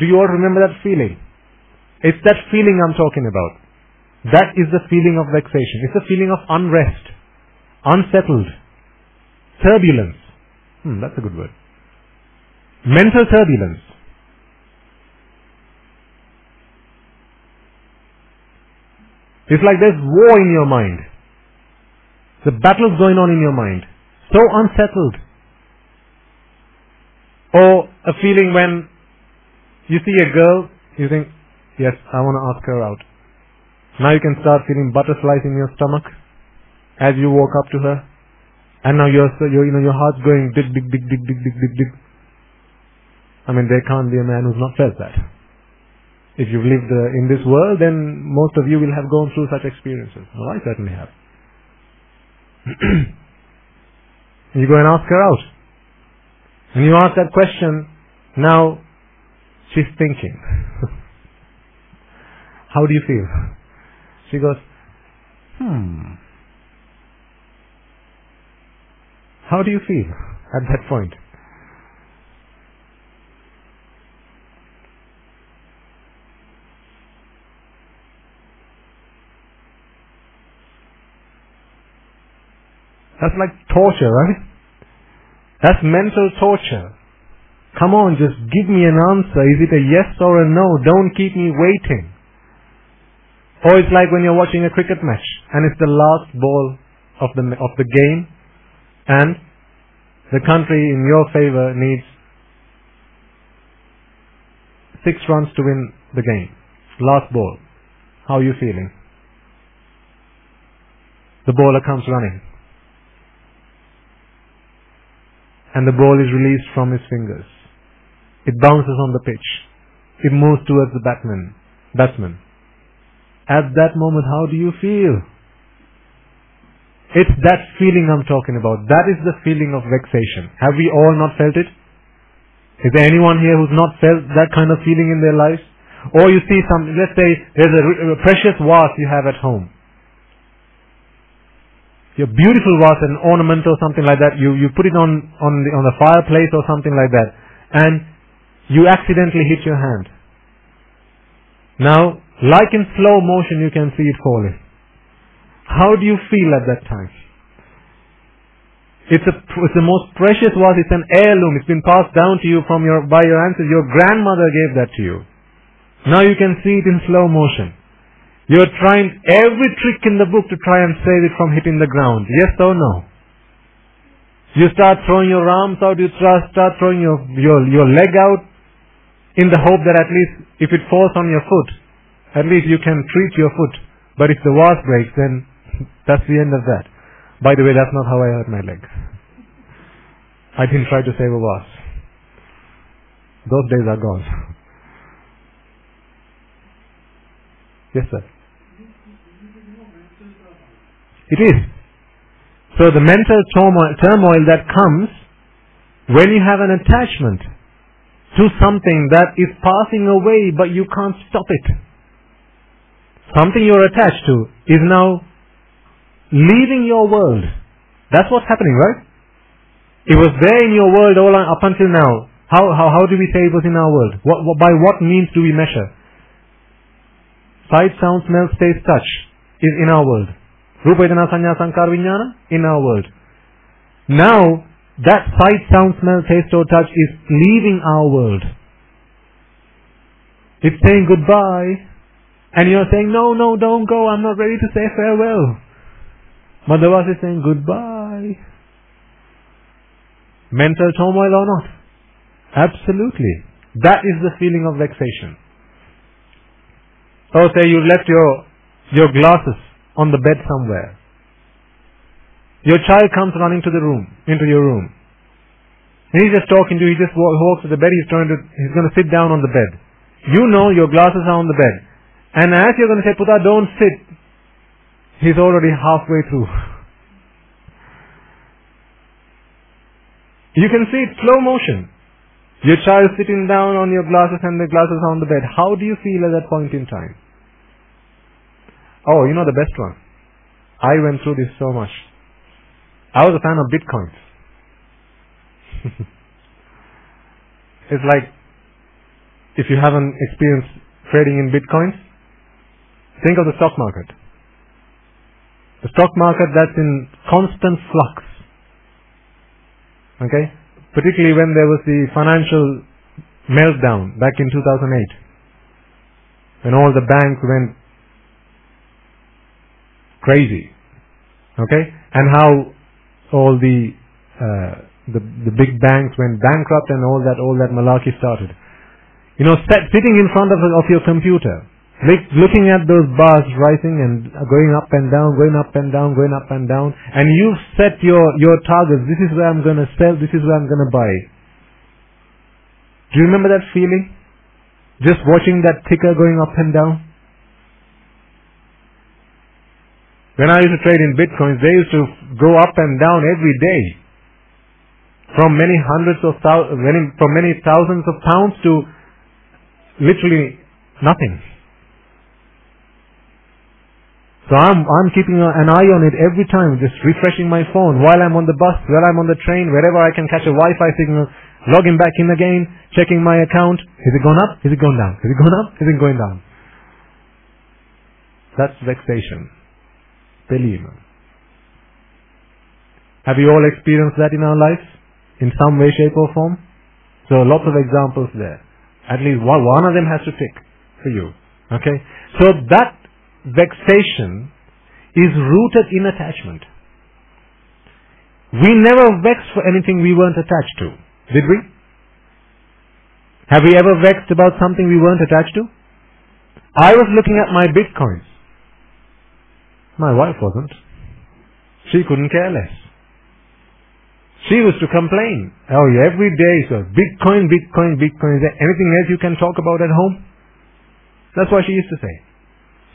Do you all remember that feeling? It's that feeling I'm talking about. That is the feeling of vexation. It's a feeling of unrest, unsettled, turbulence. That's a good word. Mental turbulence. It's like there's war in your mind. The battle's going on in your mind. So unsettled. Or a feeling when you see a girl, you think, yes, I want to ask her out. Now you can start feeling butterflies in your stomach as you walk up to her. And now your heart's going dig. I mean, there can't be a man who's not felt that. If you've lived in this world, then most of you will have gone through such experiences. Well, I certainly have. You go and ask her out. And you ask that question, now she's thinking. How do you feel? She goes, How do you feel at that point? That's like torture, right? That's mental torture. Come on, just give me an answer. Is it a yes or a no? Don't keep me waiting. Or it's like when you're watching a cricket match and it's the last ball of the game and the country in your favor needs 6 runs to win the game. Last ball. How are you feeling? The bowler comes running. And the ball is released from his fingers. It bounces on the pitch. It moves towards the batsman. At that moment, how do you feel? It's that feeling I'm talking about. That is the feeling of vexation. Have we all not felt it? Is there anyone here who's not felt that kind of feeling in their lives? Or you see let's say there's a precious vase you have at home. Your beautiful vase, an ornament or something like that, you put it on the fireplace or something like that, and you accidentally hit your hand. Now, like in slow motion, you can see it falling. How do you feel at that time? It's the most precious vase. It's an heirloom. It's been passed down to you by your ancestors. Your grandmother gave that to you. Now you can see it in slow motion. You're trying every trick in the book to try and save it from hitting the ground. Yes or no? You start throwing your arms out, you start throwing your leg out in the hope that at least if it falls on your foot, At least you can treat your foot. But if the vase breaks, then that's the end of that. By the way, that's not how I hurt my leg. I didn't try to save a vase. Those days are gone. Yes, sir. It is. So the mental turmoil that comes when you have an attachment to something that is passing away but you can't stop it. Something you're attached to is now leaving your world. That's what's happening, right? It was there in your world all up until now. How do we say it was in our world? By what means do we measure? Sight, sound, smell, taste, touch is in our world. Rupa, Vedana, Sanya, Sankara, Vijnana in our world. Now, that sight, sound, smell, taste or touch is leaving our world. It's saying goodbye. And you're saying, no, don't go. I'm not ready to say farewell. Madhavas is saying goodbye. Mental turmoil or not? Absolutely. That is the feeling of vexation. Or say you left your glasses on the bed somewhere. Your child comes running into your room. And he's just talking to you, he just walks to the bed, he's going to sit down on the bed. You know your glasses are on the bed. And as you're going to say, Puta, don't sit, he's already halfway through. You can see it slow motion. Your child sitting down on your glasses and the glasses are on the bed. How do you feel at that point in time? Oh, you know the best one. I went through this so much. I was a fan of Bitcoins. It's like, if you haven't experienced trading in Bitcoins, think of the stock market. The stock market that's in constant flux. Okay? Particularly when there was the financial meltdown back in 2008. When all the banks went crazy. Okay? And how all the big banks went bankrupt and all that malarkey started. You know, sitting in front of your computer, looking at those bars rising and going up and down, going up and down, going up and down, and you've set your targets. This is where I'm going to sell, this is where I'm going to buy. Do you remember that feeling? Just watching that ticker going up and down? When I used to trade in Bitcoins, they used to go up and down every day. From many thousands of pounds to literally nothing. So I'm keeping an eye on it every time, just refreshing my phone while I'm on the bus, while I'm on the train, wherever I can catch a Wi-Fi signal, logging back in again, checking my account. Is it gone up? Is it gone down? Is it gone up? Is it going down? That's vexation. Pelima. Have you all experienced that in our lives? In some way, shape or form? So lots of examples there. At least one of them has to tick for you. Okay? So that vexation is rooted in attachment. We never vexed for anything we weren't attached to. Did we? Have we ever vexed about something we weren't attached to? I was looking at my Bitcoins. My wife wasn't. She couldn't care less. She used to complain. Oh, every day, so Bitcoin. Is there anything else you can talk about at home? That's what she used to say.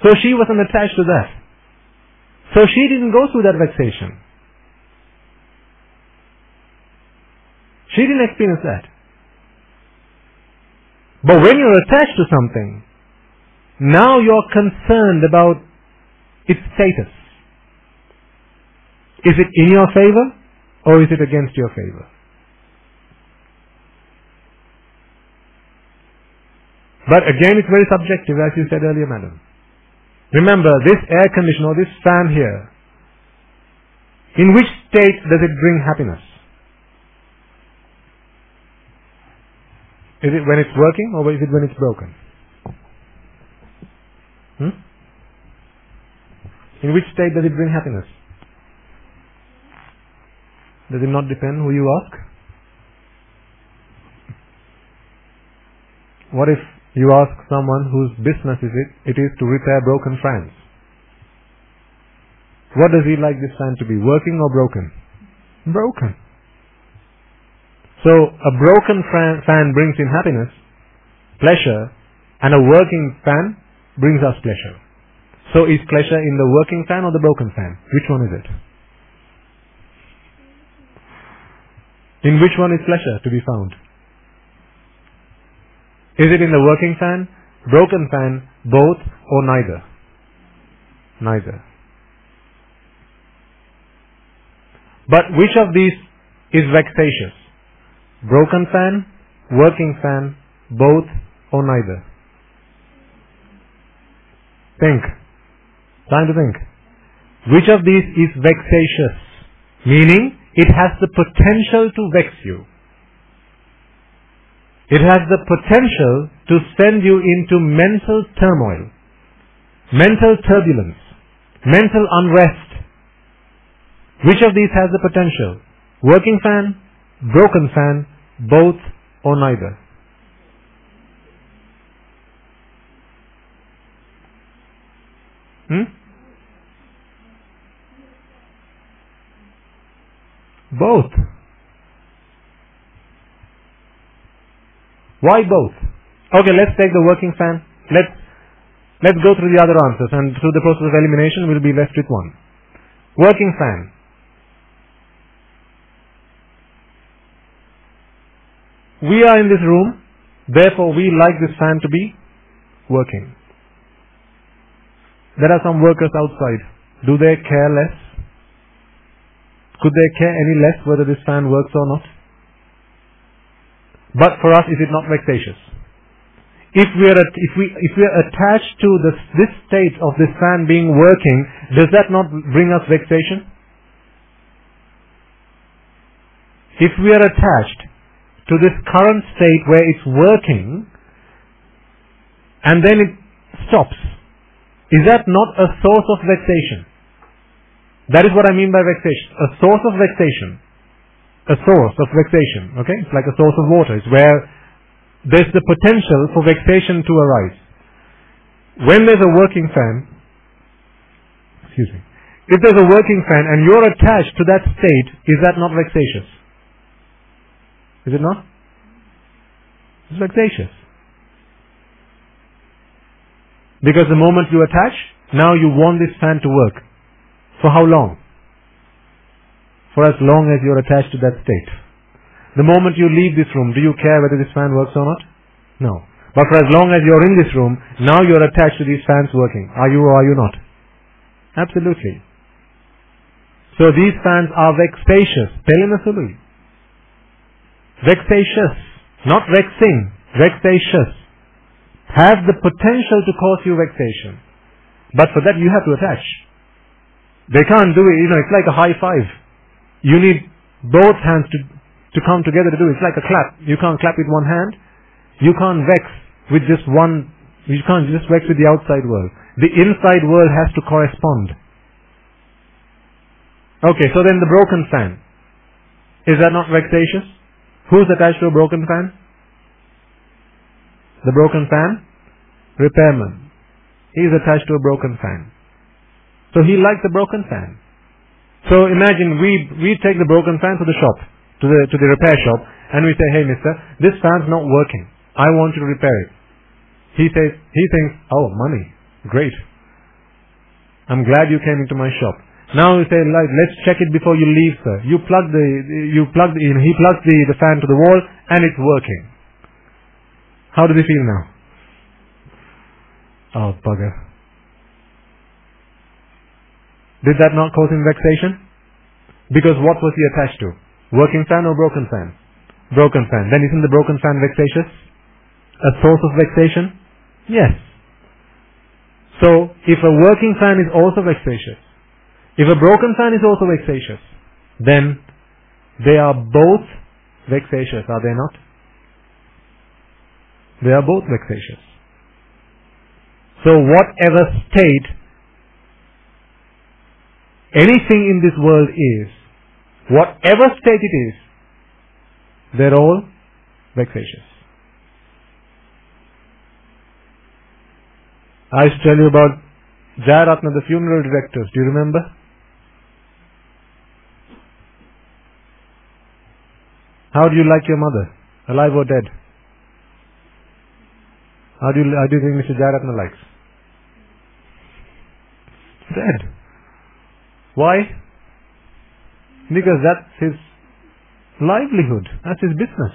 So she wasn't attached to that. So she didn't go through that vexation. She didn't experience that. But when you're attached to something, now you're concerned about its status. Is it in your favor or is it against your favor? But again, it's very subjective, as you said earlier, madam. Remember, this air conditioner or this fan here, in which state does it bring happiness? Is it when it's working or is it when it's broken? In which state does it bring happiness? Does it not depend who you ask? What if you ask someone whose business it is to repair broken fans. What does he like this fan to be, working or broken? Broken. So a broken fan brings in happiness, pleasure, and a working fan brings us pleasure. So is pleasure in the working fan or the broken fan? Which one is it? In which one is pleasure to be found? Is it in the working fan, broken fan, both, or neither? Neither. But which of these is vexatious? Broken fan, working fan, both, or neither? Think. Time to think. Which of these is vexatious? Meaning, it has the potential to vex you. It has the potential to send you into mental turmoil, mental turbulence, mental unrest. Which of these has the potential? Working fan, broken fan, both, or neither? Both. Why both? Okay, let's take the working fan. Let's go through the other answers, and through the process of elimination we'll be left with one. Working fan. We are in this room, therefore we like this fan to be working. There are some workers outside. Do they care less? Could they care any less whether this fan works or not? But for us, is it not vexatious? If we are attached to this state of this fan being working, does that not bring us vexation? If we are attached to this current state where it's working and then it stops, is that not a source of vexation? That is what I mean by vexation. A source of vexation. A source of vexation. Okay? It's like a source of water. It's where there's the potential for vexation to arise. When there's a working fan, if there's a working fan and you're attached to that state, is that not vexatious? Is it not? It's vexatious. Because the moment you attach, now you want this fan to work. For how long? For as long as you're attached to that state. The moment you leave this room, do you care whether this fan works or not? No. But for as long as you're in this room, now you're attached to these fans working. Are you or are you not? Absolutely. So these fans are vexatious. Pelinasuli. Vexatious. Not vexing. Vexatious. Have the potential to cause you vexation. But for that you have to attach. They can't do it, it's like a high five. You need both hands to come together to do it. It's like a clap. You can't clap with one hand. You can't vex with just one. You can't just vex with the outside world. The inside world has to correspond. Okay, so then the broken fan. Is that not vexatious? Who's attached to a broken fan? The broken fan? Repairman. He is attached to a broken fan. So he likes the broken fan. So imagine we take the broken fan to the shop, to the repair shop, and we say, hey mister, this fan's not working. I want you to repair it. He thinks, oh, money. Great. I'm glad you came into my shop. Now we say, let's check it before you leave, sir. He plugs the fan to the wall, and it's working. How does he feel now? Oh, bugger. Did that not cause him vexation? Because what was he attached to? Working fan or broken fan? Broken fan. Then isn't the broken fan vexatious? A source of vexation? Yes. So, if a working fan is also vexatious, if a broken fan is also vexatious, then they are both vexatious, are they not? They are both vexatious. So whatever state anything in this world is, whatever state it is, they're all vexatious. I used to tell you about Jayaratna, the funeral directors. Do you remember? How do you like your mother? Alive or dead? How do you think Mr. Jayaratna likes? Dead. Why? Because that's his livelihood. That's his business.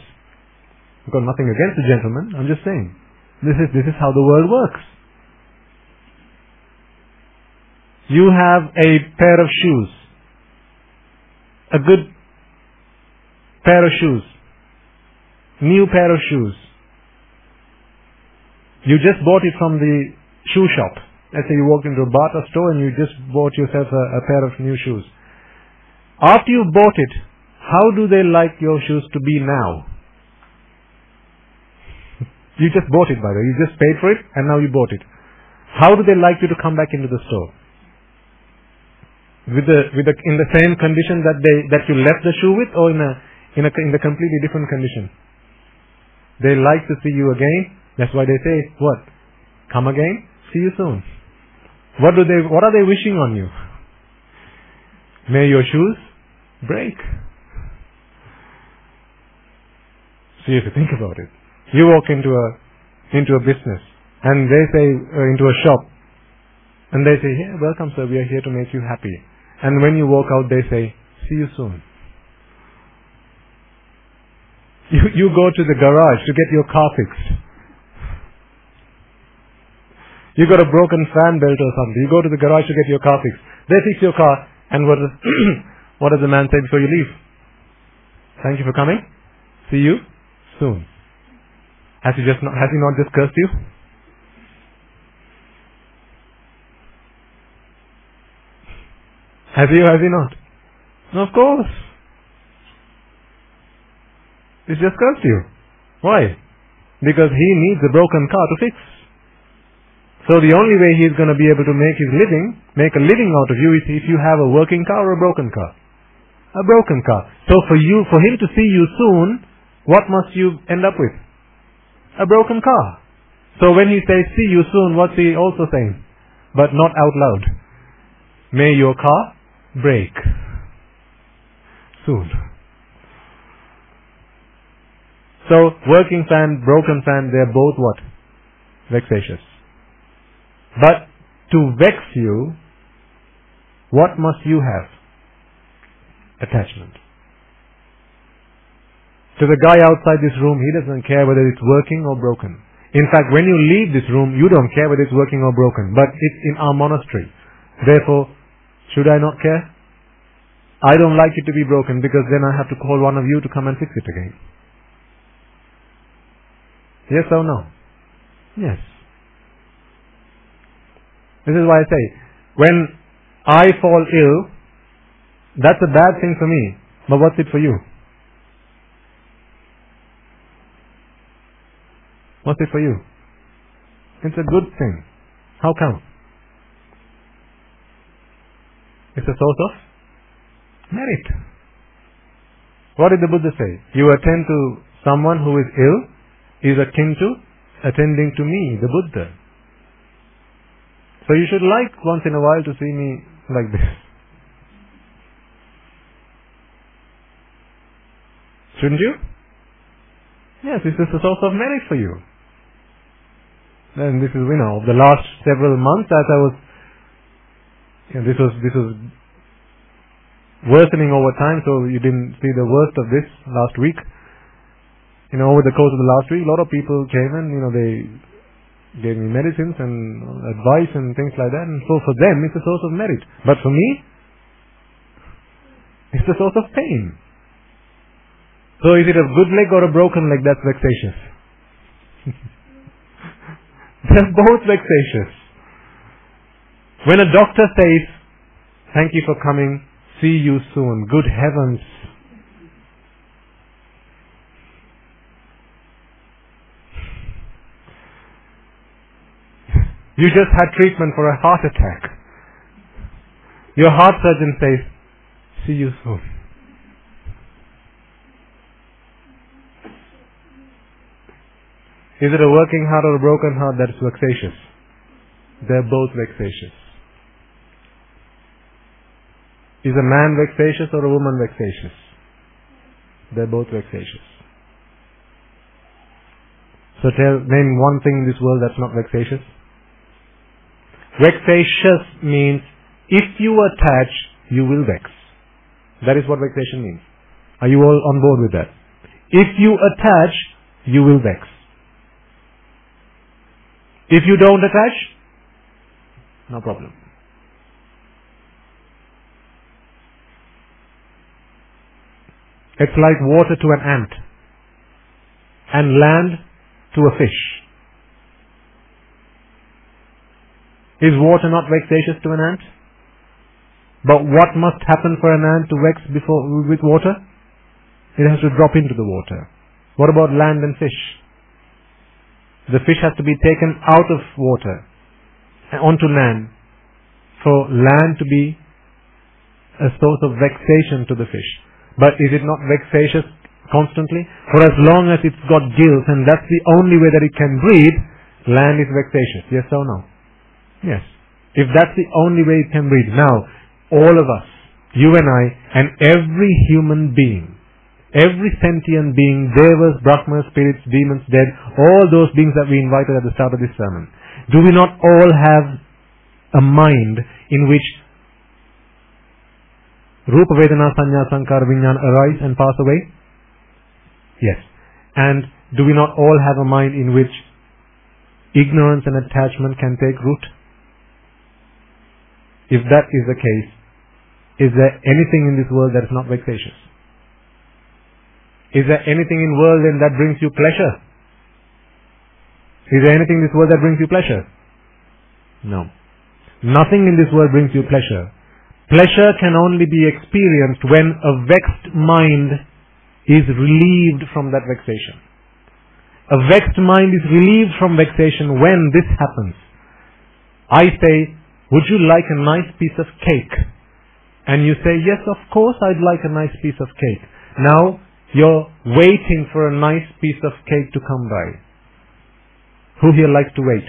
I've got nothing against the gentleman. I'm just saying. This is how the world works. You have a pair of shoes. A good pair of shoes. New pair of shoes. You just bought it from the shoe shop. Let's say you walked into a Bata store and you just bought yourself a pair of new shoes. After you bought it, how do they like your shoes to be now? You just bought it, by the way. You just paid for it and now you bought it. How do they like you to come back into the store? In the same condition that you left the shoe with, or in a completely different condition? They like to see you again. That's why they say, what? Come again, see you soon. What are they wishing on you? May your shoes break. So you have to think about it. You walk into a business and they say, into a shop, and they say, yeah, welcome sir, we are here to make you happy. And when you walk out, they say, see you soon. You go to the garage to get your car fixed. You got a broken fan belt or something. You go to the garage to get your car fixed. They fix your car, and what does the man say before you leave? Thank you for coming. See you soon. Has he not just cursed you? Has he not? No, of course. He's just cursed you. Why? Because he needs a broken car to fix. So the only way he's going to be able to make a living out of you is if you have a working car or a broken car. A broken car. So for him to see you soon, what must you end up with? A broken car. So when he says see you soon, what's he also saying? But not out loud. May your car break soon. So working fan, broken fan, they're both what? Vexatious. But to vex you, what must you have? Attachment. To the guy outside this room, he doesn't care whether it's working or broken. In fact, when you leave this room, you don't care whether it's working or broken. But it's in our monastery. Therefore, should I not care? I don't like it to be broken because then I have to call one of you to come and fix it again. Yes or no? Yes. This is why I say, when I fall ill, that's a bad thing for me. But what's it for you? What's it for you? It's a good thing. How come? It's a source of merit. What did the Buddha say? You attend to someone who is ill is akin to attending to me, the Buddha. So you should like once in a while to see me like this. Shouldn't you? Yes, this is a source of merit for you. And this is, the last several months as I was, this was worsening over time, so you didn't see the worst of this last week. Over the course of the last week, a lot of people came and, they gave me medicines and advice and things like that. And so for them, it's a source of merit. But for me, it's a source of pain. So is it a good leg or a broken leg that's vexatious? They're both vexatious. When a doctor says, thank you for coming, see you soon, good heavens. You just had treatment for a heart attack. Your heart surgeon says, see you soon. Is it a working heart or a broken heart that's vexatious? They're both vexatious. Is a man vexatious or a woman vexatious? They're both vexatious. So name one thing in this world that's not vexatious. Vexatious means if you attach, you will vex. That is what vexation means. Are you all on board with that? If you attach, you will vex. If you don't attach, no problem. It's like water to an ant and land to a fish. Is water not vexatious to an ant? But what must happen for an ant to vex with water? It has to drop into the water. What about land and fish? The fish has to be taken out of water onto land for land to be a source of vexation to the fish. But is it not vexatious constantly? For as long as it's got gills and that's the only way that it can breathe, land is vexatious. Yes or no? Yes. If that's the only way it can breathe. Now, all of us, you and I, and every human being, every sentient being, devas, brahmas, spirits, demons, dead, all those beings that we invited at the start of this sermon, do we not all have a mind in which Rupa, Vedana, Sanya, Sankara, Vijnana arise and pass away? Yes. And do we not all have a mind in which ignorance and attachment can take root? If that is the case, is there anything in this world that is not vexatious? Is there anything in the world that brings you pleasure? Is there anything in this world that brings you pleasure? No. Nothing in this world brings you pleasure. Pleasure can only be experienced when a vexed mind is relieved from that vexation. A vexed mind is relieved from vexation when this happens. I say, would you like a nice piece of cake? And you say, yes, of course I'd like a nice piece of cake. Now, you're waiting for a nice piece of cake to come by. Who here likes to wait?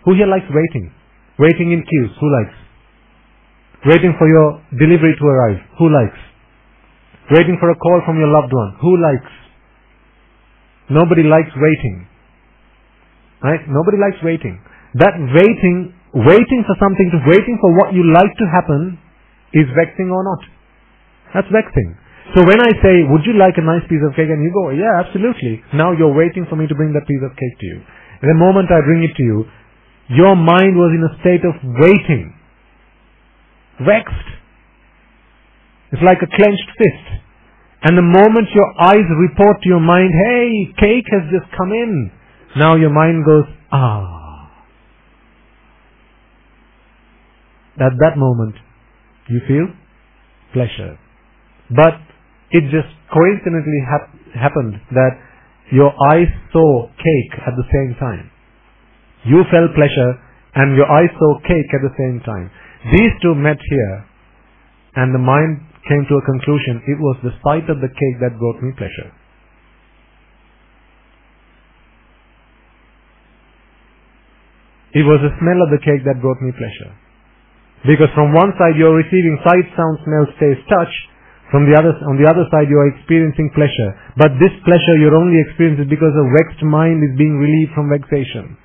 Who here likes waiting? Waiting in queues. Who likes? Waiting for your delivery to arrive. Who likes? Waiting for a call from your loved one. Who likes? Nobody likes waiting. Right? Nobody likes waiting. That waiting for something, waiting for what you like to happen, is vexing or not? That's vexing. So when I say, would you like a nice piece of cake? And you go, yeah, absolutely. Now you're waiting for me to bring that piece of cake to you. And the moment I bring it to you, your mind was in a state of waiting. Vexed. It's like a clenched fist. And the moment your eyes report to your mind, hey, cake has just come in. Now your mind goes, At that moment, you feel pleasure. But it just coincidentally happened that your eyes saw cake at the same time. You felt pleasure and your eyes saw cake at the same time. These two met here and the mind came to a conclusion. It was the sight of the cake that brought me pleasure. It was the smell of the cake that brought me pleasure. Because from one side you are receiving sight, sound, smell, taste, touch. On the other side you are experiencing pleasure. But this pleasure you're only experiencing because a vexed mind is being relieved from vexation.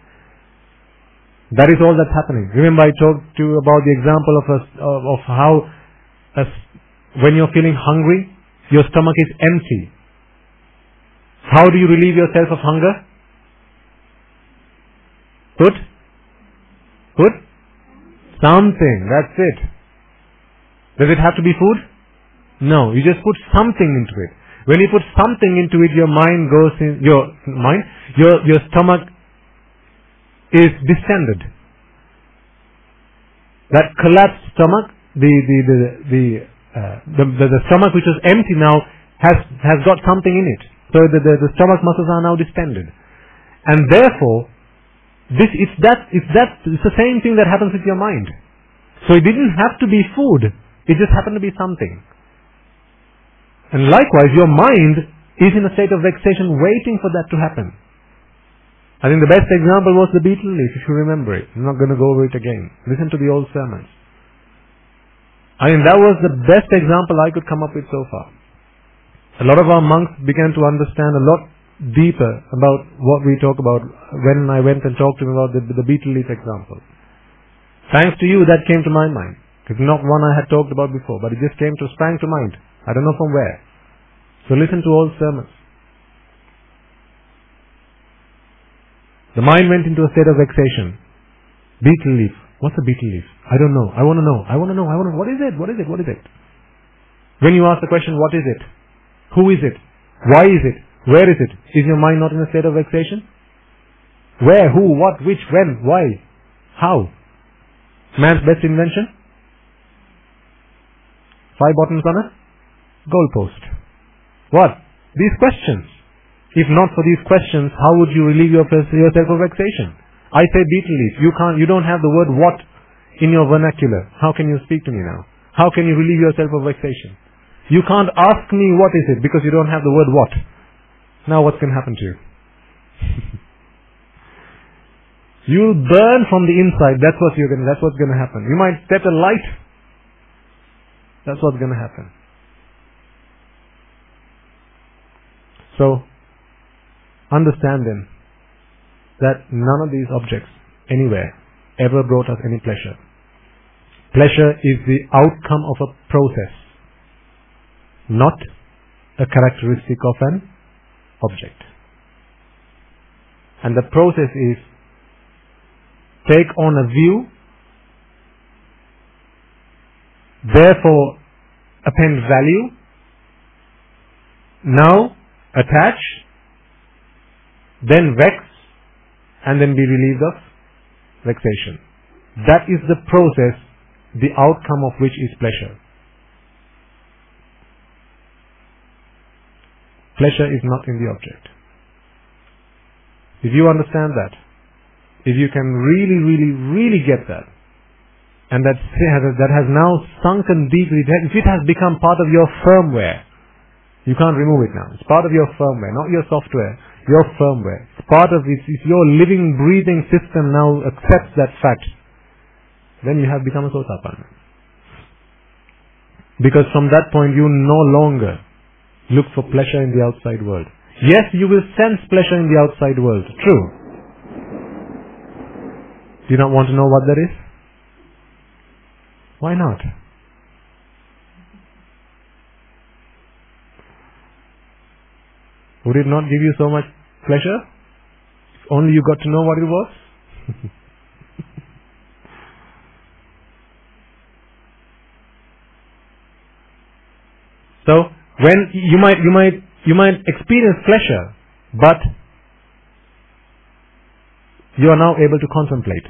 That is all that's happening. Remember I talked to you about the example of how when you're feeling hungry, your stomach is empty. How do you relieve yourself of hunger? Put something. That's it. Does it have to be food? No. You just put something into it. When you put something into it, your mind goes in. Your stomach is distended. That collapsed stomach, the stomach which was empty now has got something in it. So the stomach muscles are now distended, and therefore. It's the same thing that happens with your mind. So it didn't have to be food. It just happened to be something. And likewise, your mind is in a state of vexation waiting for that to happen. I think the best example was the betel leaf, if you remember it. I'm not going to go over it again. Listen to the old sermons. I mean, that was the best example I could come up with so far. A lot of our monks began to understand a lot deeper about what we talk about when I went and talked to them about the betel leaf example. Thanks to you, that came to my mind. It's not one I had talked about before, but it just sprang to mind. I don't know from where. So listen to old sermons. The mind went into a state of vexation. Betel leaf. What's a betel leaf? I don't know. I want to know. What is it? What is it? What is it? When you ask the question, what is it? Who is it? Why is it? Where is it? Is your mind not in a state of vexation? Where? Who? What? Which? When? Why? How? Man's best invention? 5 buttons on a goalpost. What? These questions. If not for these questions, how would you relieve yourself of vexation? I say betel leaf. You don't have the word what in your vernacular. How can you speak to me now? How can you relieve yourself of vexation? You can't ask me what is it because you don't have the word what. Now what's going to happen to you? You'll burn from the inside. That's what's going to happen. You might set a light. That's what's going to happen. So, understand then that none of these objects anywhere ever brought us any pleasure. Pleasure is the outcome of a process, not a characteristic of an object. And the process is take on a view, therefore append value, now attach, then vex, and then be relieved of vexation. That is the process, the outcome of which is pleasure. Pleasure is not in the object. If you understand that, if you can really get that, and that has now sunken deeply, if it has become part of your firmware, you can't remove it now. It's part of your firmware, not your software, your firmware. It's part of it. It's your living, breathing system now accepts that fact. Then you have become a Sotapanna. Because from that point you no longer look for pleasure in the outside world. Yes, you will sense pleasure in the outside world. True. Do you not want to know what that is? Why not? Would it not give you so much pleasure? If only you got to know what it was? So, when you might experience pleasure, but you are now able to contemplate.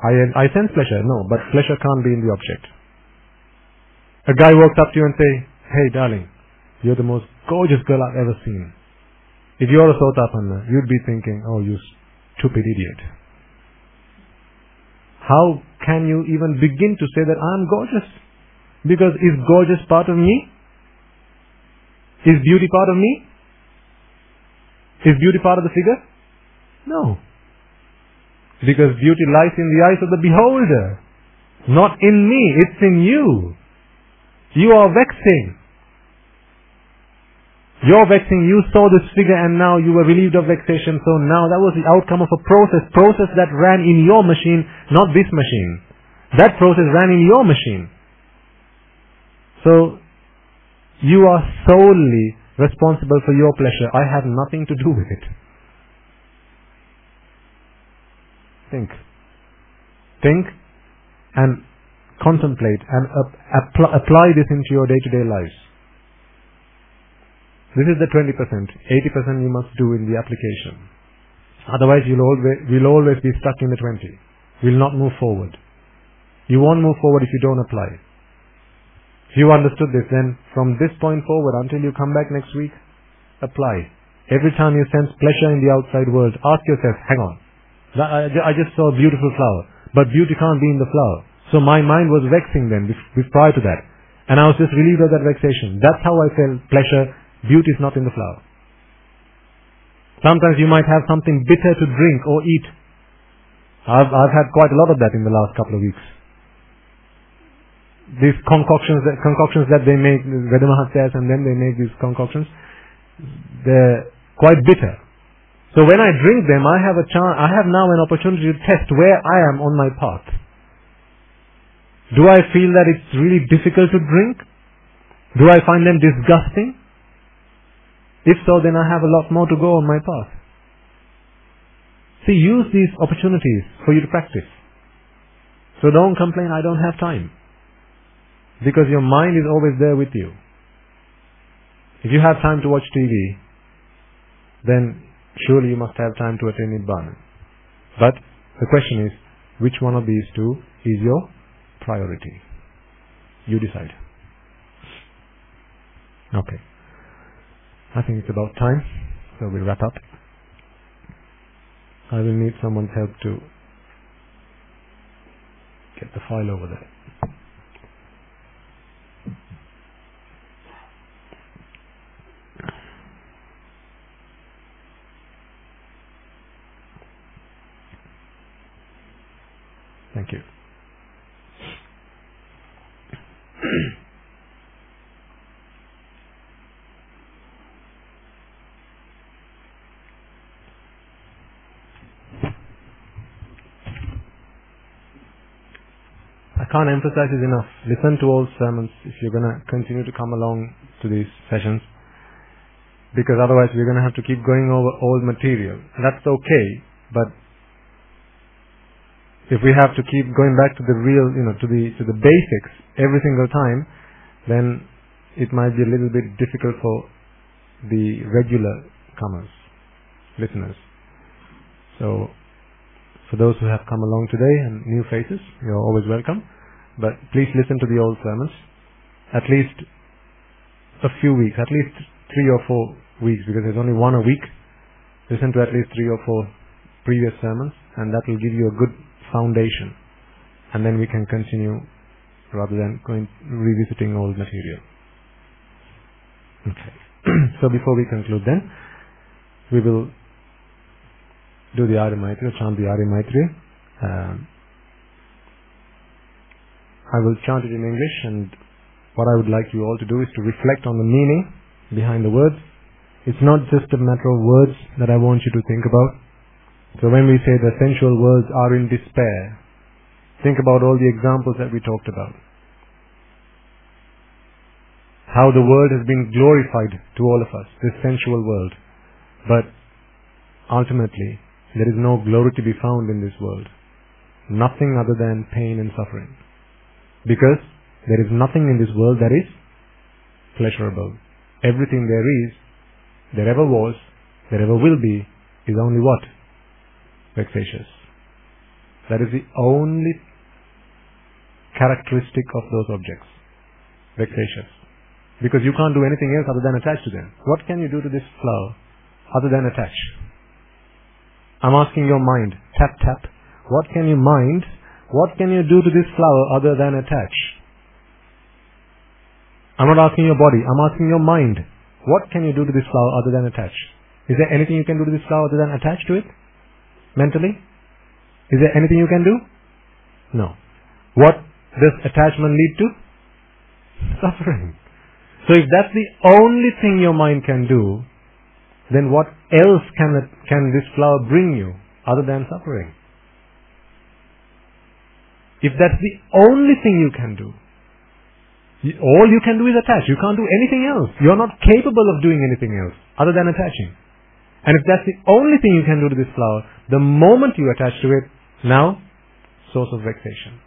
I sense pleasure, no, but pleasure can't be in the object. A guy walks up to you and say, "Hey darling, you're the most gorgeous girl I've ever seen." If you're a Sotapanna, you'd be thinking, "Oh, you stupid idiot. How can you even begin to say that I'm gorgeous? Because is gorgeous part of me? Is beauty part of me? Is beauty part of the figure? No. Because beauty lies in the eyes of the beholder. Not in me, it's in you. You are vexing. You're vexing, you saw this figure and now you were relieved of vexation. So now that was the outcome of a process that ran in your machine, not this machine. That process ran in your machine. So you are solely responsible for your pleasure. I have nothing to do with it. Think and contemplate and apply this into your day-to-day lives. This is the 20%. 80% you must do in the application. Otherwise we'll always be stuck in the 20. We'll not move forward. You won't move forward if you don't apply. If you understood this, then from this point forward until you come back next week, apply. Every time you sense pleasure in the outside world, ask yourself, hang on. I just saw a beautiful flower, but beauty can't be in the flower. So my mind was vexing then, prior to that. And I was just relieved of that vexation. That's how I felt pleasure. Beauty is not in the flower. Sometimes you might have something bitter to drink or eat. I've had quite a lot of that in the last couple of weeks. These concoctions that they make, Vedamaha says, and then they make these concoctions, they're quite bitter. So when I drink them, I have now an opportunity to test where I am on my path. Do I feel that it's really difficult to drink? Do I find them disgusting? If so, then I have a lot more to go on my path. See, use these opportunities for you to practice. So don't complain, I don't have time. Because your mind is always there with you. If you have time to watch TV, then surely you must have time to attain Nibbana. But the question is, which one of these two is your priority? You decide. Okay. I think it's about time, so we'll wrap up. I will need someone's help to get the file over there. Thank you. I can't emphasize this enough. Listen to all sermons if you're going to continue to come along to these sessions, because otherwise we're going to have to keep going over old material. That's okay, but if we have to keep going back to the real, to the basics every single time, then it might be a little bit difficult for the regular comers, listeners. So, for those who have come along today and new faces, you're always welcome. But please listen to the old sermons, at least a few weeks, at least 3 or 4 weeks, because there's only one a week. Listen to at least 3 or 4 previous sermons, and that will give you a good foundation. And then we can continue rather than revisiting old material. Okay. So before we conclude then, we will do the Arya Maitri, chant the Arya Maitri. I will chant it in English, and what I would like you all to do is to reflect on the meaning behind the words. It's not just a matter of words that I want you to think about. So when we say the sensual worlds are in despair, think about all the examples that we talked about. How the world has been glorified to all of us, this sensual world. But ultimately, there is no glory to be found in this world. Nothing other than pain and suffering. Because there is nothing in this world that is pleasurable. Everything there ever was, there ever will be, is only what? Vexatious. That is the only characteristic of those objects. Vexatious. Because you can't do anything else other than attach to them. What can you do to this flower other than attach? I'm asking your mind, tap tap, what can you mind? What can you do to this flower other than attach? I'm not asking your body, I'm asking your mind. What can you do to this flower other than attach? Is there anything you can do to this flower other than attach to it? Mentally? Is there anything you can do? No. What does attachment lead to? Suffering. So if that's the only thing your mind can do, then what else can this flower bring you other than suffering? If that's the only thing you can do, all you can do is attach. You can't do anything else. You're not capable of doing anything else other than attaching. And if that's the only thing you can do to this flower, the moment you attach to it, now, source of vexation.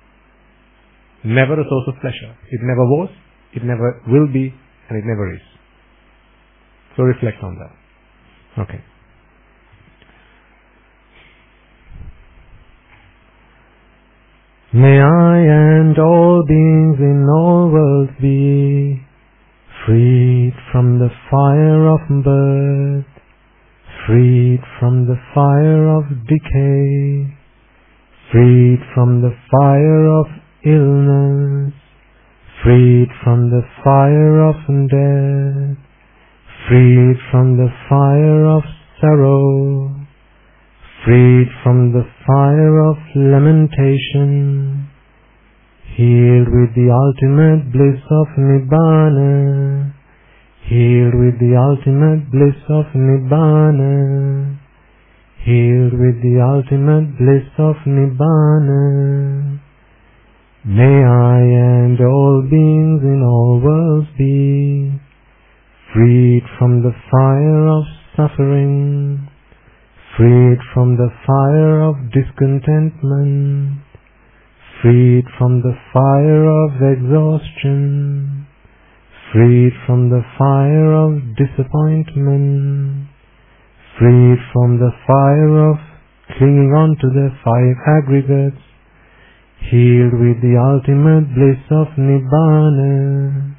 Never a source of pleasure. It never was, it never will be, and it never is. So reflect on that. Okay. May I and all beings in all worlds be freed from the fire of birth, freed from the fire of decay, freed from the fire of illness, freed from the fire of death, freed from the fire of sorrow, freed from the fire of lamentation, healed with the ultimate bliss of Nibbana, healed with the ultimate bliss of Nibbana, healed with the ultimate bliss of Nibbana. May I and all beings in all worlds be freed from the fire of suffering, freed from the fire of discontentment, freed from the fire of exhaustion, freed from the fire of disappointment, freed from the fire of clinging on to the five aggregates, healed with the ultimate bliss of Nibbana,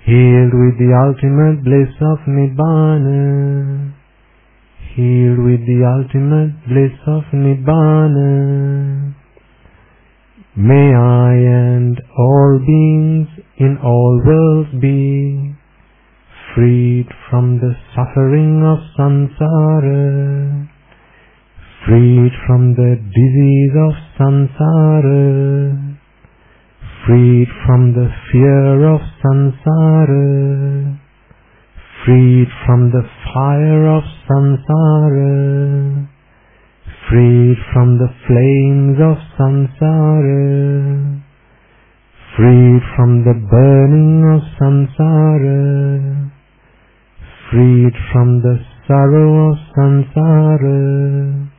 healed with the ultimate bliss of Nibbana, healed with the ultimate bliss of Nibbana. May I and all beings in all worlds be freed from the suffering of samsara, freed from the disease of samsara, freed from the fear of samsara, freed from the fire of samsara, freed from the flames of samsara, freed from the burning of samsara, freed from the sorrow of samsara,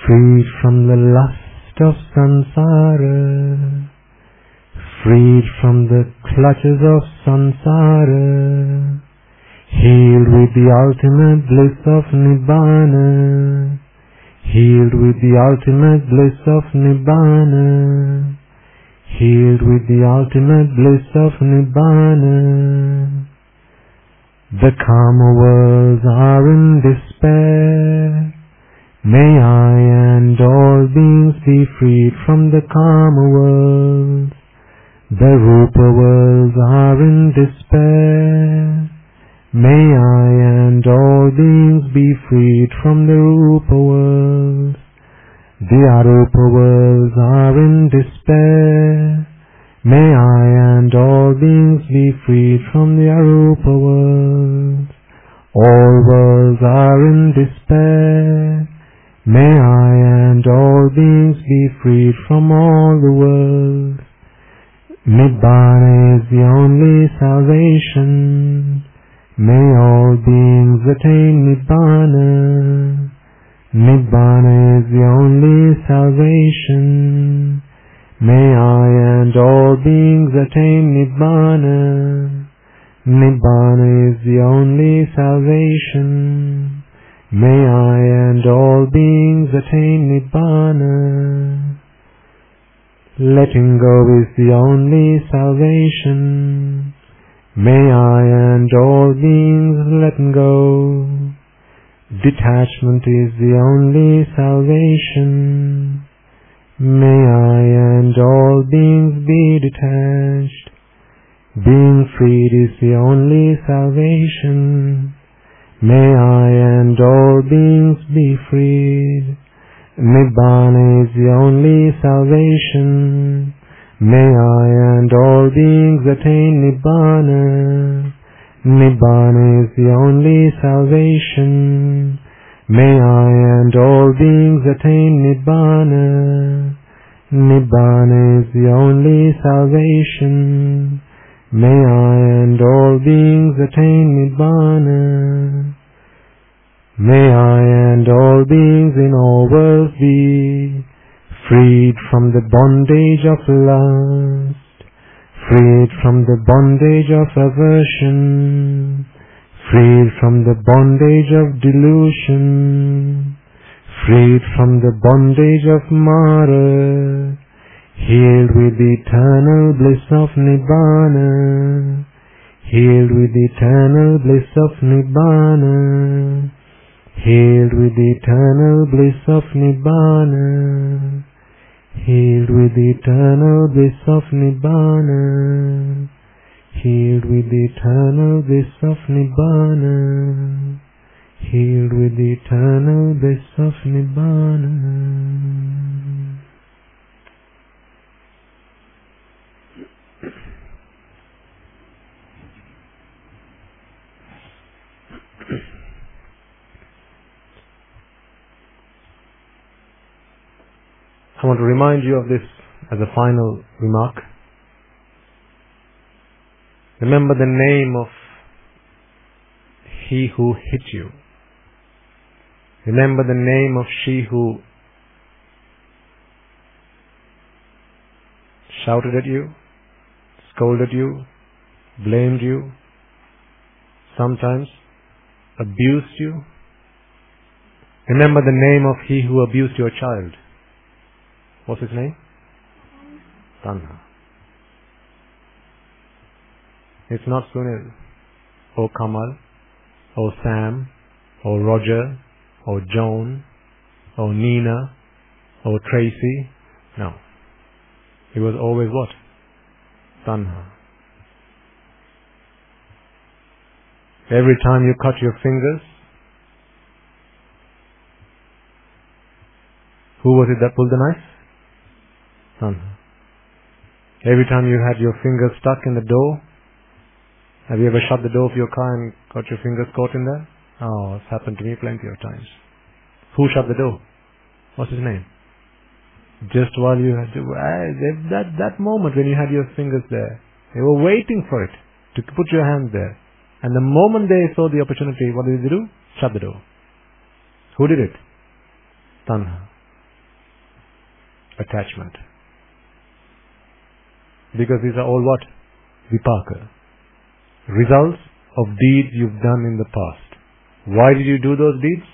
freed from the lust of samsara, freed from the clutches of samsara, healed with the ultimate bliss of Nibbana, healed with the ultimate bliss of Nibbana, healed with the ultimate bliss of Nibbana. The karma worlds are in despair. May I and all beings be freed from the karma worlds. The rupa worlds are in despair. May I and all beings be freed from the rupa worlds. The arupa worlds are in despair. May I and all beings be freed from the arupa worlds. All worlds are in despair. May I and all beings be freed from all the worlds. Nibbana is the only salvation. May all beings attain Nibbana. Nibbana is the only salvation. May I and all beings attain Nibbana. Nibbana is the only salvation. May I and all beings attain Nibbana. Letting go is the only salvation. May I and all beings let go. Detachment is the only salvation. May I and all beings be detached. Being freed is the only salvation. May I and all beings be freed. Nibbana is the only salvation. May I and all beings attain Nibbana. Nibbana is the only salvation. May I and all beings attain Nibbana. Nibbana is the only salvation. May I and all beings attain Nibbana. May I and all beings in all worlds be freed from the bondage of lust, freed from the bondage of aversion, freed from the bondage of delusion, freed from the bondage of Mara, healed with the eternal bliss of Nibbana, healed with the eternal bliss of Nibbana, healed with the eternal bliss of Nibbana, healed with the eternal bliss of Nibbana, healed with the eternal bliss of Nibbana, healed with the eternal bliss of Nibbana. I want to remind you of this as a final remark. Remember the name of he who hit you. Remember the name of she who shouted at you, scolded you, blamed you, sometimes abused you. Remember the name of he who abused your child. What's his name? Tanha. It's not Sunil, or Kamal, or Sam, or Roger, or Joan, or Nina, or Tracy. No. It was always what? Tanha. Every time you cut your fingers, who was it that pulled the knife? Tanha. Every time you had your fingers stuck in the door, have you ever shut the door of your car and got your fingers caught in there? Oh, it's happened to me plenty of times. Who shut the door? What's his name? Just while you had to, that moment when you had your fingers there, they were waiting for it, to put your hands there. And the moment they saw the opportunity, what did they do? Shut the door. Who did it? Tanha. Attachment. Because these are all what? Vipaka. Results of deeds you've done in the past. Why did you do those deeds?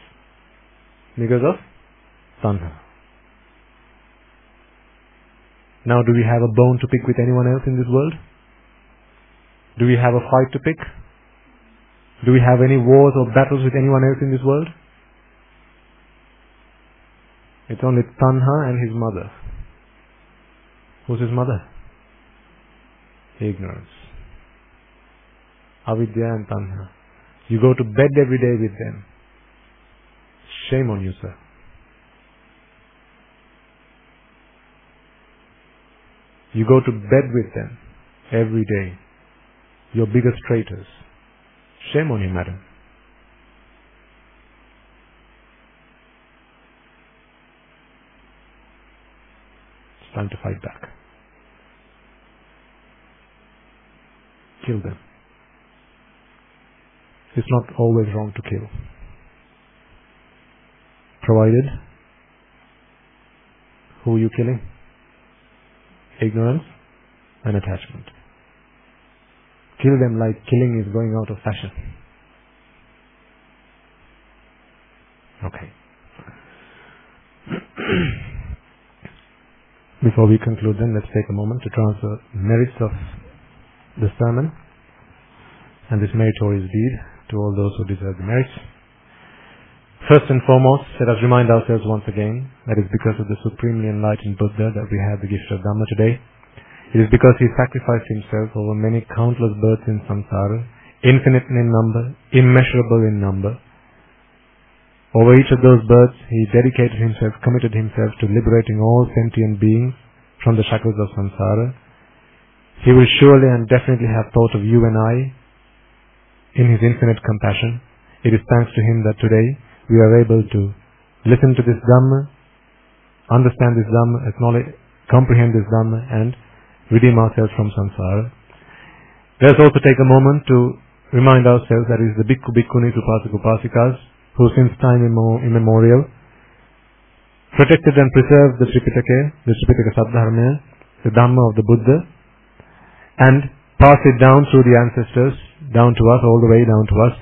Because of Tanha. Now, do we have a bone to pick with anyone else in this world? Do we have a fight to pick? Do we have any wars or battles with anyone else in this world? It's only Tanha and his mother. Who's his mother? Ignorance. Avidya and Tanha. You go to bed every day with them. Shame on you, sir. You go to bed with them every day. Your biggest traitors. Shame on you, madam. It's time to fight back. Kill them. It's not always wrong to kill, provided who are you killing? Ignorance and attachment. Kill them like killing is going out of fashion. Okay. Before we conclude then, let's take a moment to transfer merits of the sermon and this meritorious deed to all those who deserve the merits. First and foremost, let us remind ourselves once again that it is because of the supremely enlightened Buddha that we have the gift of Dhamma today. It is because he sacrificed himself over many countless births in samsara, infinite in number, immeasurable in number. Over each of those births, he dedicated himself, committed himself to liberating all sentient beings from the shackles of samsara. He will surely and definitely have thought of you and I in his infinite compassion. It is thanks to him that today we are able to listen to this Dhamma, understand this Dhamma, acknowledge, comprehend this Dhamma, and redeem ourselves from samsara. Let us also take a moment to remind ourselves that it is the Bhikkhu, Bhikkhunis, Upasaka, Upasikas who since time immemorial protected and preserved the Tripitaka Saddharmaya, the Dhamma of the Buddha, and passed it down through the ancestors, down to us, all the way down to us.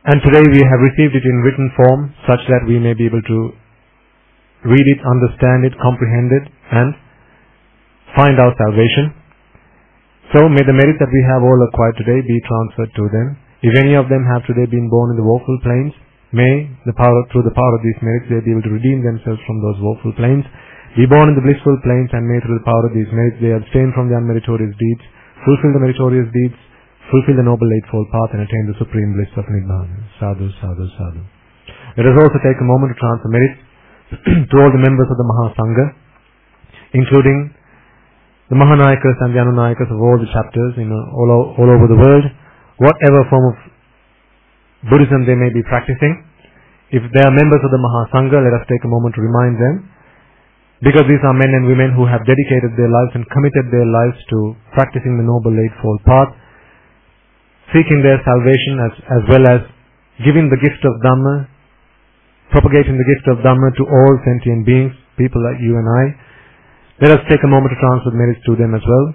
And today we have received it in written form such that we may be able to read it, understand it, comprehend it, and find our salvation. So may the merit that we have all acquired today be transferred to them. If any of them have today been born in the woeful planes, may through the power of these merits they be able to redeem themselves from those woeful planes, be born in the blissful planes, and may through the power of these merits they abstain from the unmeritorious deeds, fulfill the meritorious deeds, fulfill the Noble Eightfold Path and attain the supreme bliss of Nibbana. Sadhu, sadhu, sadhu. Let us also take a moment to transfer merits to all the members of the Mahasangha, including the Mahanayakas and the Anunayakas of all the chapters all over the world, whatever form of Buddhism they may be practicing. If they are members of the Mahasangha, let us take a moment to remind them, because these are men and women who have dedicated their lives and committed their lives to practicing the Noble Eightfold Path, seeking their salvation as well as giving the gift of Dhamma, propagating the gift of Dhamma to all sentient beings, people like you and I. Let us take a moment to transfer merits to them as well.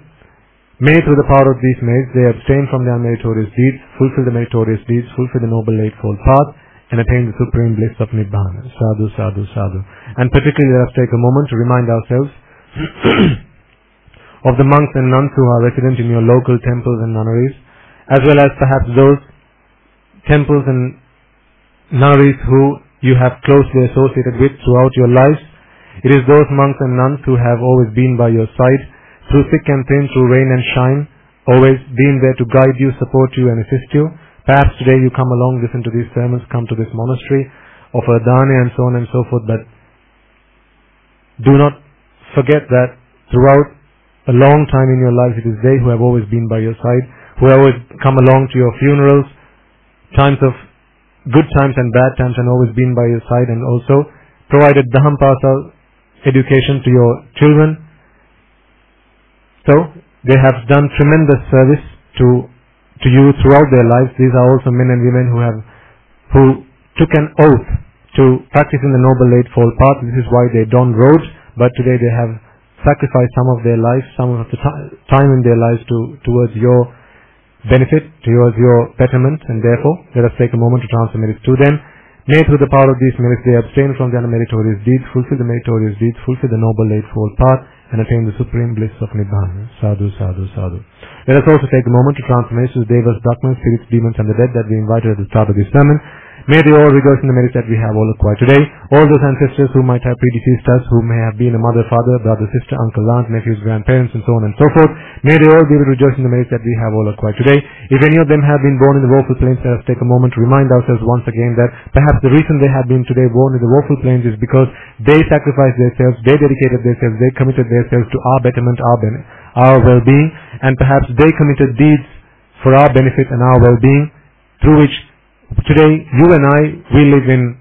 May through the power of these merits they abstain from their meritorious deeds, fulfill the meritorious deeds, fulfill the Noble Eightfold Path, and attain the supreme bliss of Nibbana. Sadhu, sadhu, sadhu. And particularly let us take a moment to remind ourselves of the monks and nuns who are resident in your local temples and nunneries, as well as perhaps those temples and nunneries who you have closely associated with throughout your lives. It is those monks and nuns who have always been by your side, through thick and thin, through rain and shine, always been there to guide you, support you and assist you. Perhaps today you come along, listen to these sermons, come to this monastery, offer dana and so on and so forth, but do not forget that throughout a long time in your life it is they who have always been by your side, who have always come along to your funerals, times of good times and bad times, and always been by your side, and also provided Dhampasa education to your children. So they have done tremendous service to you throughout their lives. These are also men and women who took an oath to practice in the Noble Eightfold Path. This is why they don robes, but today they have sacrificed some of their lives, some of the time in their lives towards your benefit, towards your betterment, and therefore let us take a moment to transfer merits to them. May through the power of these merits they abstain from their meritorious deeds, fulfill the meritorious deeds, fulfill the Noble Eightfold Path, and attain the supreme bliss of Nibbana. Sadhu, sadhu, sadhu. Let us also take a moment to transfer merits to the Devas, Brahmas, spirits, demons, and the dead that we invited at the start of this sermon. May they all rejoice in the merits that we have all acquired today. All those ancestors who might have predeceased us, who may have been a mother, father, brother, sister, uncle, aunt, nephews, grandparents, and so on and so forth, may they all be able to rejoice in the merits that we have all acquired today. If any of them have been born in the woeful plains, let us take a moment to remind ourselves once again that perhaps the reason they have been today born in the woeful plains is because they sacrificed themselves, they dedicated themselves, they committed themselves to our betterment, our well-being, and perhaps they committed deeds for our benefit and our well-being, through which today you and I, we live in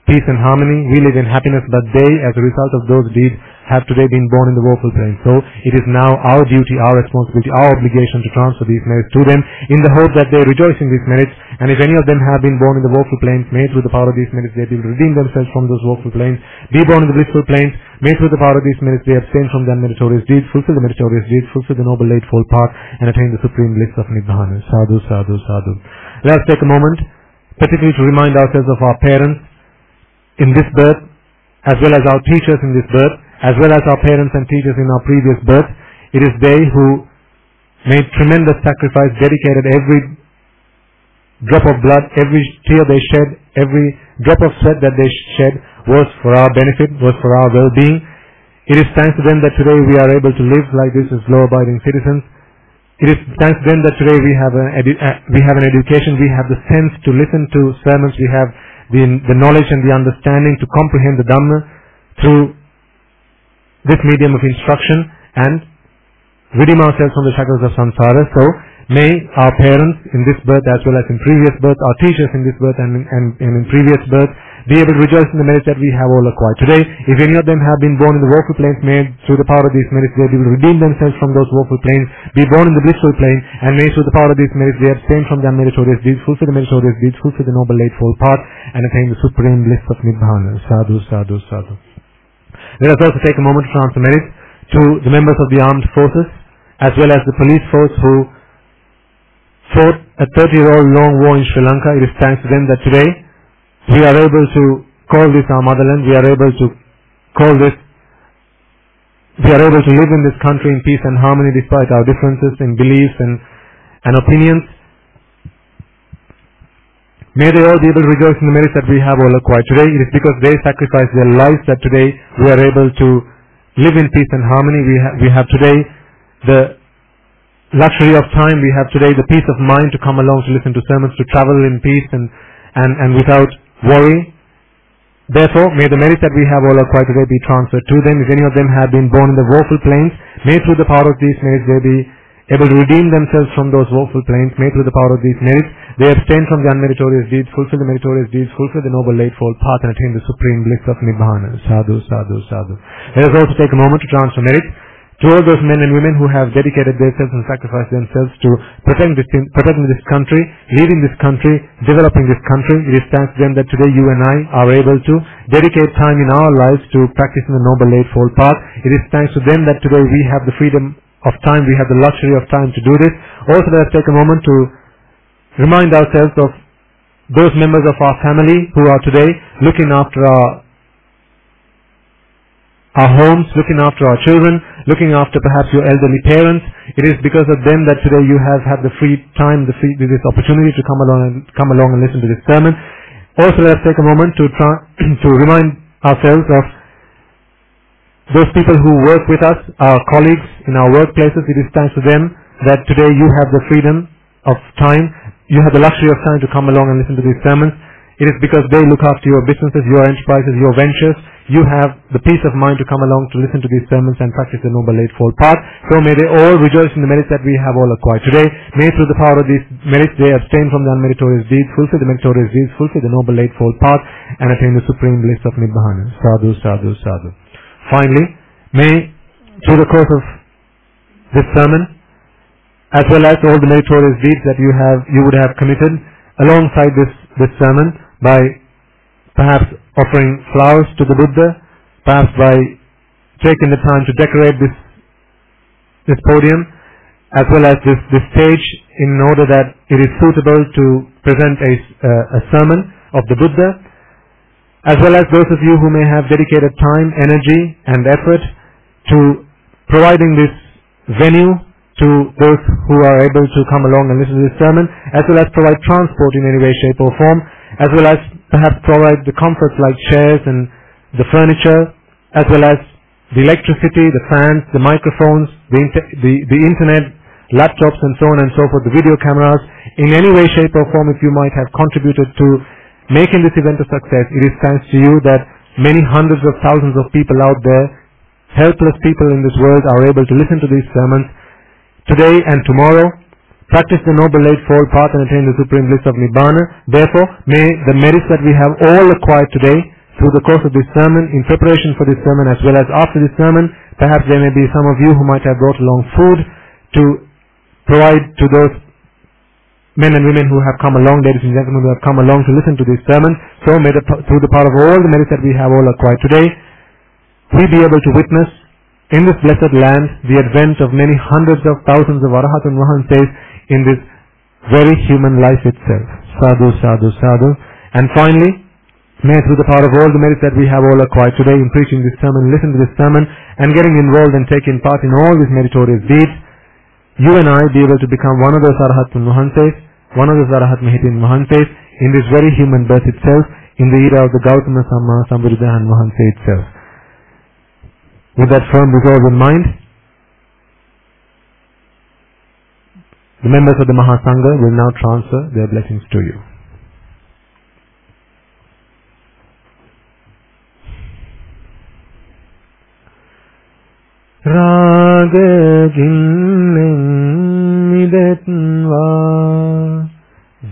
peace and harmony, we live in happiness, but they, as a result of those deeds, have today been born in the woeful plains. So it is now our duty, our responsibility, our obligation to transfer these merits to them, in the hope that they rejoice in these merits. And if any of them have been born in the woeful plains, may through the power of these merits they will redeem themselves from those woeful plains, be born in the blissful plains. May through the power of these merits they abstain from their meritorious deeds, fulfill the meritorious deeds, fulfill the Noble Eightfold Path, and attain the supreme bliss of Nibbana. Sadhu, sadhu, sadhu. Let us take a moment particularly to remind ourselves of our parents in this birth, as well as our teachers in this birth, as well as our parents and teachers in our previous birth. It is they who made tremendous sacrifice, dedicated every drop of blood, every tear they shed, every drop of sweat that they shed was for our benefit, was for our well-being. It is thanks to them that today we are able to live like this as law-abiding citizens. It is thanks to them that today we have an education, we have the sense to listen to sermons, we have the knowledge and the understanding to comprehend the Dhamma through this medium of instruction and redeem ourselves from the shackles of samsara. So may our parents in this birth as well as in previous birth, our teachers in this birth and in previous birth, be able to rejoice in the merits that we have all acquired today. If any of them have been born in the woeful plains, may through the power of these merits they will redeem themselves from those woeful plains, be born in the blissful plane, and may through the power of these merits they abstain from their meritorious deeds, fulfill the meritorious deeds, fulfill the Noble Eightfold Path, and attain the supreme bliss of Nibbana. Sadhu, sadhu, sadhu. Let us also take a moment to transfer merits to the members of the armed forces, as well as the police force who fought a 30-year-old long war in Sri Lanka. It is thanks to them that today we are able to call this our motherland, we are able to live in this country in peace and harmony despite our differences in beliefs and opinions. May they all be able to rejoice in the merits that we have all acquired today. It is because they sacrificed their lives that today we are able to live in peace and harmony. We have today the luxury of time, we have today the peace of mind to come along to listen to sermons, to travel in peace and without worry. Therefore, may the merits that we have all acquired today be transferred to them. If any of them have been born in the woeful plains, may through the power of these merits they be able to redeem themselves from those woeful plains. May through the power of these merits they abstain from the unmeritorious deeds, fulfill the meritorious deeds, fulfill the noble eightfold path, and attain the supreme bliss of Nibbana. Sadhu, sadhu, sadhu. Let us also take a moment to transfer merits to all those men and women who have dedicated themselves and sacrificed themselves to protecting this country, leading this country, developing this country. It is thanks to them that today you and I are able to dedicate time in our lives to practicing the noble eightfold path. It is thanks to them that today we have the freedom of time, we have the luxury of time to do this. Also, let us take a moment to remind ourselves of those members of our family who are today looking after our homes, looking after our children, looking after perhaps your elderly parents. It is because of them that today you have had the free time, this opportunity to come along and listen to this sermon. Also, let us take a moment to remind ourselves of those people who work with us, our colleagues in our workplaces. It is thanks to them that today you have the freedom of time, you have the luxury of time to come along and listen to these sermons. It is because they look after your businesses, your enterprises, your ventures. You have the peace of mind to come along to listen to these sermons and practice the noble eightfold path. So may they all rejoice in the merits that we have all acquired today. May through the power of these merits they abstain from the unmeritorious deeds, fulfill the meritorious deeds, fulfill the noble eightfold path, and attain the supreme bliss of Nibbana. Sadhu, sadhu, sadhu. Finally, may through the course of this sermon, as well as all the meritorious deeds that you would have committed alongside this sermon, by perhaps offering flowers to the Buddha, perhaps by taking the time to decorate this podium, as well as this stage, in order that it is suitable to present a sermon of the Buddha, as well as those of you who may have dedicated time, energy and effort to providing this venue to those who are able to come along and listen to this sermon, as well as provide transport in any way, shape or form, as well as perhaps provide the comforts like chairs and the furniture, as well as the electricity, the fans, the microphones, the internet, laptops and so on and so forth, the video cameras. In any way, shape or form, if you might have contributed to making this event a success, it is thanks to you that many hundreds of thousands of people out there, helpless people in this world, are able to listen to these sermons today and tomorrow, practice the noble eightfold path and attain the supreme bliss of Nibbana. Therefore, may the merits that we have all acquired today through the course of this sermon, in preparation for this sermon as well as after this sermon, perhaps there may be some of you who might have brought along food to provide to those men and women who have come along, ladies and gentlemen who have come along to listen to this sermon. So may through the power of all the merits that we have all acquired today, we be able to witness in this blessed land the advent of many hundreds of thousands of Arahat and Vahanses in this very human life itself. Sadhu, sadhu, sadhu. And finally, may through the power of all the merits that we have all acquired today in preaching this sermon, listen to this sermon, and getting involved and taking part in all these meritorious deeds, you and I be able to become one of those Arahat and Vahanses, one of those Arahat Mahitin Vahanses in this very human birth itself, in the era of the Gautama Samma Sambuddha and Vahanse itself. With that firm resolve in mind, the members of the Mahasangha will now transfer their blessings to you. Raga ginnen midetva,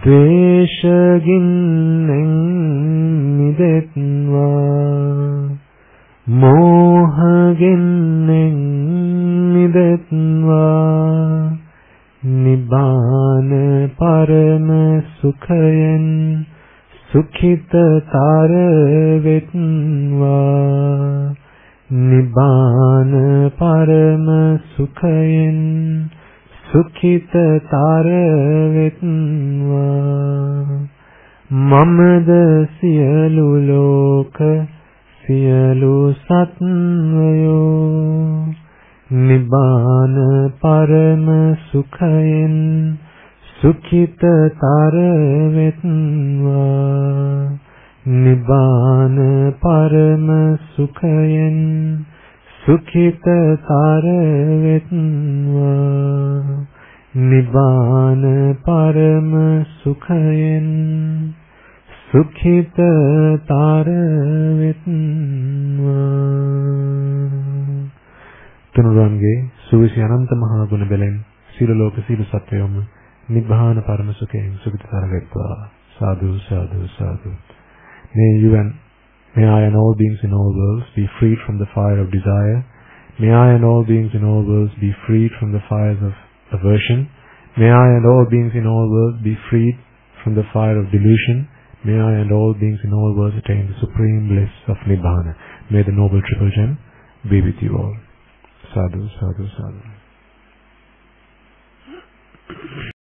dvesha ginnen midetva, moha ginnen midetva, Nibbana parama sukhayan sukhita tara vetva, Nibbana parama sukhayan sukhita tara vetva, mamada siyalu loka siyalu satvayo, Nibbana parama sukhayan sukhita tara vetva, Nibbana parama sukhayan sukhita tara vetva. Nibbana Parama Sukhayen Sukhita Taravitva. Tunurange Suvisi Ananta Mahaguna Belen Sila Loka Sila Satyam Nibbana Parama Sukhayen Sukhita Taravitva. Sadhu, sadhu, sadhu. May I and all beings in all worlds be freed from the fire of desire. May I and all beings in all worlds be freed from the fires of aversion. May I and all beings in all worlds be freed from the fire of delusion. May I and all beings in all worlds attain the supreme bliss of Nibbana. May the noble triple gem be with you all. Sadhu, sadhu, sadhu.